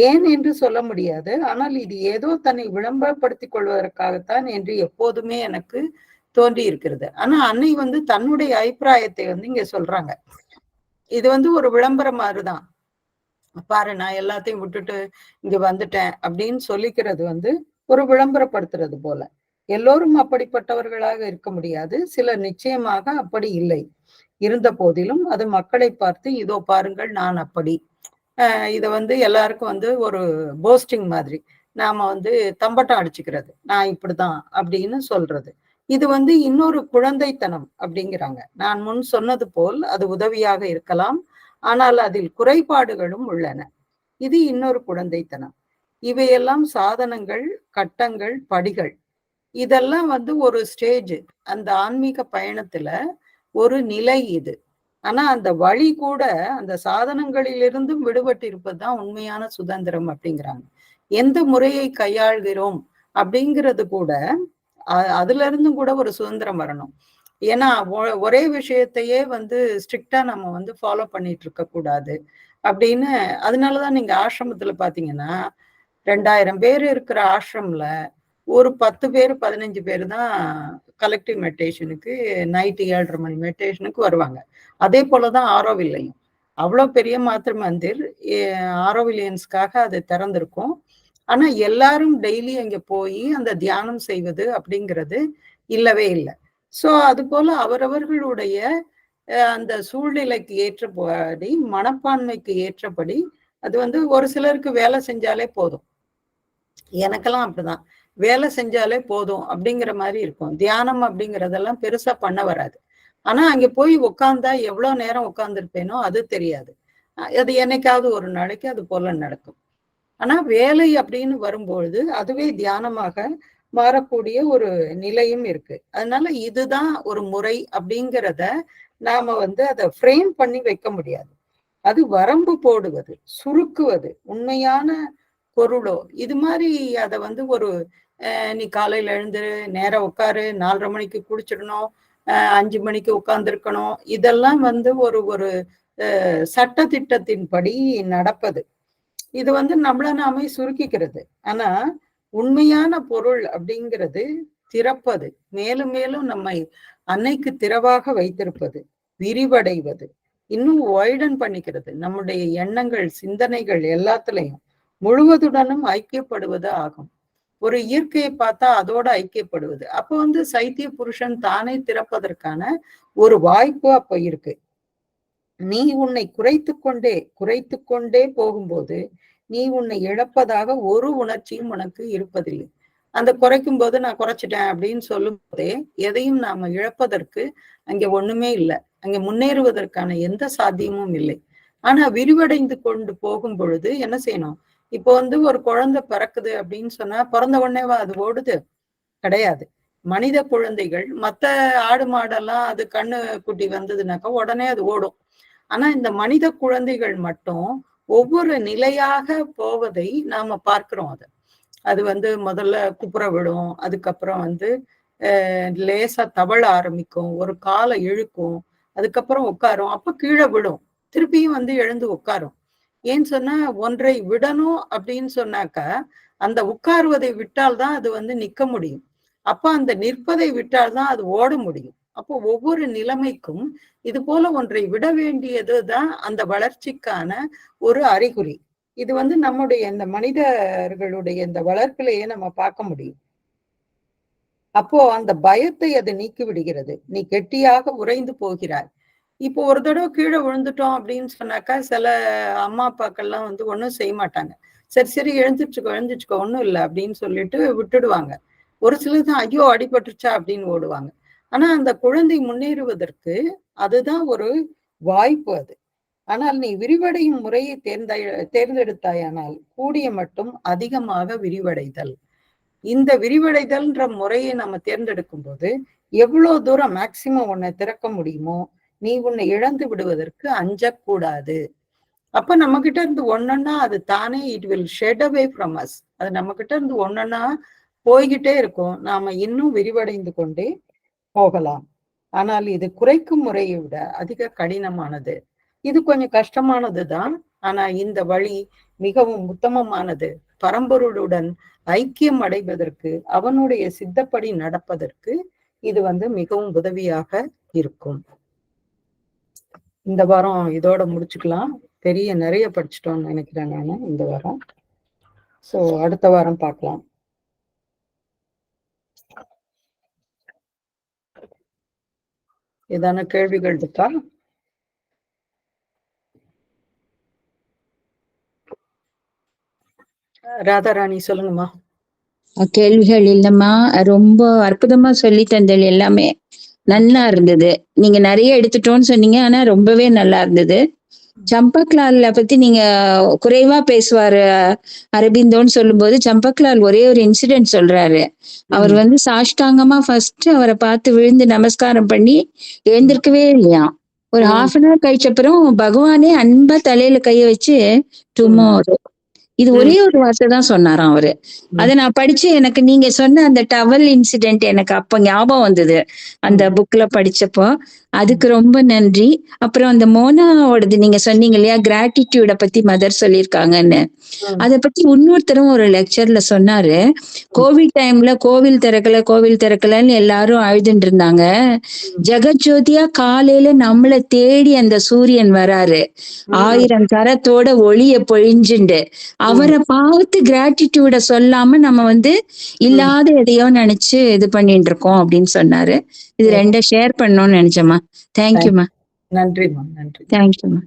ஏன் என்று சொல்ல முடியாது. ஆனால் இது ஏதோ தன்னை விளம்பரப்படுத்திக் கொள்வதற்காகத்தான் என்று எப்போதுமே எனக்கு தோன்றி இருக்கிறது. ஆனா அன்னை வந்து தன்னுடைய அபிப்பிராயத்தை வந்து இங்க சொல்றாங்க. இது வந்து ஒரு விளம்பரம் மாதிரிதான். பாரு நான் எல்லாத்தையும் விட்டுட்டு இங்க வந்துட்டேன் அப்படின்னு சொல்லிக்கிறது வந்து ஒரு விளம்பரப்படுத்துறது போல. எல்லோரும் அப்படிப்பட்டவர்களாக இருக்க முடியாது. சிலர் நிச்சயமாக அப்படி இல்லை. இருந்த போதிலும் அது மக்களை பார்த்து இதோ பாருங்கள் நான் அப்படி இத வந்து எல்லாருக்கும் வந்து ஒரு போஸ்டிங் மாதிரி நாம வந்து தம்பட்டம் அடிச்சுக்கிறது, நான் இப்படிதான் அப்படின்னு சொல்றது. இது வந்து இன்னொரு குழந்தைத்தனம் அப்படிங்கிறாங்க. நான் முன் சொன்னது போல் அது உதவியாக இருக்கலாம், ஆனால் அதில் குறைபாடுகளும் உள்ளன. இது இன்னொரு குழந்தைத்தனம். இவையெல்லாம் சாதனங்கள், கட்டங்கள், படிகள். இதெல்லாம் வந்து ஒரு ஸ்டேஜ், அந்த ஆன்மீக பயணத்துல ஒரு நிலை இது. ஆனா அந்த வழி கூட அந்த சாதனங்களிலிருந்தும் விடுபட்டு இருப்பதுதான் உண்மையான சுதந்திரம் அப்படிங்கிறாங்க. எந்த முறையை கையாள்கிறோம் அப்படிங்கிறது கூட அதுல இருந்தும் கூட ஒரு சுதந்திரம் வரணும். ஏன்னா ஒரே விஷயத்தையே வந்து ஸ்ட்ரிக்டா நம்ம வந்து ஃபாலோ பண்ணிட்டு இருக்க கூடாது அப்படின்னு. அதனாலதான் நீங்க ஆசிரமத்துல பாத்தீங்கன்னா 2000 பேர் இருக்கிற ஆசிரம்ல ஒரு 10 பேர் 15 பேர் தான் கலெக்டிவ் மெடிடேஷனுக்கு நைட்டு 7:30 மணி மெடிடேஷனுக்கு வருவாங்க. அதே போலதான் ஆரோவில்லையும். அவ்வளவு பெரிய மாத்திரை மந்திர் ஆரோவில்லியன்ஸ்க்காக அது திறந்திருக்கும். ஆனா எல்லாரும் டெய்லி அங்க போய் அந்த தியானம் செய்வது அப்படிங்கிறது இல்லவே இல்லை. சோ அது போல அவரவர்களுடைய அந்த சூழ்நிலைக்கு ஏற்றபடி, மனப்பான்மைக்கு ஏற்றபடி அது வந்து ஒரு சிலருக்கு வேலை செஞ்சாலே போதும். எனக்கெல்லாம் அப்படிதான், வேலை செஞ்சாலே போதும் அப்படிங்கிற மாதிரி இருக்கும். தியானம் அப்படிங்கிறதெல்லாம் பெருசா பண்ண வராது. ஆனா அங்க போய் உட்கார்ந்தா எவ்வளவு நேரம் உட்கார்ந்துருப்பேனோ அது தெரியாது. அது என்னைக்காவது ஒரு நாளைக்கு அது போல நடக்கும். ஆனா வேலை அப்படின்னு வரும்பொழுது அதுவே தியானமாக மாறக்கூடிய ஒரு நிலையும் இருக்கு. அதனால இதுதான் ஒரு முறை அப்படிங்கிறத நாம வந்து அதை ஃப்ரேம் பண்ணி வைக்க முடியாது. அது வரம்பு போடுவது, சுருக்குவது, உண்மையான பொருளோ இது மாதிரி அதை வந்து ஒரு நீ காலையில எழுந்து நேரம் உட்காரு, 4:30 மணிக்கு குடிச்சிடணும், 5 மணிக்கு உட்கார்ந்துருக்கணும், இதெல்லாம் வந்து ஒரு ஒரு சட்ட திட்டத்தின்படி நடப்பது. இது வந்து நம்மள நாமே சுருக்கிக்கிறது. ஆனா உண்மையான பொருள் அப்படிங்கிறது திறப்பது, மேலும் மேலும் நம்மை அன்னைக்கு திறவாக வைத்திருப்பது, விரிவடைவது, இன்னும் வைடன் பண்ணிக்கிறது. நம்முடைய எண்ணங்கள், சிந்தனைகள் எல்லாத்துலயும் முழுவதுடனும் ஐக்கியப்படுவது ஆகும். ஒரு இயற்கையை பார்த்தா அதோட ஐக்கியப்படுவது. அப்ப வந்து சைத்திய புருஷன் தானே திறப்பதற்கான ஒரு வாய்ப்பு அப்ப இருக்கு. நீ உன்னை குறைத்து கொண்டே போகும்போது நீ உன்னை இழப்பதாக ஒரு உணர்ச்சியும் உனக்கு இருப்பதில்லை. அந்த குறைக்கும் போது நான் குறைச்சிட்டேன் அப்படின்னு சொல்லும் போதே எதையும் நாம இழப்பதற்கு அங்க ஒண்ணுமே இல்லை. அங்க முன்னேறுவதற்கான எந்த சாத்தியமும் இல்லை. ஆனா விரிவடைந்து கொண்டு போகும் பொழுது என்ன செய்யணும்? இப்போ ஒரு குழந்தை பிறக்குது அப்படின்னு சொன்னா பிறந்த உடனேவா அது ஓடுது? கிடையாது. மனித குழந்தைகள் மத்த ஆடு மாடெல்லாம் அது கண்ணு குட்டி வந்ததுனாக்கா உடனே அது ஓடும். ஆனா இந்த மனித குழந்தைகள் மட்டும் ஒவ்வொரு நிலையாக போவதை நாம பார்க்கிறோம். அது முதல்ல குப்புற விடும், அதுக்கப்புறம் லேசா தவழ ஆரம்பிக்கும், ஒரு காலை இழுக்கும், அதுக்கப்புறம் உட்காரும், அப்ப கீழே விடும், திருப்பியும் எழுந்து உட்காரும். ஏன்னு சொன்னா ஒன்றை விடணும் அப்படின்னு சொன்னாக்கா அந்த உட்காருவதை விட்டால்தான் அது நிக்க முடியும். அப்ப அந்த நிற்பதை விட்டால்தான் அது ஓட முடியும். அப்போ ஒவ்வொரு நிலைமைக்கும் இது போல ஒன்றை விட வேண்டியதுதான் அந்த வளர்ச்சிக்கான ஒரு அறிகுறி. இது நம்முடைய இந்த மனிதர்களுடைய இந்த வளர்ப்பிலேயே நம்ம பார்க்க முடியும். அப்போ அந்த பயத்தை அது நீக்கி விடுகிறது. நீ கெட்டியாக உறைந்து போகிறாய். இப்போ ஒரு தடவை கீழே விழுந்துட்டோம் அப்படின்னு சொன்னாக்கா சில அம்மா அப்பாக்கள்லாம் ஒன்றும் செய்ய மாட்டாங்க. சரி சரி எழுந்துச்சுக்கோ ஒன்றும் இல்லை அப்படின்னு சொல்லிட்டு விட்டுடுவாங்க. ஒரு சிலர் தான் ஐயோ அடிபட்டுருச்சா அப்படின்னு ஓடுவாங்க. ஆனா அந்த குழந்தை முன்னேறுவதற்கு அதுதான் ஒரு வாய்ப்பு அது. ஆனால் நீ விரிவடையும் முறையை தேர்ந்தெடுத்தாயானால் கூடிய மட்டும் அதிகமாக விரிவடைதல். இந்த விரிவடைதல்ன்ற முறையை நம்ம தேர்ந்தெடுக்கும் போது எவ்வளவு தூரம் மேக்சிமம் உன்னை திறக்க முடியுமோ நீ உன்னை இழந்து விடுவதற்கு அஞ்சக்கூடாது. அப்ப நம்ம கிட்ட இருந்து ஒன்னொன்னா அது தானே it will shed away from us. அது நம்ம கிட்ட இருந்து ஒன்னொன்னா போய்கிட்டே இருக்கும். நாம இன்னும் விரிவடைந்து கொண்டே போகலாம். ஆனால் இது குறைக்கும் முறையை விட அதிக கடினமானது. இது கொஞ்சம் கஷ்டமானதுதான். ஆனா இந்த வழி மிகவும் உத்தமமானது. பரம்பொருளுடன் ஐக்கியம் அடைவதற்கு, அவனுடைய சித்தப்படி நடப்பதற்கு இது மிகவும் உதவியாக இருக்கும். இந்த வாரம் இதோட முடிச்சுக்கலாம். நிறைய படிச்சுட்டோம்னு நினைக்கிறேன் நானு இந்த வாரம். சோ அடுத்த வாரம் பார்க்கலாம். ஏதான கேள்விகள் இருக்கா? ராதாராணி சொல்லுங்கம்மா. கேள்விகள் இல்லம்மா, ரொம்ப அற்புதமா சொல்லி தந்தல். எல்லாமே நல்லா இருந்தது. நீங்க நிறைய எடுத்துட்டோன்னு சொன்னீங்க, ஆனா ரொம்பவே நல்லா இருந்தது. சம்பக்லால பத்தி நீங்க குறைவா பேசுவாரு அரபிந்தோன்னு சொல்லும்போது சம்பக்லால் ஒரே ஒரு இன்சிடென்ட் சொல்றாரு. அவர் சாஷ்டாங்கமா ஃபர்ஸ்ட் அவரை பார்த்து விழுந்து நமஸ்காரம் பண்ணி எழுந்திருக்கவே இல்லையா. ஒரு ½ கழிச்ச அப்புறம் பகவானே அன்பா தலையில கைய வச்சு டுமாரோ, இது ஒரே ஒரு வார்த்தை தான் சொன்னாராம் அவரு. அதை நான் படிச்சு எனக்கு நீங்க சொன்ன அந்த டவல் இன்சிடென்ட் எனக்கு அப்ப ஞாபகம் வந்தது அந்த புக்ல படிச்சப்போ. அதுக்கு ரொம்ப நன்றி. அப்புறம் அந்த மோனாவோடது நீங்க சொன்னீங்க இல்லையா, கிராட்டிடியூட பத்தி மதர் சொல்லியிருக்காங்கன்னு. அதை பத்தி இன்னொருத்தரும் ஒரு லெக்சர்ல சொன்னாரு. கோவிட் டைம்ல கோவில் திறக்கலன்னு எல்லாரும் அழுதுட்டு இருந்தாங்க. ஜெகஜோதியா காலையில நம்மளை தேடி அந்த சூரியன் வராரு, 1000 கரத்தோட ஒளிய பொழிஞ்சுண்டு. அவரை பார்த்து கிராட்டிடியூட சொல்லாம நம்ம இல்லாத எதையோ நினைச்சு இது பண்ணிட்டு இருக்கோம் அப்படின்னு சொன்னாரு. இது ரெண்ட ஷேர் பண்ணணும்னு நினைச்சேம்மா. தேங்க்யூமா. நன்றிம்மா. நன்றி. தேங்க்யூமா.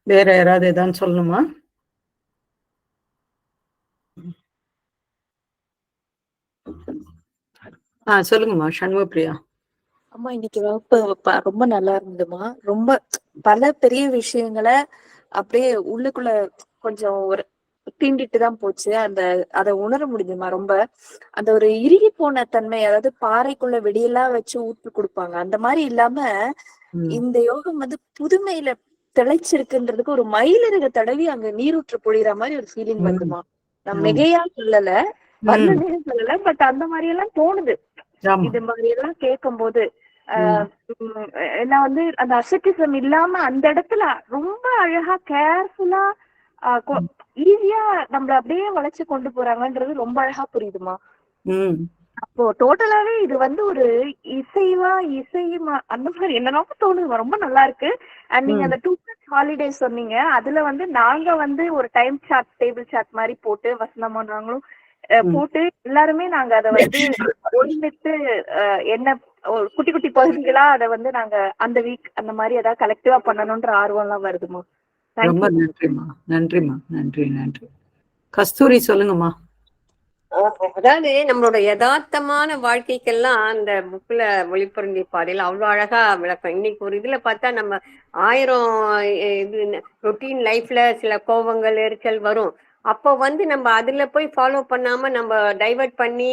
வேற யாராவது ஏதாவது சொல்லணுமா? சொல்லுங்கம்மா சண்முகப்பிரியா. அம்மா இன்னைக்கு வகுப்பு ரொம்ப நல்லா இருந்ததுமா. ரொம்ப பல பெரிய விஷயங்களை அப்படியே உள்ளுக்குள்ள கொஞ்சம் ஒரு தீண்டிட்டு தான் போச்சு. அதை உணர முடியுமா. ரொம்ப அந்த ஒரு இறுகி போன தன்மை, அதாவது பாறைக்குள்ள வெடியெல்லாம் வச்சு ஊத்து கொடுப்பாங்க அந்த மாதிரி இல்லாம இந்த யோகம் புதுமையில திளைச்சிருக்குன்றதுக்கு ஒரு மயிலிறக தடவி அங்க நீரூற்று பொழிகிற மாதிரி ஒரு ஃபீலிங் வருதுமா. நான் மிகையா சொல்லல, வர்ணனையா சொல்லல, பட் அந்த மாதிரி எல்லாம் தோணுது. இது மாதிரி எல்லாம் கேட்கும் போது நான் அந்த அசட்டிசம் இல்லாம அந்த இடத்துல ரொம்ப அழகா கேர்ஃபுல்லா ஈஸியா நம்மள அப்படியே வளைச்சு கொண்டு போறாங்கன்றது ரொம்ப அழகா புரியுதுமா. அப்போ டோட்டலாவே இது ஒரு இசையுமா அந்த மாதிரி என்னன்னா தோணுதுமா. ரொம்ப நல்லா இருக்கு. அண்ட் நீங்க அந்த 2 ஹாலிடேஸ் சொன்னீங்க. அதுல வந்து நாங்க வந்து ஒரு டைம் சார்ட், டேபிள் சார்ட் மாதிரி போட்டு வசந்தமா நாங்களும் போட்டு எல்லாருமே நாங்க அதை வந்து ஒருமித்து என்ன ஒரு குட்டி குட்டி பகுதிகளா அதை வந்து நாங்க அந்த வீக் அந்த மாதிரி ஏதாவது கலெக்டிவா பண்ணணும்ன்ற ஆர்வம் எல்லாம் வருதுமா. ரொம்ப நன்றிம்மா, நன்றிம்மா, நன்றி நன்றி. கஸ்தூரி சொல்லுங்கம்மா. அதாவது நம்மளோட யதார்த்தமான வாழ்க்கைக்கெல்லாம் அந்த புக்ல ஒளிப்பொருந்தி பாதையில அவ்வளவு அழகா விளக்கம். இன்னைக்கு ஒரு இதுல பார்த்தா நம்ம 1000 இது ரொட்டீன் லைஃப்ல சில கோபங்கள் எரிச்சல் வரும். அப்போ வந்து நம்ம அதுல போய் ஃபாலோ பண்ணாம நம்ம டைவர்ட் பண்ணி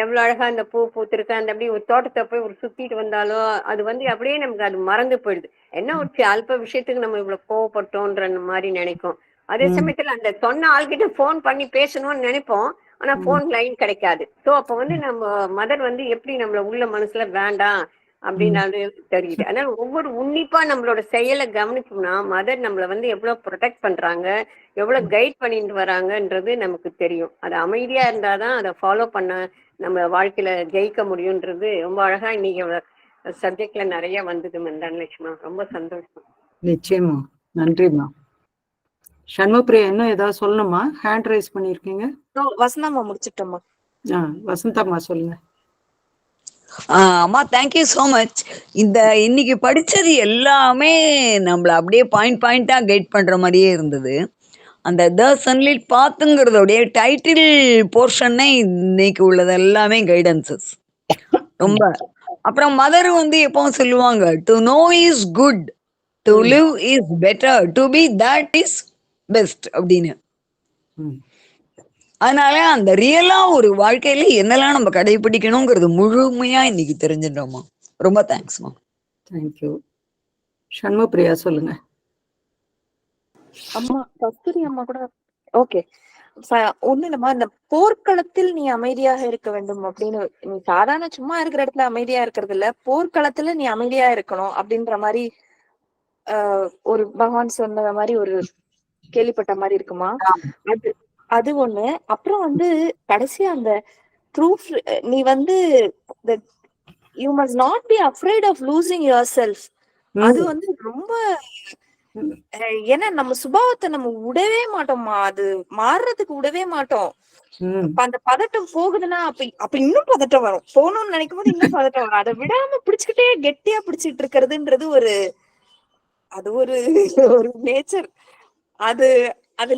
எவ்வளவு அழகா அந்த பூ பூத்திருக்கு அந்த அப்படி ஒரு தோட்டத்தை போய் ஒரு சுத்திட்டு வந்தாலும் அது வந்து அப்படியே நமக்கு அது மறந்து போயிடுது. என்ன ஒரு அல்ப விஷயத்துக்கு நம்ம இவ்வளவு கோவப்பட்டோன்ற மாதிரி நினைக்கும். அதே சமயத்துல அந்த சொன்ன ஆள்கிட்ட போன் பண்ணி பேசணும்னு நினைப்போம். ஆனா போன் லைன் கிடைக்காது. சோ அப்ப வந்து நம்ம மதர் வந்து எப்படி நம்மள உள்ள மனசுல வேண்டாம் அப்படின்னு தெரியுது. அதனால ஒவ்வொரு உன்னிப்பா நம்மளோட செயலை கவனிச்சோம்னா மதர் நம்மள வந்து எவ்வளவு ப்ரொடெக்ட் பண்றாங்க, எவ்வளவு கைட் பண்ணிட்டு வராங்கன்றது நமக்கு தெரியும். அது அமைதியா இருந்தாதான் அதை ஃபாலோ பண்ண நம்ம வாழ்க்கையில ஜெயிக்க முடியும்ன்றது ரொம்ப அழகா இன்னைக்கு சப்ஜெக்ட்ல நிறைய வந்தது தனலட்சுமா. ரொம்ப சந்தோஷம். நிச்சயமா, நன்றிம்மா. சண்முகப்பிரியா இன்னும் ஏதாவது சொல்லணுமா? ஹேண்ட் ரைஸ் பண்ணிருக்கீங்க. வசந்தம்மா முடிச்சிட்டோம்மா. வசந்தம்மா சொல்லுங்க. அம்மா தேங்க்யூ ஸோ மச். இந்த இன்னைக்கு படிச்சது எல்லாமே நம்மள அப்படியே பாயிண்டா கைட் பண்ற மாதிரியே இருந்தது. அந்த த சன்லைட் பாத்துங்கிறதோடைய டைட்டில் போர்ஷனே இன்னைக்கு உள்ளது எல்லாமே கைடன்சஸ் ரொம்ப. அப்புறம் மதர் வந்து எப்பவும் சொல்லுவாங்க, to know is good, to live is better, to be that is best அப்படின்னு. அதனால அந்த ரியலா ஒரு வாழ்க்கையில என்னெல்லாம் நம்ம கடைபிடிக்கணுங்கிறது முழுமையா இன்னைக்கு தெரிஞ்சிட்டோமா. ரொம்ப தேங்க்ஸ்மா. தேங்க்யூ. சண்முகப்பிரியா சொல்லுங்க. அம்மா கஸ்தூரி அம்மா கூட ஓகே. ஒண்ணு இல்லம்மா, இந்த போர்க்களத்தில் நீ அமைதியாக இருக்க வேண்டும் அப்படின்னு, நீ சாதாரண சும்மா இருக்கிற இடத்துல அமைதியா இருக்கிறது இல்ல, போர்க்களத்துல நீ அமைதியா இருக்கணும் அப்படின்ற மாதிரி ஒரு பகவான் சொன்ன மாதிரி ஒரு கேள்விப்பட்ட மாதிரி இருக்குமா. அது அது ஒண்ணு. அப்புறம் வந்து கடைசியா அந்த ப்ரூஃப் நீ வந்து you must not be afraid of losing yourself. அது வந்து ரொம்ப ஏன்னா நம்ம சுபாவத்தை நம்ம விடவே மாட்டோம்மா, அது மாறுறதுக்கு விடவே மாட்டோம். அந்த பதட்டம் போகுதுன்னா அப்ப இன்னும் பதட்டம் வரும். போகணும்னு நினைக்கும் போது இன்னும் பதட்டம் வரும். அதை விடாம பிடிச்சுக்கிட்டே கெட்டியா பிடிச்சிட்டு இருக்கிறதுன்றது அது ஒரு நேச்சர். அது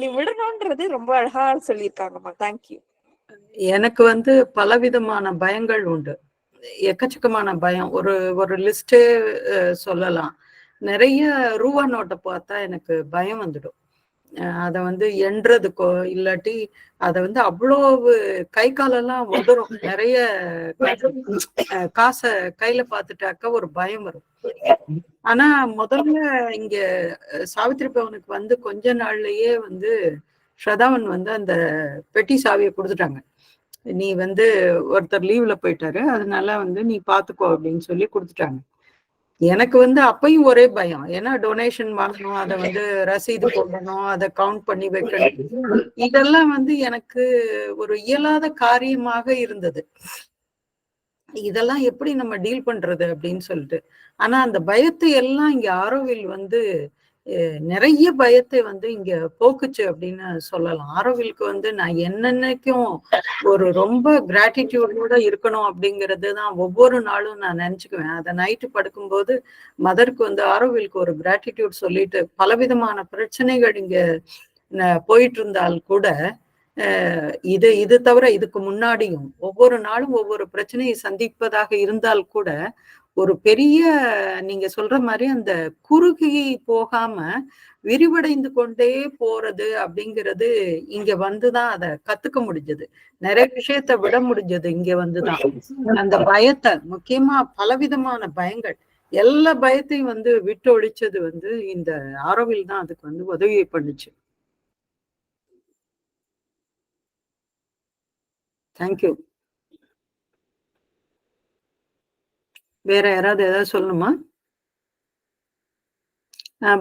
நீ விடணும்ன்றது ரொம்ப அழகா சொல்லியிருக்காங்கம்மா. தேங்க்யூ. எனக்கு வந்து பலவிதமான பயங்கள் உண்டு, எக்கச்சக்கமான பயம். ஒரு லிஸ்டே சொல்லலாம். நிறைய ரூபா நோட்டை பார்த்தா எனக்கு பயம் வந்துடும். அதை வந்து எண்றதுக்கோ இல்லாட்டி அதை வந்து அவ்வளோ கை காலெல்லாம் உதறும். நிறைய காசை கையில பார்த்துட்டாக்க ஒரு பயம் வரும். ஆனா முதல்ல இங்க சாவித்திரி பவனுக்கு வந்து கொஞ்ச நாள்லயே வந்து ஸ்ரதாவன் வந்து அந்த பெட்டி சாவியை கொடுத்துட்டாங்க. நீ வந்து ஒருத்தர் லீவ்ல போயிட்டாரு, அதனால வந்து நீ பாத்துக்கோ அப்படின்னு சொல்லி கொடுத்துட்டாங்க. எனக்கு வந்து அப்பயும் ஒரே பயம். ஏன்னா டொனேஷன் வாங்கணும், அதை வந்து ரசீது போடணும், அதை கவுண்ட் பண்ணி வைக்கணும். இதெல்லாம் வந்து எனக்கு ஒரு இயலாத காரியமாக இருந்தது. இதெல்லாம் எப்படி நம்ம டீல் பண்றது அப்படின்னு சொல்லிட்டு. ஆனா அந்த பயத்தை எல்லாம் இங்க ஆரோவில் வந்து நிறைய பயத்தை வந்து இங்க போக்குச்சு அப்படின்னு சொல்லலாம். ஆரோவிலுக்கு வந்து நான் என்னன்னைக்கும் ஒரு ரொம்ப கிராட்டிடியூடோட இருக்கணும் அப்படிங்கிறது தான் ஒவ்வொரு நாளும் நான் நினைச்சுக்குவேன். அதை நைட்டு படுக்கும்போது மதருக்கு வந்து ஆரோவிலுக்கு ஒரு கிராட்டிடியூட் சொல்லிட்டு, பலவிதமான பிரச்சனைகள் இங்க போயிட்டு இருந்தால் கூட இது தவிர இதுக்கு முன்னாடியும் ஒவ்வொரு நாளும் ஒவ்வொரு பிரச்சனையை சந்திப்பதாக இருந்தால் கூட ஒரு பெரிய நீங்க சொல்ற மாதிரி அந்த குறுகி போகாம விரிவடைந்து கொண்டே போறது அப்படிங்கிறது இங்க வந்துதான் அதை கத்துக்க முடிஞ்சது. நிறைய விஷயத்த விட முடிஞ்சது இங்க வந்துதான். அந்த பயத்தை, முக்கியமா பலவிதமான பயங்கள், எல்லா பயத்தையும் வந்து விட்டு ஒழிச்சது வந்து இந்த ஆரோவில் தான் அதுக்கு வந்து உதவி பண்ணுச்சு. தேங்க்யூ. வேற யாராவது ஏதாவது சொல்லணுமா?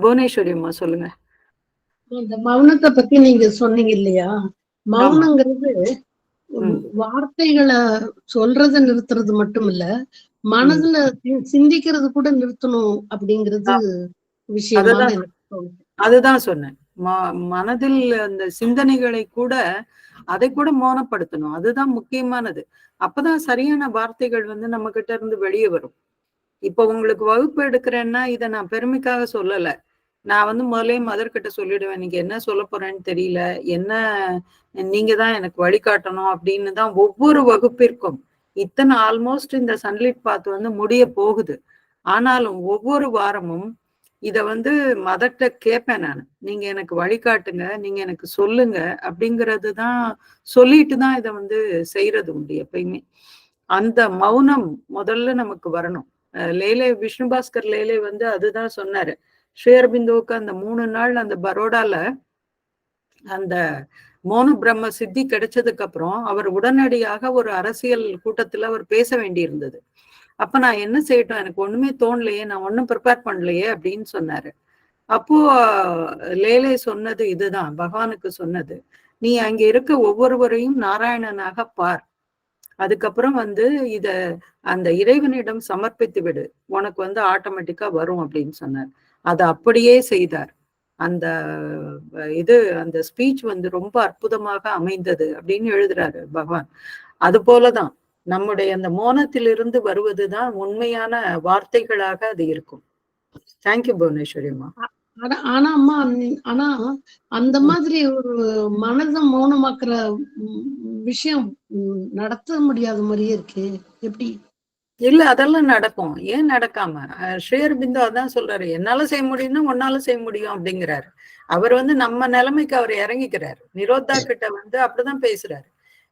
புவனேஸ்வரி அம்மா சொல்லுங்க. இந்த மௌனத்தை பத்தி நீங்க சொன்னீங்க இல்லையா, மௌனங்கிறது வார்த்தைகளை சொல்றத நிறுத்துறது மட்டும் இல்ல, மனதுல சிந்திக்கிறது கூட நிறுத்தணும் அப்படிங்கிறது விஷயமாக அதுதான் எனக்கு தோணுது. அதுதான் சொன்னேன். மனதில் அந்த சிந்தனைகளை கூட அதை கூட மௌனப்படுத்தணும். அதுதான் முக்கியமானது. அப்பதான் சரியான வார்த்தைகள் வந்து நம்ம கிட்ட இருந்து வெளியே வரும். இப்ப உங்களுக்கு வகுப்பு எடுக்கிறேன்னா இதை நான் பெருமைக்காக சொல்லல. நான் வந்து முதலே மதர் கிட்ட சொல்லிடுவேன், நீங்க என்ன சொல்ல போறேன்னு தெரியல, என்ன நீங்க தான் எனக்கு வழிகாட்டணும் அப்படின்னு தான் ஒவ்வொரு வகுப்பிற்கும். இத்தனை ஆல்மோஸ்ட் இந்த சன்லைட் பாத் வந்து முடிய போகுது. ஆனாலும் ஒவ்வொரு வாரமும் இத வந்து மதர்ட்ட கேட்பேன் நான். நீங்க எனக்கு வழிகாட்டுங்க, நீங்க எனக்கு சொல்லுங்க அப்படிங்கிறது தான் சொல்லிட்டு தான் இதை வந்து செய்யறது உண்டு எப்பயுமே. அந்த மௌனம் முதல்ல நமக்கு வரணும். லேலே விஷ்ணு பாஸ்கர் லேலே வந்து அதுதான் சொன்னாரு. ஸ்ரீஅரபிந்தோவுக்கு அந்த 3 நாள் அந்த பரோடால அந்த மோன பிரம்ம சித்தி கிடைச்சதுக்கு அப்புறம் அவர் உடனடியாக ஒரு அரசியல் கூட்டத்துல அவர் பேச வேண்டியிருந்தது. அப்ப நான் என்ன செய்யட்டும், எனக்கு ஒண்ணுமே தோணலையே, நான் ஒன்னும் ப்ரிப்பேர் பண்ணலையே அப்படின்னு சொன்னாரு. அப்போ லேலே சொன்னது இதுதான், பகவானுக்கு சொன்னது, நீ அங்க இருக்க ஒவ்வொருவரையும் நாராயணனாக பார், அதுக்கப்புறம் வந்து இத அந்த இறைவனிடம் சமர்ப்பித்து விடு, உனக்கு வந்து ஆட்டோமேட்டிக்கா வரும் அப்படின்னு சொன்னார். அதை அப்படியே செய்தார். அந்த அந்த ஸ்பீச் வந்து ரொம்ப அற்புதமாக அமைந்தது அப்படின்னு எழுதுறாரு பகவான். அது போலதான் நம்முடைய அந்த மோனத்திலிருந்து வருவதுதான் உண்மையான வார்த்தைகளாக அது இருக்கும். தேங்க்யூ புவனேஸ்வரி அம்மா. ஆனா அம்மா ஆனா அந்த மாதிரி ஒரு மனதை மௌனமாக்குற விஷயம் நடத்த முடியாத மாதிரியே இருக்கு. எப்படி? இல்ல, அதெல்லாம் நடக்கும். ஏன் நடக்காம? ஸ்ரீஅரபிந்தோ அதான் சொல்றாரு, என்னால செய்ய முடியும்னா உன்னால செய்ய முடியும் அப்படிங்கிறாரு. அவர் வந்து நம்ம நிலைமைக்கு அவர் இறங்கிக்கிறாரு. நிரோதா கிட்ட வந்து அப்படிதான் பேசுறாரு.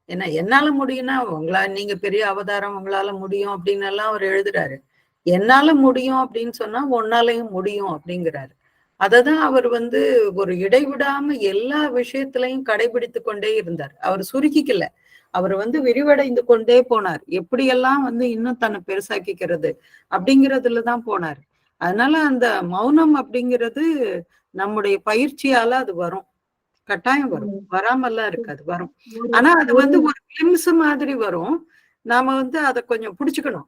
ஏன்னா என்னால முடியும்னா நீங்க பெரிய அவதாரம், உங்களால முடியும் அப்படின்னு எல்லாம் அவர் எழுதுறாரு. என்னால முடியும் அப்படின்னு சொன்னா உன்னாலையும் முடியும் அப்படிங்கிறாரு. அததான் அவர் வந்து ஒரு இடைவிடாம எல்லா விஷயத்திலையும் கடைபிடித்து கொண்டே இருந்தார். அவர் சுருக்கிக்கல, அவர் வந்து விரிவடைந்து கொண்டே போனார். எப்படியெல்லாம் வந்து இன்னும் தன்னை பெருசாக்கிக்கிறது அப்படிங்கிறதுலதான் போனார். அதனால அந்த மௌனம் அப்படிங்கிறது நம்முடைய பயிற்சியால அது வரும், கட்டாயம் வரும், வராமல்லாம் இருக்காது, வரும். ஆனா அது வந்து ஒரு கிளிம்ஸ் மாதிரி வரும். நாம வந்து அதை கொஞ்சம் புடிச்சுக்கணும்.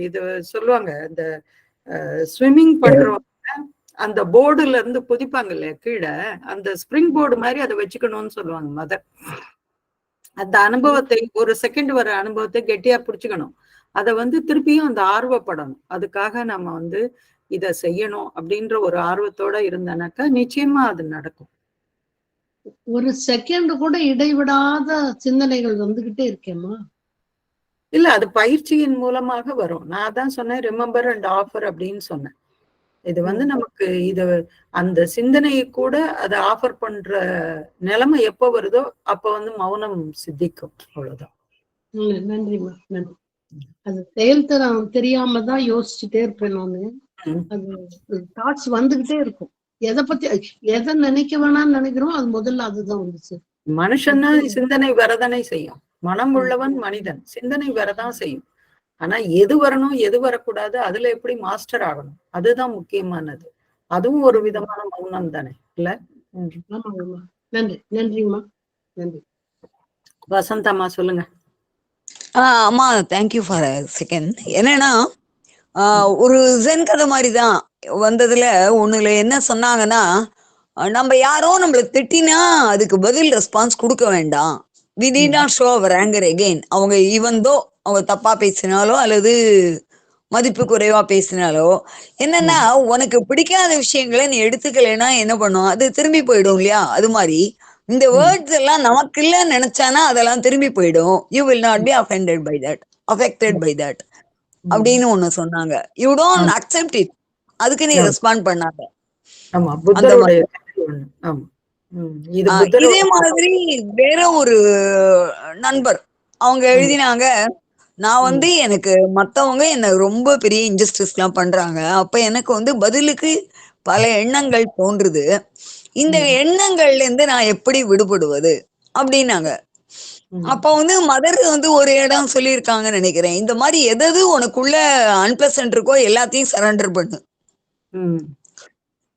இது சொல்லுவாங்க, இந்த ஸ்விம்மிங் பண்றவங்க அந்த போர்டுல இருந்து குதிப்பாங்க இல்லையா கீழே, அந்த ஸ்ப்ரிங் போர்டு மாதிரி அதை வச்சுக்கணும்னு சொல்லுவாங்க மதர். அந்த அனுபவத்தை, ஒரு செகண்ட் வர அனுபவத்தை கெட்டியா புடிச்சுக்கணும். அதை வந்து திருப்பியும் அந்த ஆர்வப்படணும். அதுக்காக நம்ம வந்து இதை செய்யணும் அப்படின்ற ஒரு ஆர்வத்தோட இருந்தனாக்கா நிச்சயமா அது நடக்கும். ஒரு செகண்ட் கூட இடைவிடாத சிந்தனைகள் வந்துகிட்டே இருக்கேம்மா. இல்ல, அது பயிற்சியின் மூலமாக வரும். நான் தான் சொன்னேன், ரிமெம்பர் அண்ட் ஆஃபர் அப்படின்னு சொன்னேன். இது வந்து நமக்கு இது அந்த சிந்தனையை கூட அதை ஆஃபர் பண்ற நிலைமை எப்ப வருதோ அப்ப வந்து மௌனம் சித்திக்கும். அவ்வளவுதான். நன்றிம்மா, நன்றி. அது செயல்தரம் தெரியாம தான் யோசிச்சுட்டே இருப்பேன் நானு. அது தாட்ஸ் வந்துகிட்டே இருக்கும். எதை நினைக்க வேணாம்னு நினைக்கிறோம், அது முதல்ல அதுதான் வந்துச்சு. மனுஷன்னா சிந்தனை வரதானே செய்யும். மனம் உள்ளவன் மனிதன், சிந்தனை வரதான் செய்யும். ஆனா எது வரணும் எது வரக்கூடாது, அதுல எப்படி மாஸ்டர் ஆகணும், அதுதான் முக்கியமானது. அதுவும் ஒரு விதமான மௌனம் தானே இல்ல? நன்றி, நன்றிம்மா, நன்றி. வசந்தம்மா சொல்லுங்க. அம்மா தேங்க்யூ ஃபார் செகண்ட். என்னன்னா ஒரு ஜென் கதை மாதிரிதான் வந்ததுல ஒண்ணுல என்ன சொன்னாங்கன்னா, நம்ம யாரோ நம்மள திட்டினா அதுக்கு பதில் ரெஸ்பான்ஸ் கொடுக்க வேண்டாம். we need not show our anger again. அவங்க ஈவன் தோ அவங்க தப்பா பேசினாலோ அல்லது மதிப்பு குறைவா பேசினாலோ, என்னன்னா உனக்கு பிடிக்காத விஷயங்களை நீ எடுத்துக்கலைன்னா என்ன பண்ணும், அது திரும்பி போயிடும் இல்லையா? அது மாதிரி இந்த வேர்ட்ஸ் எல்லாம் நமக்கு இல்ல நினைச்சானா அதெல்லாம் திரும்பி போயிடும். You will not be offended by that, affected by that அப்படின்னு ஒண்ணு சொன்னாங்க. யூ டோன்ட் அக்செப்ட் இட், அதுக்கு நீ ரெஸ்பாண்ட் பண்ணாத. இதே மாதிரி வேற ஒரு நண்பர் அவங்க எழுதினாங்க, நான் வந்து எனக்கு மத்தவங்க என்ன ரொம்ப பெரிய இன்ஜஸ்டிஸ் எல்லாம் பண்றாங்க, அப்ப எனக்கு வந்து பதிலுக்கு பல எண்ணங்கள் தோன்றுது, இந்த எண்ணங்கள்ல இருந்து நான் எப்படி விடுபடுவது அப்படின்னாங்க. அப்ப வந்து மதர் வந்து ஒரு இடம் சொல்லியிருக்காங்கன்னு நினைக்கிறேன், இந்த மாதிரி எதாவது உனக்குள்ள அன்பிளசன்ட் இருக்கோ எல்லாத்தையும் சரண்டர் பண்ணு.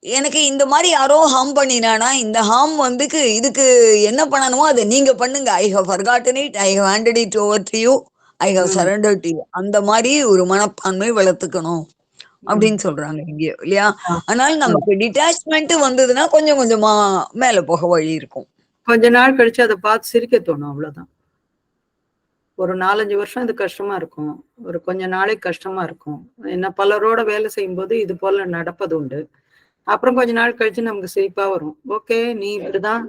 எனக்கு இந்த மாதிரி யாரோ ஹார்ம் பண்ணினானா இந்த ஹார்ம் வந்து இதுக்கு என்ன பண்ணணுமோ அதை நீங்க பண்ணுங்க. I have forgotten it, I have handed it over to you, I have surrendered to you. அந்த மாதிரி ஒரு மனப்பான்மை வளர்த்துக்கணும் அப்படின்னு சொல்றாங்க இங்கேயோ இல்லையா? அதனால நமக்கு டிட்டாச்மெண்ட் வந்ததுன்னா கொஞ்சம் கொஞ்சமா மேல போக வழி இருக்கும். கொஞ்ச நாள் கழிச்சு அதை பார்த்து சிரிக்க தோணும், அவ்வளவுதான். ஒரு 4-5 வருஷம் இது கஷ்டமா இருக்கும், ஒரு கொஞ்ச நாளைக்கு கஷ்டமா இருக்கும். என்ன பலரோட வேலை செய்யும்போது இது போல நடப்பது உண்டு. அப்புறம் கொஞ்ச நாள் கழிச்சு நமக்கு சிரிப்பா வரும். ஓகே, நீ இப்படிதான்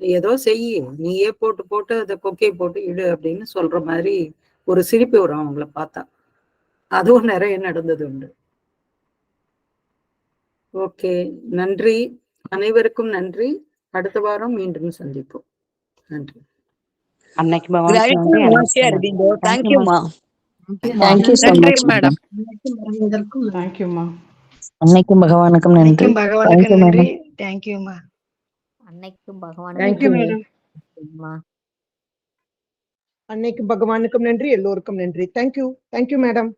ஏதோ செய்யு, நீயே போட்டு போட்டு அதை கொக்கை போட்டு இடு அப்படின்னு சொல்ற மாதிரி ஒரு சிரிப்பு வரும் அவங்கள பார்த்தா. அதுவும் நிறைய நடந்தது உண்டு. ஓகே, நன்றி, அனைவருக்கும் நன்றி. அடுத்த வாரம் மீண்டும் சந்திப்போம். நன்றி. அன்னைக்கு பகவான் தேங்க்யூமா. தேங்க்யூ so நன்றி much மேடம். தேங்க்யூமா. அன்னைக்கும் பகவானுக்கும் நன்றி. பகவானுக்கு Thank you, நன்றி. madam. தேங்க்யூமா. அன்னைக்கும் பகவான் தேங்க்யூ மேடம். அம்மா. அன்னைக்கு பகவானுக்கும் நன்றி, எல்லோருக்கும் நன்றி. தேங்க்யூ. Thank you madam.